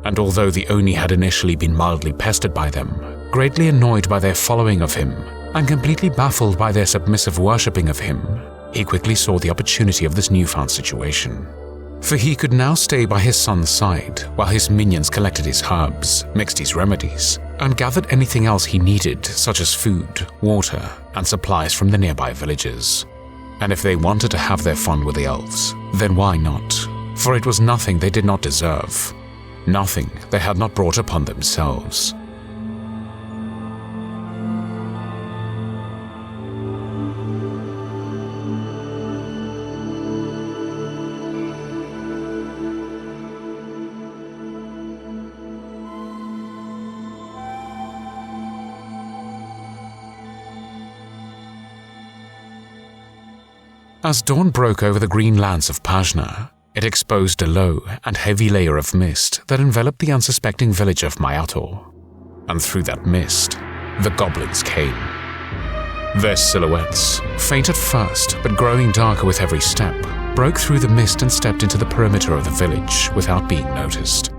And although the Oni had initially been mildly pestered by them, greatly annoyed by their following of him, and completely baffled by their submissive worshipping of him, he quickly saw the opportunity of this newfound situation. For he could now stay by his son's side while his minions collected his herbs, mixed his remedies, and gathered anything else he needed, such as food, water, and supplies from the nearby villages. And if they wanted to have their fun with the elves, then why not? For it was nothing they did not deserve. Nothing they had not brought upon themselves. As dawn broke over the green lands of Pajna, it exposed a low and heavy layer of mist that enveloped the unsuspecting village of Baator. And through that mist, the goblins came. Their silhouettes, faint at first but growing darker with every step, broke through the mist and stepped into the perimeter of the village without being noticed.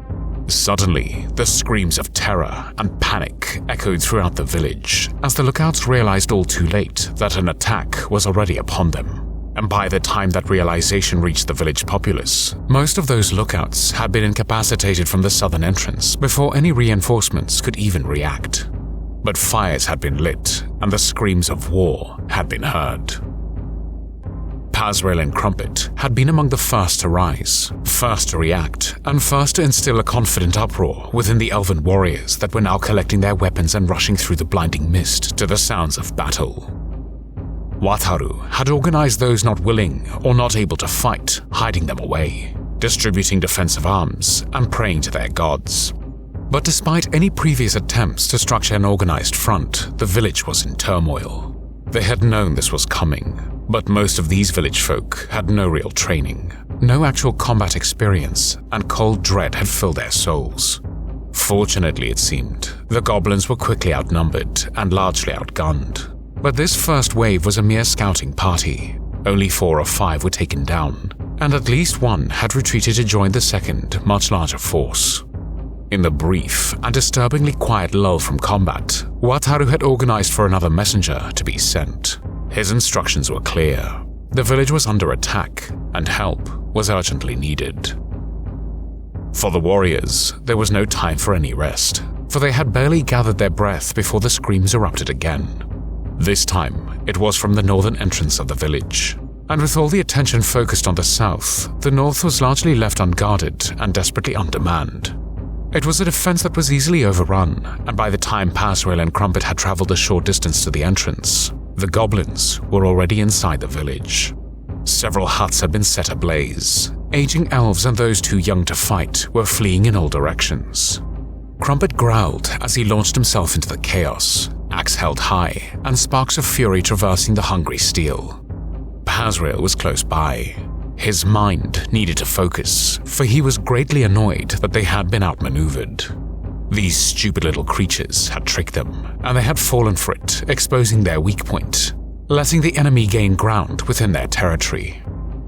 Suddenly, the screams of terror and panic echoed throughout the village as the lookouts realized all too late that an attack was already upon them. And by the time that realization reached the village populace, most of those lookouts had been incapacitated from the southern entrance before any reinforcements could even react. But fires had been lit, and the screams of war had been heard. Pazrael and Krumpet had been among the first to rise, first to react, and first to instill a confident uproar within the elven warriors that were now collecting their weapons and rushing through the blinding mist to the sounds of battle. Wataru had organized those not willing or not able to fight, hiding them away, distributing defensive arms, and praying to their gods. But despite any previous attempts to structure an organized front, the village was in turmoil. They had known this was coming, but most of these village folk had no real training, no actual combat experience, and cold dread had filled their souls. Fortunately, it seemed, the goblins were quickly outnumbered and largely outgunned. But this first wave was a mere scouting party. Only 4 or 5 were taken down, and at least one had retreated to join the second, much larger force. In the brief and disturbingly quiet lull from combat, Wataru had organized for another messenger to be sent. His instructions were clear. The village was under attack, and help was urgently needed. For the warriors, there was no time for any rest. for they had barely gathered their breath before the screams erupted again. This time, it was from the northern entrance of the village. And with all the attention focused on the south, the north was largely left unguarded and desperately undermanned. It was a defense that was easily overrun, and by the time Pazrael and Krumpet had traveled a short distance to the entrance, the goblins were already inside the village. Several huts had been set ablaze. Aging elves and those too young to fight were fleeing in all directions. Krumpet growled as he launched himself into the chaos, axe held high, and sparks of fury traversing the hungry steel. Pazrael was close by. His mind needed to focus, for he was greatly annoyed that they had been outmaneuvered. These stupid little creatures had tricked them, and they had fallen for it, exposing their weak point, letting the enemy gain ground within their territory.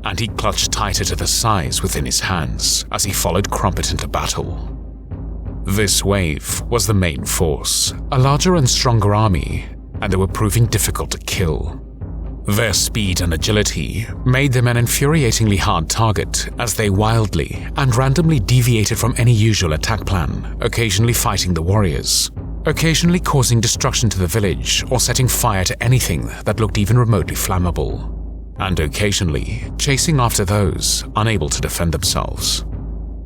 And he clutched tighter to the size within his hands as he followed Krumpet into battle. This wave was the main force, a larger and stronger army, and they were proving difficult to kill. Their speed and agility made them an infuriatingly hard target as they wildly and randomly deviated from any usual attack plan, occasionally fighting the warriors, occasionally causing destruction to the village or setting fire to anything that looked even remotely flammable, and occasionally chasing after those unable to defend themselves.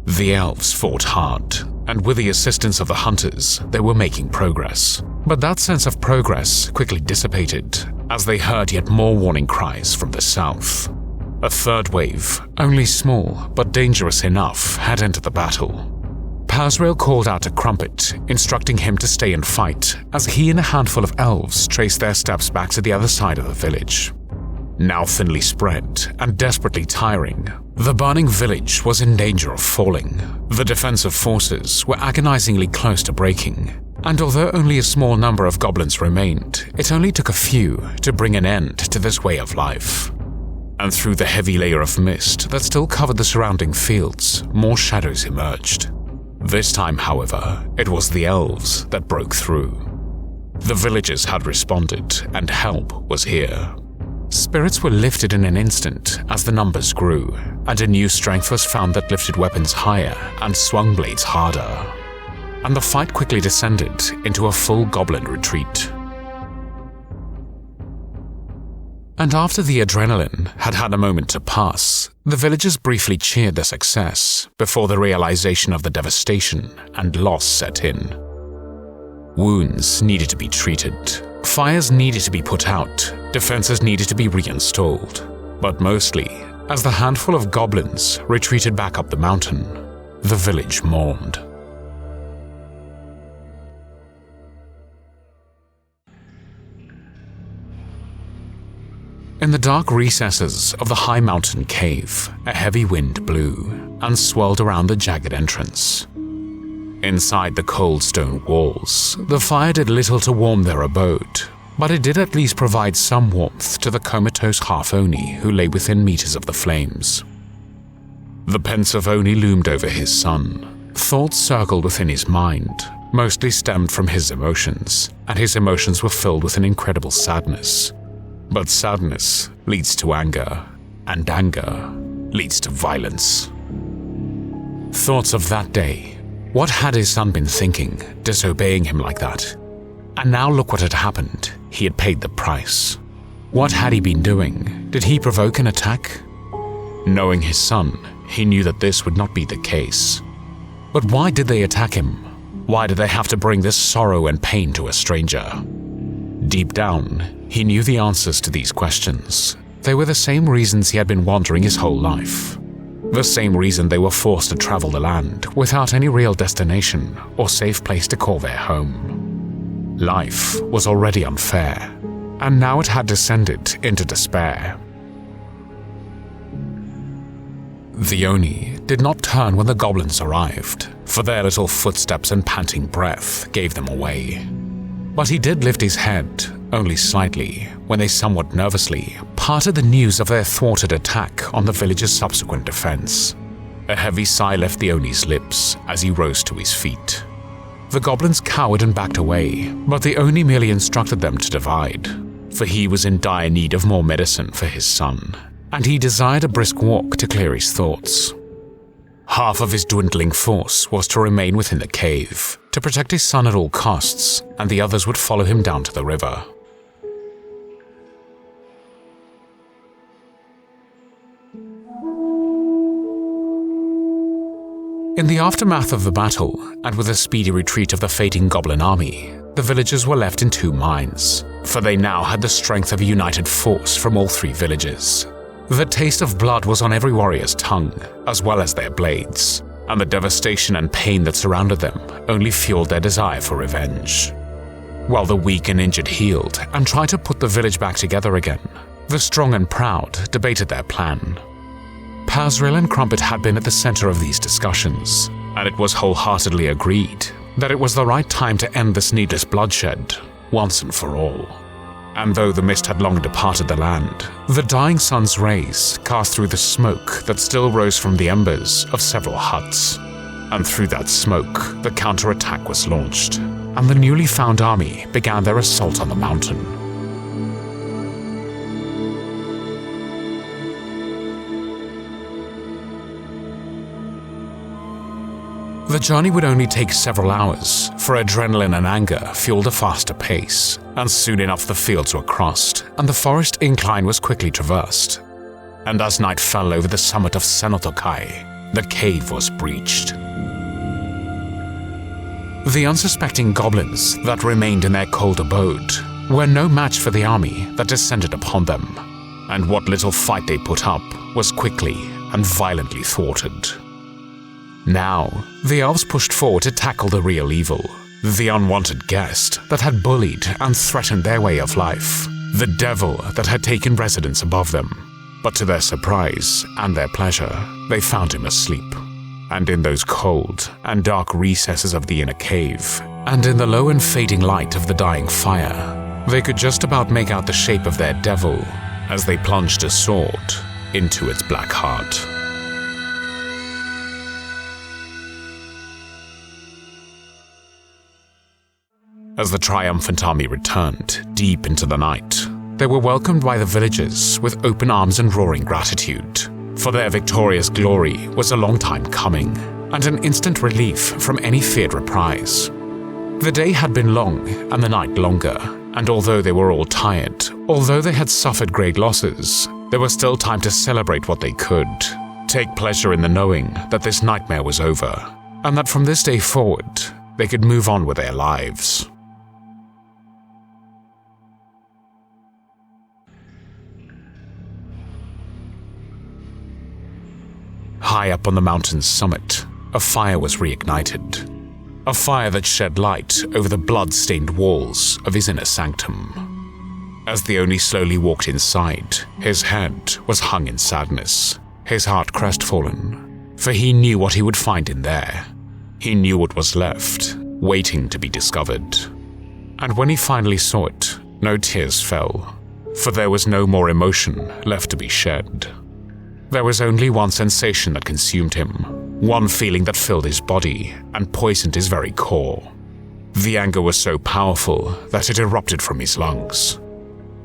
The elves fought hard, and with the assistance of the hunters, they were making progress. But that sense of progress quickly dissipated as they heard yet more warning cries from the south. A third wave, only small but dangerous enough, had entered the battle. Pazrael called out to Krumpet, instructing him to stay and fight as he and a handful of elves traced their steps back to the other side of the village. Now thinly spread and desperately tiring, the burning village was in danger of falling. The defensive forces were agonizingly close to breaking, and although only a small number of goblins remained, it only took a few to bring an end to this way of life. And through the heavy layer of mist that still covered the surrounding fields, more shadows emerged. This time, however, it was the elves that broke through. The villagers had responded, and help was here. Spirits were lifted in an instant as the numbers grew, and a new strength was found that lifted weapons higher and swung blades harder. And the fight quickly descended into a full goblin retreat. And after the adrenaline had had a moment to pass, the villagers briefly cheered their success before the realization of the devastation and loss set in. Wounds needed to be treated, fires needed to be put out, defenses needed to be reinstalled. But mostly, as the handful of goblins retreated back up the mountain, the village mourned. In the dark recesses of the high mountain cave, a heavy wind blew and swirled around the jagged entrance. Inside the cold stone walls, the fire did little to warm their abode, but it did at least provide some warmth to the comatose half-Oni who lay within meters of the flames. The pensive Oni loomed over his son. Thoughts circled within his mind, mostly stemmed from his emotions, and his emotions were filled with an incredible sadness. But sadness leads to anger, and anger leads to violence. Thoughts of that day. What had his son been thinking, disobeying him like that? And now look what had happened. He had paid the price. What had he been doing? Did he provoke an attack? Knowing his son, he knew that this would not be the case. But why did they attack him? Why did they have to bring this sorrow and pain to a stranger? Deep down, he knew the answers to these questions. They were the same reasons he had been wandering his whole life. The same reason they were forced to travel the land without any real destination or safe place to call their home. Life was already unfair, and now it had descended into despair. The Oni did not turn when the goblins arrived, for their little footsteps and panting breath gave them away. But he did lift his head, only slightly, when they somewhat nervously parted the news of their thwarted attack on the village's subsequent defense. A heavy sigh left the Oni's lips as he rose to his feet. The goblins cowered and backed away, but the Oni merely instructed them to divide, for he was in dire need of more medicine for his son, and he desired a brisk walk to clear his thoughts. Half of his dwindling force was to remain within the cave, to protect his son at all costs, and the others would follow him down to the river. In the aftermath of the battle, and with the speedy retreat of the fading goblin army, the villagers were left in two minds, for they now had the strength of a united force from all three villages. The taste of blood was on every warrior's tongue, as well as their blades, and the devastation and pain that surrounded them only fueled their desire for revenge. While the weak and injured healed and tried to put the village back together again, the strong and proud debated their plan. Pazrael and Krumpet had been at the center of these discussions, and it was wholeheartedly agreed that it was the right time to end this needless bloodshed, once and for all. And though the mist had long departed the land, the dying sun's rays cast through the smoke that still rose from the embers of several huts. And through that smoke, the counterattack was launched, and the newly found army began their assault on the mountain. The journey would only take several hours, for adrenaline and anger fueled a faster pace, and soon enough the fields were crossed, and the forest incline was quickly traversed. And as night fell over the summit of Cenotokai, the cave was breached. The unsuspecting goblins that remained in their cold abode were no match for the army that descended upon them, and what little fight they put up was quickly and violently thwarted. Now, the elves pushed forward to tackle the real evil, the unwanted guest that had bullied and threatened their way of life, the devil that had taken residence above them. But to their surprise and their pleasure, they found him asleep. And in those cold and dark recesses of the inner cave, and in the low and fading light of the dying fire, they could just about make out the shape of their devil as they plunged a sword into its black heart. As the triumphant army returned, deep into the night, they were welcomed by the villagers with open arms and roaring gratitude, for their victorious glory was a long time coming, and an instant relief from any feared reprise. The day had been long, and the night longer, and although they were all tired, although they had suffered great losses, there was still time to celebrate what they could, take pleasure in the knowing that this nightmare was over, and that from this day forward, they could move on with their lives. High up on the mountain's summit, a fire was reignited. A fire that shed light over the blood-stained walls of his inner sanctum. As the Oni slowly walked inside, his head was hung in sadness, his heart crestfallen, for he knew what he would find in there. He knew what was left, waiting to be discovered. And when he finally saw it, no tears fell, for there was no more emotion left to be shed. There was only one sensation that consumed him, one feeling that filled his body and poisoned his very core. The anger was so powerful that it erupted from his lungs.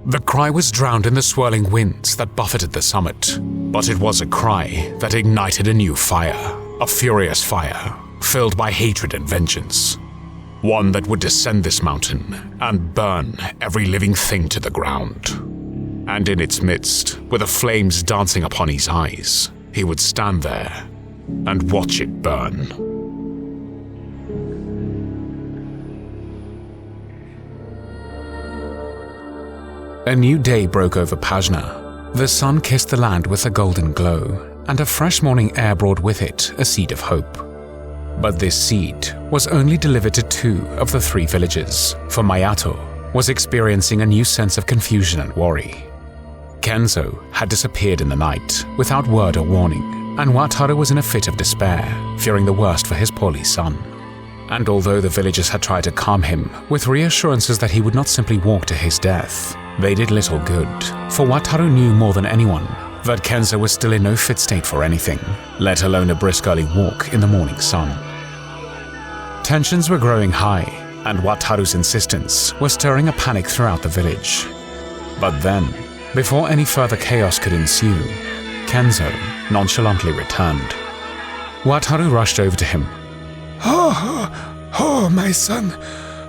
The cry was drowned in the swirling winds that buffeted the summit, but it was a cry that ignited a new fire, a furious fire, filled by hatred and vengeance. One that would descend this mountain and burn every living thing to the ground. And in its midst, with the flames dancing upon his eyes, he would stand there and watch it burn. A new day broke over Pajna. The sun kissed the land with a golden glow, and a fresh morning air brought with it a seed of hope. But this seed was only delivered to 2 of the 3 villages, for Mayato was experiencing a new sense of confusion and worry. Kenzo had disappeared in the night, without word or warning, and Wataru was in a fit of despair, fearing the worst for his poorly son. And although the villagers had tried to calm him with reassurances that he would not simply walk to his death, they did little good, for Wataru knew more than anyone that Kenzo was still in no fit state for anything, let alone a brisk early walk in the morning sun. Tensions were growing high, and Wataru's insistence was stirring a panic throughout the village. But then, before any further chaos could ensue, Kenzo nonchalantly returned. Wataru rushed over to him. Oh, my son.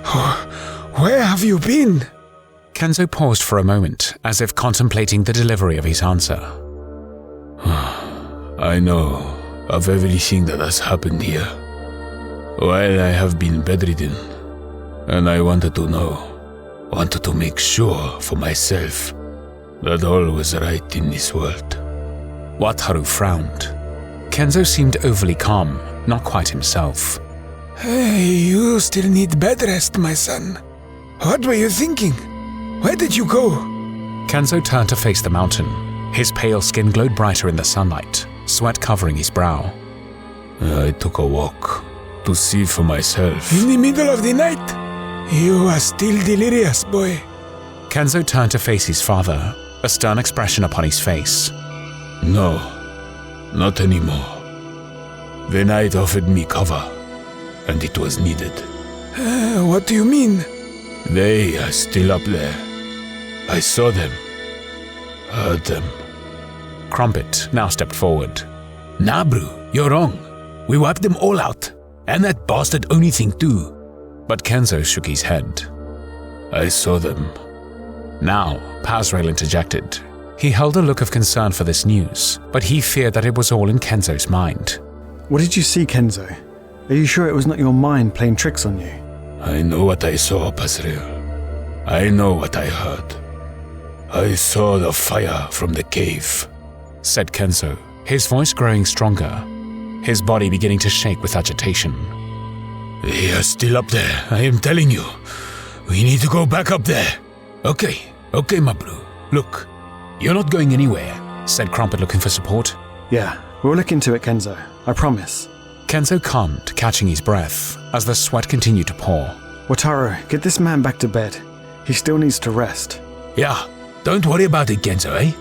Oh, where have you been? Kenzo paused for a moment, as if contemplating the delivery of his answer. I know of everything that has happened here. While I have been bedridden, and I wanted to make sure for myself that all was right in this world. Wataru frowned. Kenzo seemed overly calm, not quite himself. Hey, you still need bed rest, my son. What were you thinking? Where did you go? Kenzo turned to face the mountain. His pale skin glowed brighter in the sunlight, sweat covering his brow. I took a walk to see for myself. In the middle of the night? You are still delirious, boy. Kenzo turned to face his father, a stern expression upon his face. No, not anymore. The night offered me cover, and it was needed. What do you mean? They are still up there. I saw them. Heard them. Krumpet now stepped forward. Nah, bro, you're wrong. We wiped them all out. And that bastard only thing too. But Kenzo shook his head. I saw them. Now, Pazrael interjected. He held a look of concern for this news, but he feared that it was all in Kenzo's mind. What did you see, Kenzo? Are you sure it was not your mind playing tricks on you? I know what I saw, Pazrael. I know what I heard. I saw the fire from the cave, said Kenzo, his voice growing stronger, his body beginning to shake with agitation. They are still up there, I am telling you. We need to go back up there. Okay, my bro. Look, you're not going anywhere, said Krumpet, looking for support. Yeah, we'll look into it, Kenzo. I promise. Kenzo calmed, catching his breath, as the sweat continued to pour. Wataru, get this man back to bed. He still needs to rest. Yeah, don't worry about it, Kenzo, eh?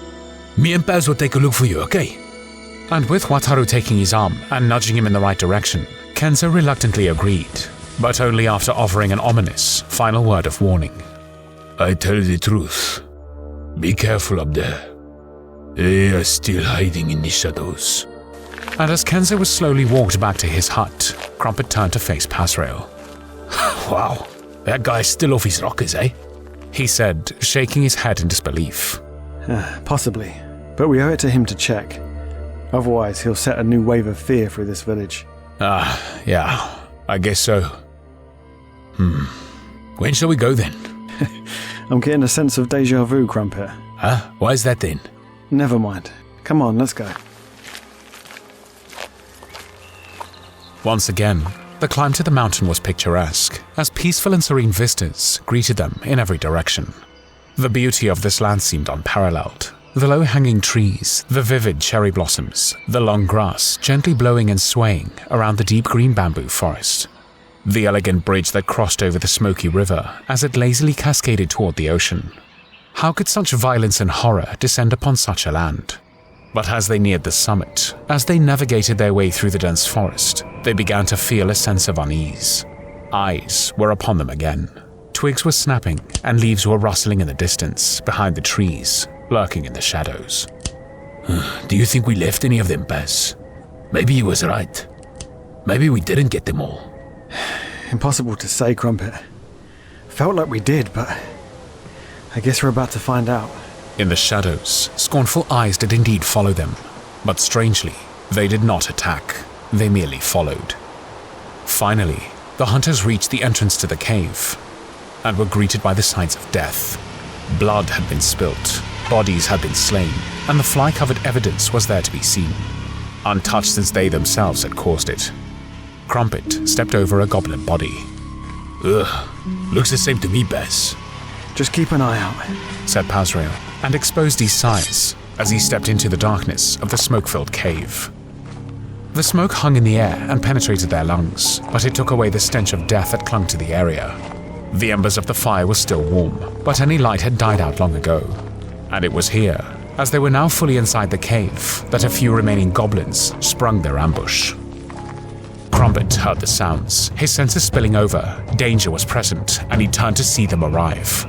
Me and Paz will take a look for you, okay? And with Wataru taking his arm and nudging him in the right direction, Kenzo reluctantly agreed, but only after offering an ominous, final word of warning. I tell the truth. Be careful up there. They are still hiding in the shadows. And as Kenzo was slowly walked back to his hut, Krumpet turned to face Pazrael. Wow, that guy's still off his rockers, eh? He said, shaking his head in disbelief. Possibly, but we owe it to him to check. Otherwise, he'll set a new wave of fear through this village. Yeah, I guess so. When shall we go then? I'm getting a sense of déjà vu, Krumpet. Huh? Why is that then? Never mind. Come on, let's go. Once again, the climb to the mountain was picturesque, as peaceful and serene vistas greeted them in every direction. The beauty of this land seemed unparalleled. The low-hanging trees, the vivid cherry blossoms, the long grass gently blowing and swaying around the deep green bamboo forest. The elegant bridge that crossed over the smoky river as it lazily cascaded toward the ocean. How could such violence and horror descend upon such a land? But as they neared the summit, as they navigated their way through the dense forest, they began to feel a sense of unease. Eyes were upon them again. Twigs were snapping and leaves were rustling in the distance behind the trees, lurking in the shadows. Do you think we left any of them, Paz? Maybe he was right. Maybe we didn't get them all. Impossible to say, Krumpet. Felt like we did, but I guess we're about to find out. In the shadows, scornful eyes did indeed follow them, but strangely, they did not attack. They merely followed. Finally, the hunters reached the entrance to the cave and were greeted by the signs of death. Blood had been spilt, bodies had been slain, and the fly-covered evidence was there to be seen, untouched since they themselves had caused it. Krumpet stepped over a goblin body. Looks the same to me, Bess. Just keep an eye out, said Pazrael, and exposed his size as he stepped into the darkness of the smoke-filled cave. The smoke hung in the air and penetrated their lungs, but it took away the stench of death that clung to the area. The embers of the fire were still warm, but any light had died out long ago. And it was here, as they were now fully inside the cave, that a few remaining goblins sprung their ambush. Krumpet heard the sounds, his senses spilling over. Danger was present, and he turned to see them arrive.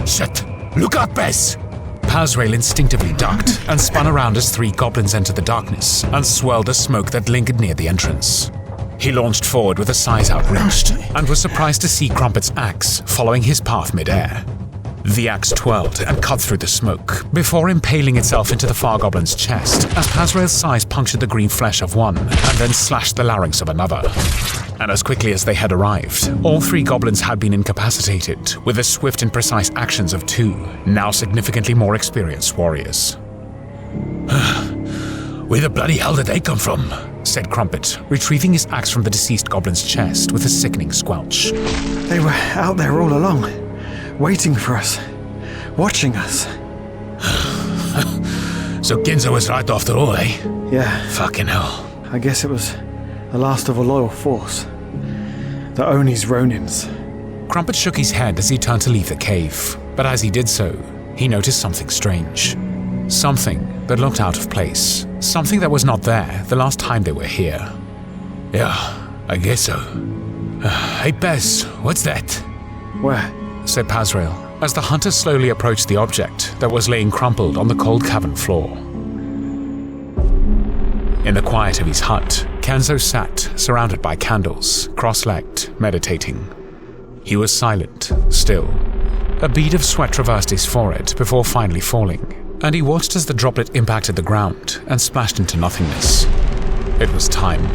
Shit! Look out, Bess! Pazrael instinctively ducked and spun around as three goblins entered the darkness and swirled the smoke that lingered near the entrance. He launched forward with a size outreached and was surprised to see Krumpet's axe following his path mid-air. The axe twirled and cut through the smoke before impaling itself into the far goblin's chest as Pazrael's size punctured the green flesh of one and then slashed the larynx of another. And as quickly as they had arrived, all 3 goblins had been incapacitated with the swift and precise actions of 2, now significantly more experienced warriors. Where the bloody hell did they come from? Said Krumpet, retrieving his axe from the deceased goblin's chest with a sickening squelch. They were out there all along, waiting for us, watching us. So Kenzo was right after all, eh? Yeah. Fucking hell. I guess it was the last of a loyal force. The Oni's Ronins. Krumpet shook his head as he turned to leave the cave, but as he did so, he noticed something strange. Something that looked out of place. Something that was not there the last time they were here. Yeah, I guess so. Hey Paz, what's that? Where? Said Pazrael, as the hunter slowly approached the object that was laying crumpled on the cold cavern floor. In the quiet of his hut, Kenzo sat, surrounded by candles, cross-legged, meditating. He was silent, still. A bead of sweat traversed his forehead before finally falling, and he watched as the droplet impacted the ground and splashed into nothingness. It was time.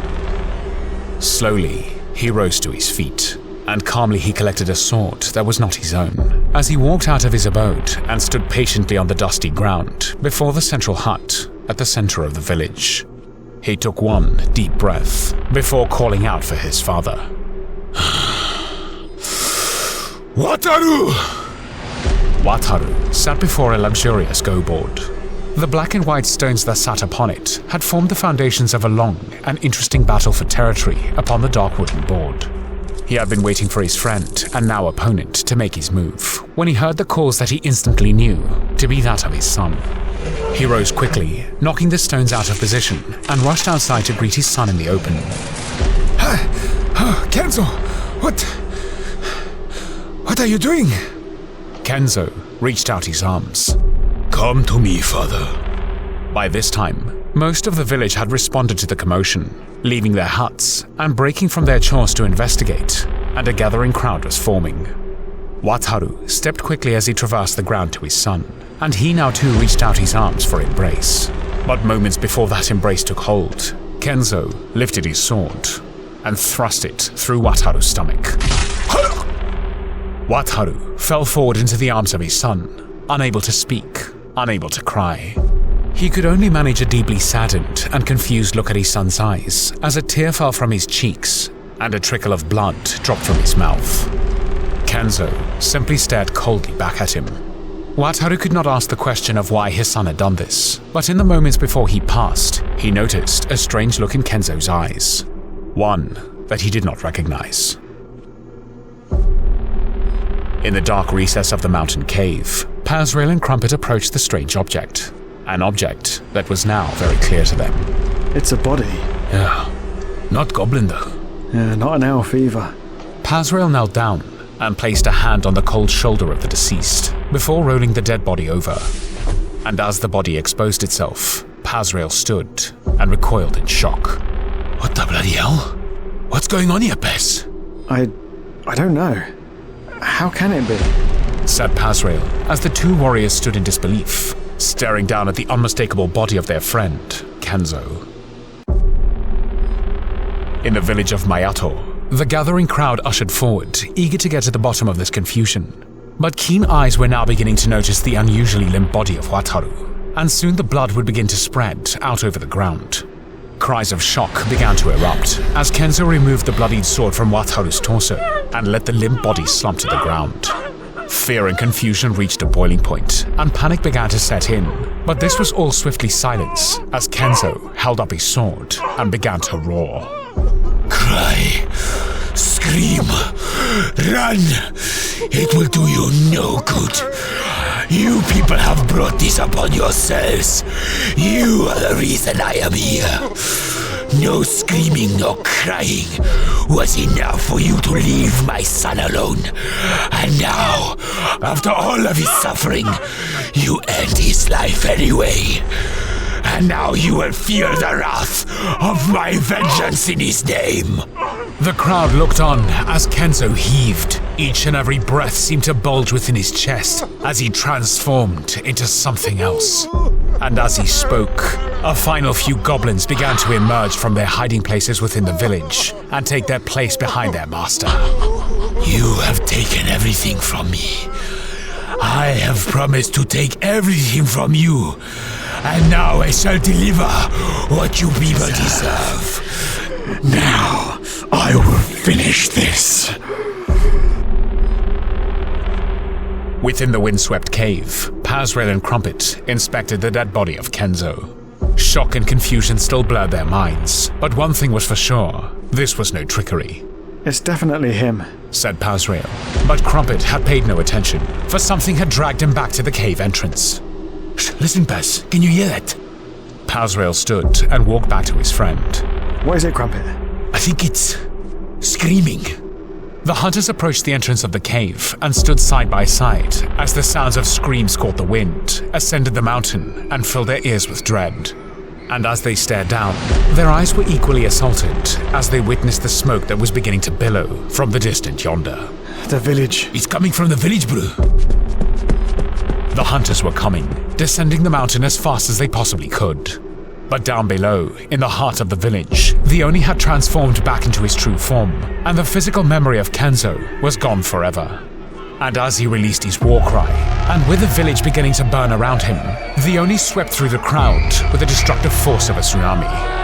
Slowly, he rose to his feet, and calmly he collected a sword that was not his own, as he walked out of his abode and stood patiently on the dusty ground before the central hut at the center of the village. He took one deep breath before calling out for his father. Wataru! Wataru sat before a luxurious go-board. The black and white stones that sat upon it had formed the foundations of a long and interesting battle for territory upon the dark wooden board. He had been waiting for his friend and now opponent to make his move when he heard the calls that he instantly knew to be that of his son. He rose quickly, knocking the stones out of position, and rushed outside to greet his son in the open. Kenzo, what are you doing? Kenzo reached out his arms. Come to me, father. By this time, most of the village had responded to the commotion, leaving their huts and breaking from their chores to investigate, and a gathering crowd was forming. Wataru stepped quickly as he traversed the ground to his son, and he now too reached out his arms for embrace. But moments before that embrace took hold, Kenzo lifted his sword and thrust it through Wataru's stomach. Wataru fell forward into the arms of his son, unable to speak, unable to cry. He could only manage a deeply saddened and confused look at his son's eyes as a tear fell from his cheeks and a trickle of blood dropped from his mouth. Kenzo simply stared coldly back at him. Wataru could not ask the question of why his son had done this, but in the moments before he passed, he noticed a strange look in Kenzo's eyes. One that he did not recognize. In the dark recess of the mountain cave, Pazrael and Krumpet approached the strange object. An object that was now very clear to them. It's a body. Yeah. Not goblin, though. Yeah, not an elf either. Pazrael knelt down and placed a hand on the cold shoulder of the deceased before rolling the dead body over. And as the body exposed itself, Pazrael stood and recoiled in shock. What the bloody hell? What's going on here, Pez? I don't know. How can it be? Said Pazrael as the 2 warriors stood in disbelief, staring down at the unmistakable body of their friend, Kenzo. In the village of Baator, the gathering crowd ushered forward, eager to get to the bottom of this confusion. But keen eyes were now beginning to notice the unusually limp body of Wataru, and soon the blood would begin to spread out over the ground. Cries of shock began to erupt as Kenzo removed the bloodied sword from Wataru's torso and let the limp body slump to the ground. Fear and confusion reached a boiling point, and panic began to set in, but this was all swiftly silenced as Kenzo held up his sword and began to roar. Cry, scream, run! It will do you no good. You people have brought this upon yourselves. You are the reason I am here. No screaming, no crying was enough for you to leave my son alone. And now, after all of his suffering, you end his life anyway. And now you will feel the wrath of my vengeance in his name. The crowd looked on as Kenzo heaved. Each and every breath seemed to bulge within his chest as he transformed into something else. And as he spoke, a final few goblins began to emerge from their hiding places within the village and take their place behind their master. You have taken everything from me. I have promised to take everything from you. And now I shall deliver what you people deserve. Now, I will finish this. Within the windswept cave, Pazrael and Krumpet inspected the dead body of Kenzo. Shock and confusion still blurred their minds, but one thing was for sure, this was no trickery. It's definitely him, said Pazrael, but Krumpet had paid no attention, for something had dragged him back to the cave entrance. Shh, listen, Paz, can you hear that? Pazrael stood and walked back to his friend. What is it, Krumpet? I think it's screaming. The hunters approached the entrance of the cave and stood side by side as the sounds of screams caught the wind, ascended the mountain, and filled their ears with dread. And as they stared down, their eyes were equally assaulted as they witnessed the smoke that was beginning to billow from the distant yonder. The village. It's coming from the village, bro. The hunters were coming, descending the mountain as fast as they possibly could. But down below, in the heart of the village, the Oni had transformed back into his true form, and the physical memory of Kenzo was gone forever. And as he released his war cry, and with the village beginning to burn around him, the Oni swept through the crowd with the destructive force of a tsunami.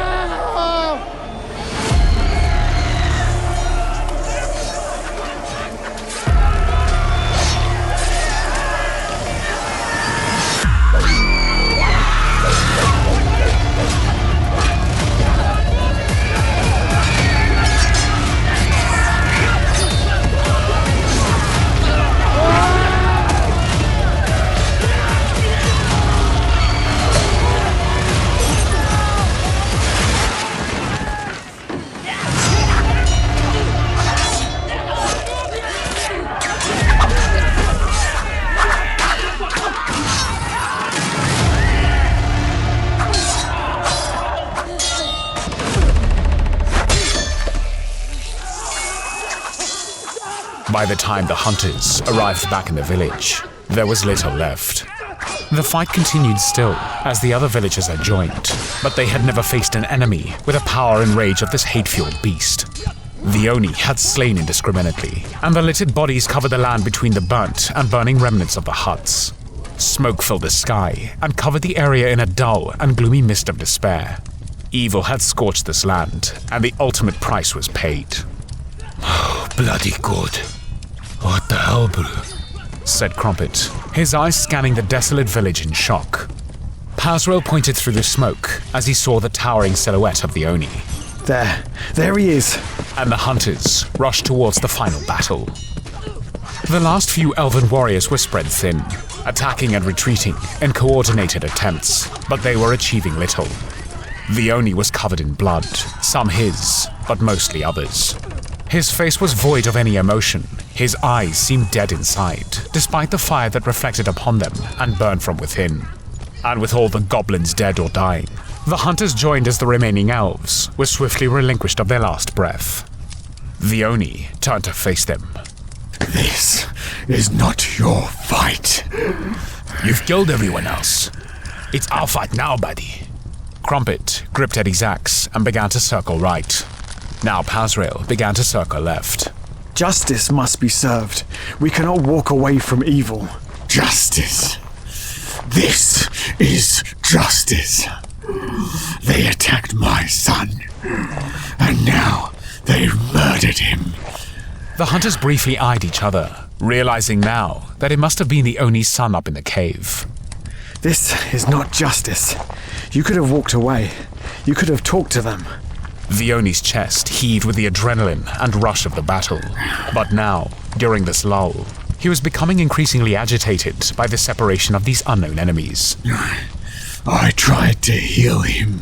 By the time the hunters arrived back in the village, there was little left. The fight continued still, as the other villagers had joined, but they had never faced an enemy with the power and rage of this hate-fueled beast. The Oni had slain indiscriminately, and the littered bodies covered the land between the burnt and burning remnants of the huts. Smoke filled the sky and covered the area in a dull and gloomy mist of despair. Evil had scorched this land, and the ultimate price was paid. Oh, bloody good. What the hell, bro? Said Krumpet, his eyes scanning the desolate village in shock. Pazrael pointed through the smoke as he saw the towering silhouette of the Oni. There he is. And the hunters rushed towards the final battle. The last few elven warriors were spread thin, attacking and retreating in coordinated attempts, but they were achieving little. The Oni was covered in blood, some his, but mostly others. His face was void of any emotion. His eyes seemed dead inside, despite the fire that reflected upon them and burned from within. And with all the goblins dead or dying, the hunters joined as the remaining elves were swiftly relinquished of their last breath. The Oni turned to face them. This is not your fight. You've killed everyone else. It's our fight now, buddy. Krumpet gripped at his axe and began to circle right. Now Pazrael began to circle left. Justice must be served. We cannot walk away from evil. Justice. This is justice. They attacked my son, and now they've murdered him. The hunters briefly eyed each other, realizing now that it must have been the Oni's son up in the cave. This is not justice. You could have walked away. You could have talked to them. The Oni's chest heaved with the adrenaline and rush of the battle. But now, during this lull, he was becoming increasingly agitated by the separation of these unknown enemies. I tried to heal him.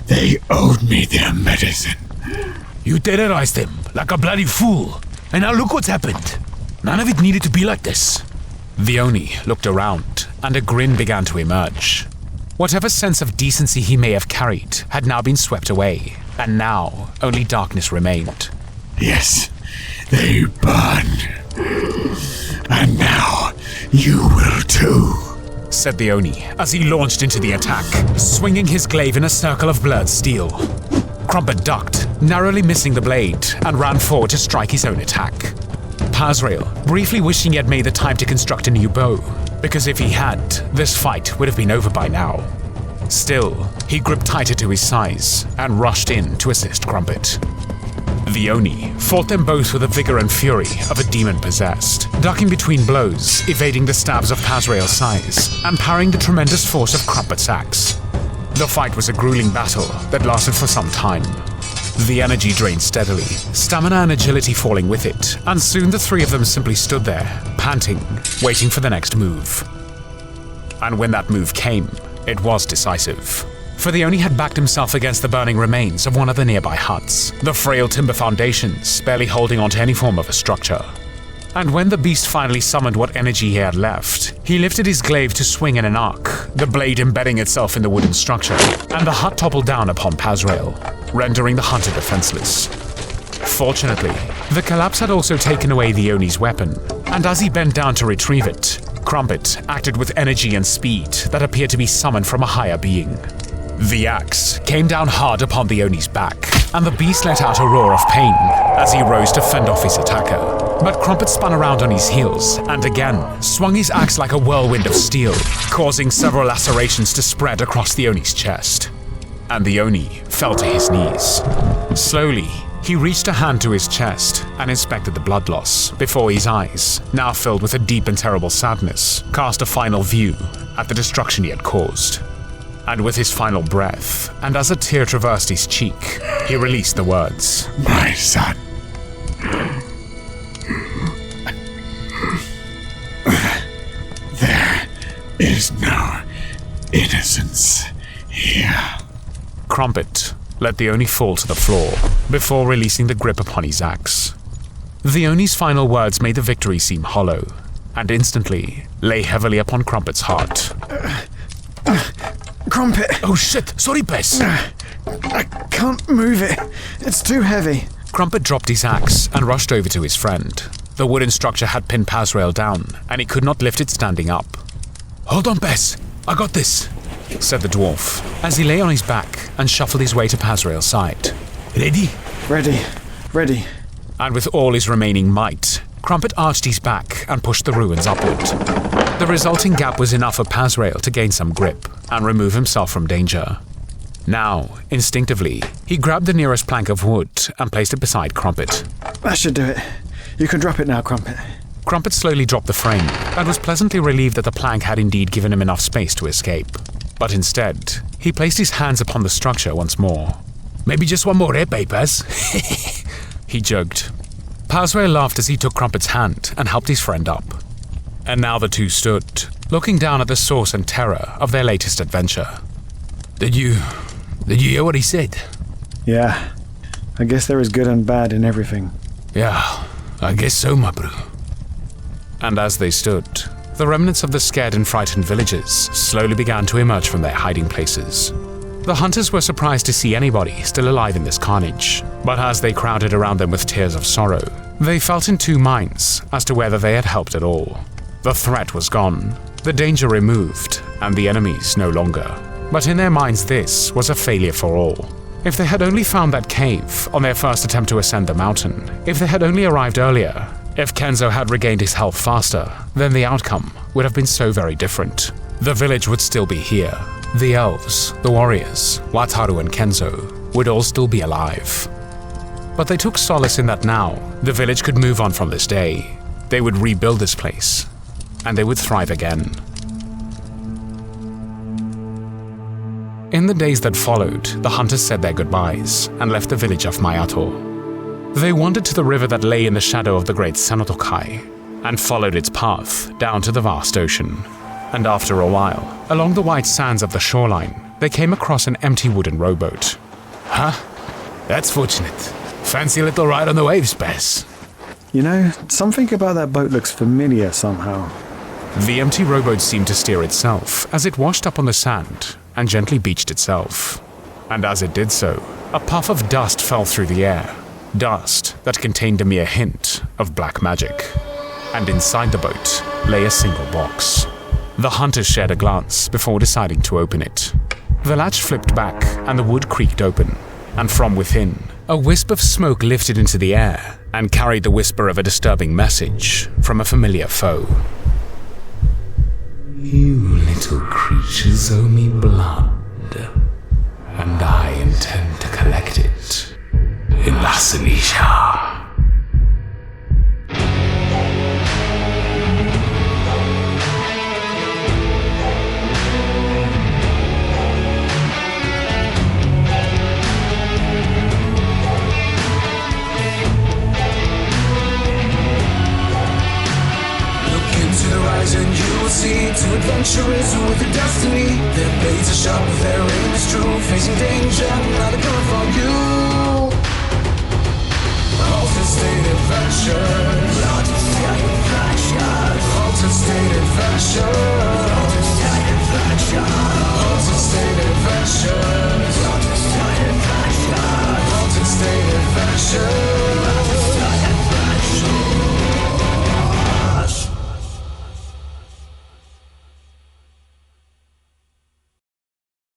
They owed me their medicine. You terrorized them like a bloody fool. And now look what's happened. None of it needed to be like this. The Oni looked around, and a grin began to emerge. Whatever sense of decency he may have carried had now been swept away, and now only darkness remained. Yes, they burn. And now you will too, said the Oni as he launched into the attack, swinging his glaive in a circle of blurred steel. Krumpet ducked, narrowly missing the blade, and ran forward to strike his own attack. Pazrael, briefly wishing he had made the time to construct a new bow, because if he had, this fight would have been over by now. Still, he gripped tighter to his size and rushed in to assist Krumpet. The Oni fought them both with the vigor and fury of a demon possessed, ducking between blows, evading the stabs of Pazrael's size, and parrying the tremendous force of Krumpet's axe. The fight was a grueling battle that lasted for some time. The energy drained steadily, stamina and agility falling with it, and soon the three of them simply stood there, panting, waiting for the next move. And when that move came, it was decisive. For the Oni had backed himself against the burning remains of one of the nearby huts, the frail timber foundations barely holding onto any form of a structure. And when the beast finally summoned what energy he had left, he lifted his glaive to swing in an arc, the blade embedding itself in the wooden structure, and the hut toppled down upon Pazrael, rendering the hunter defenseless. Fortunately, the collapse had also taken away the Oni's weapon, and as he bent down to retrieve it, Krumpet acted with energy and speed that appeared to be summoned from a higher being. The axe came down hard upon the Oni's back, and the beast let out a roar of pain as he rose to fend off his attacker. But Krumpet spun around on his heels and again swung his axe like a whirlwind of steel, causing several lacerations to spread across the Oni's chest. And the Oni fell to his knees. Slowly, he reached a hand to his chest and inspected the blood loss before his eyes, now filled with a deep and terrible sadness, cast a final view at the destruction he had caused. And with his final breath, and as a tear traversed his cheek, he released the words, my son. There is no innocence here. Krumpet let the Oni fall to the floor before releasing the grip upon his axe. The Oni's final words made the victory seem hollow, and instantly lay heavily upon Krumpet's heart. Krumpet! Oh shit! Sorry, Bess! I can't move it. It's too heavy. Krumpet dropped his axe and rushed over to his friend. The wooden structure had pinned Pazrael down, and he could not lift it standing up. Hold on, Bess! I got this! Said the dwarf, as he lay on his back and shuffled his way to Pazrael's side. Ready? Ready. And with all his remaining might, Krumpet arched his back and pushed the ruins upward. The resulting gap was enough for Pazrael to gain some grip and remove himself from danger. Now, instinctively, he grabbed the nearest plank of wood and placed it beside Krumpet. That should do it. You can drop it now, Krumpet. Krumpet slowly dropped the frame and was pleasantly relieved that the plank had indeed given him enough space to escape. But instead, he placed his hands upon the structure once more. Maybe just one more, Paz? He joked. Pazrael laughed as he took Krumpet's hand and helped his friend up. And now the two stood, looking down at the source and terror of their latest adventure. Did you hear what he said? Yeah. I guess there is good and bad in everything. Yeah, I guess so, my bro. And as they stood, the remnants of the scared and frightened villagers slowly began to emerge from their hiding places. The hunters were surprised to see anybody still alive in this carnage, but as they crowded around them with tears of sorrow, they felt in two minds as to whether they had helped at all. The threat was gone, the danger removed, and the enemies no longer. But in their minds this was a failure for all. If they had only found that cave on their first attempt to ascend the mountain, if they had only arrived earlier, if Kenzo had regained his health faster, then the outcome would have been so very different. The village would still be here. The elves, the warriors, Wataru and Kenzo would all still be alive. But they took solace in that now, the village could move on from this day. They would rebuild this place, and they would thrive again. In the days that followed, the hunters said their goodbyes and left the village of Baator. They wandered to the river that lay in the shadow of the great Cenotokai and followed its path down to the vast ocean. And after a while, along the white sands of the shoreline, they came across an empty wooden rowboat. Huh? That's fortunate. Fancy a little ride on the waves, Bess. You know, something about that boat looks familiar somehow. The empty rowboat seemed to steer itself as it washed up on the sand, and gently beached itself. And as it did so, a puff of dust fell through the air. Dust that contained a mere hint of black magic. And inside the boat lay a single box. The hunters shared a glance before deciding to open it. The latch flipped back and the wood creaked open, and from within, a wisp of smoke lifted into the air and carried the whisper of a disturbing message from a familiar foe. You little creatures owe me blood, and I intend to collect it in Lassanesia. And you will see two adventurers with a destiny. Their blades are sharp, their aim is true. Facing danger, not a gun for you. Multi-state adventure, blood,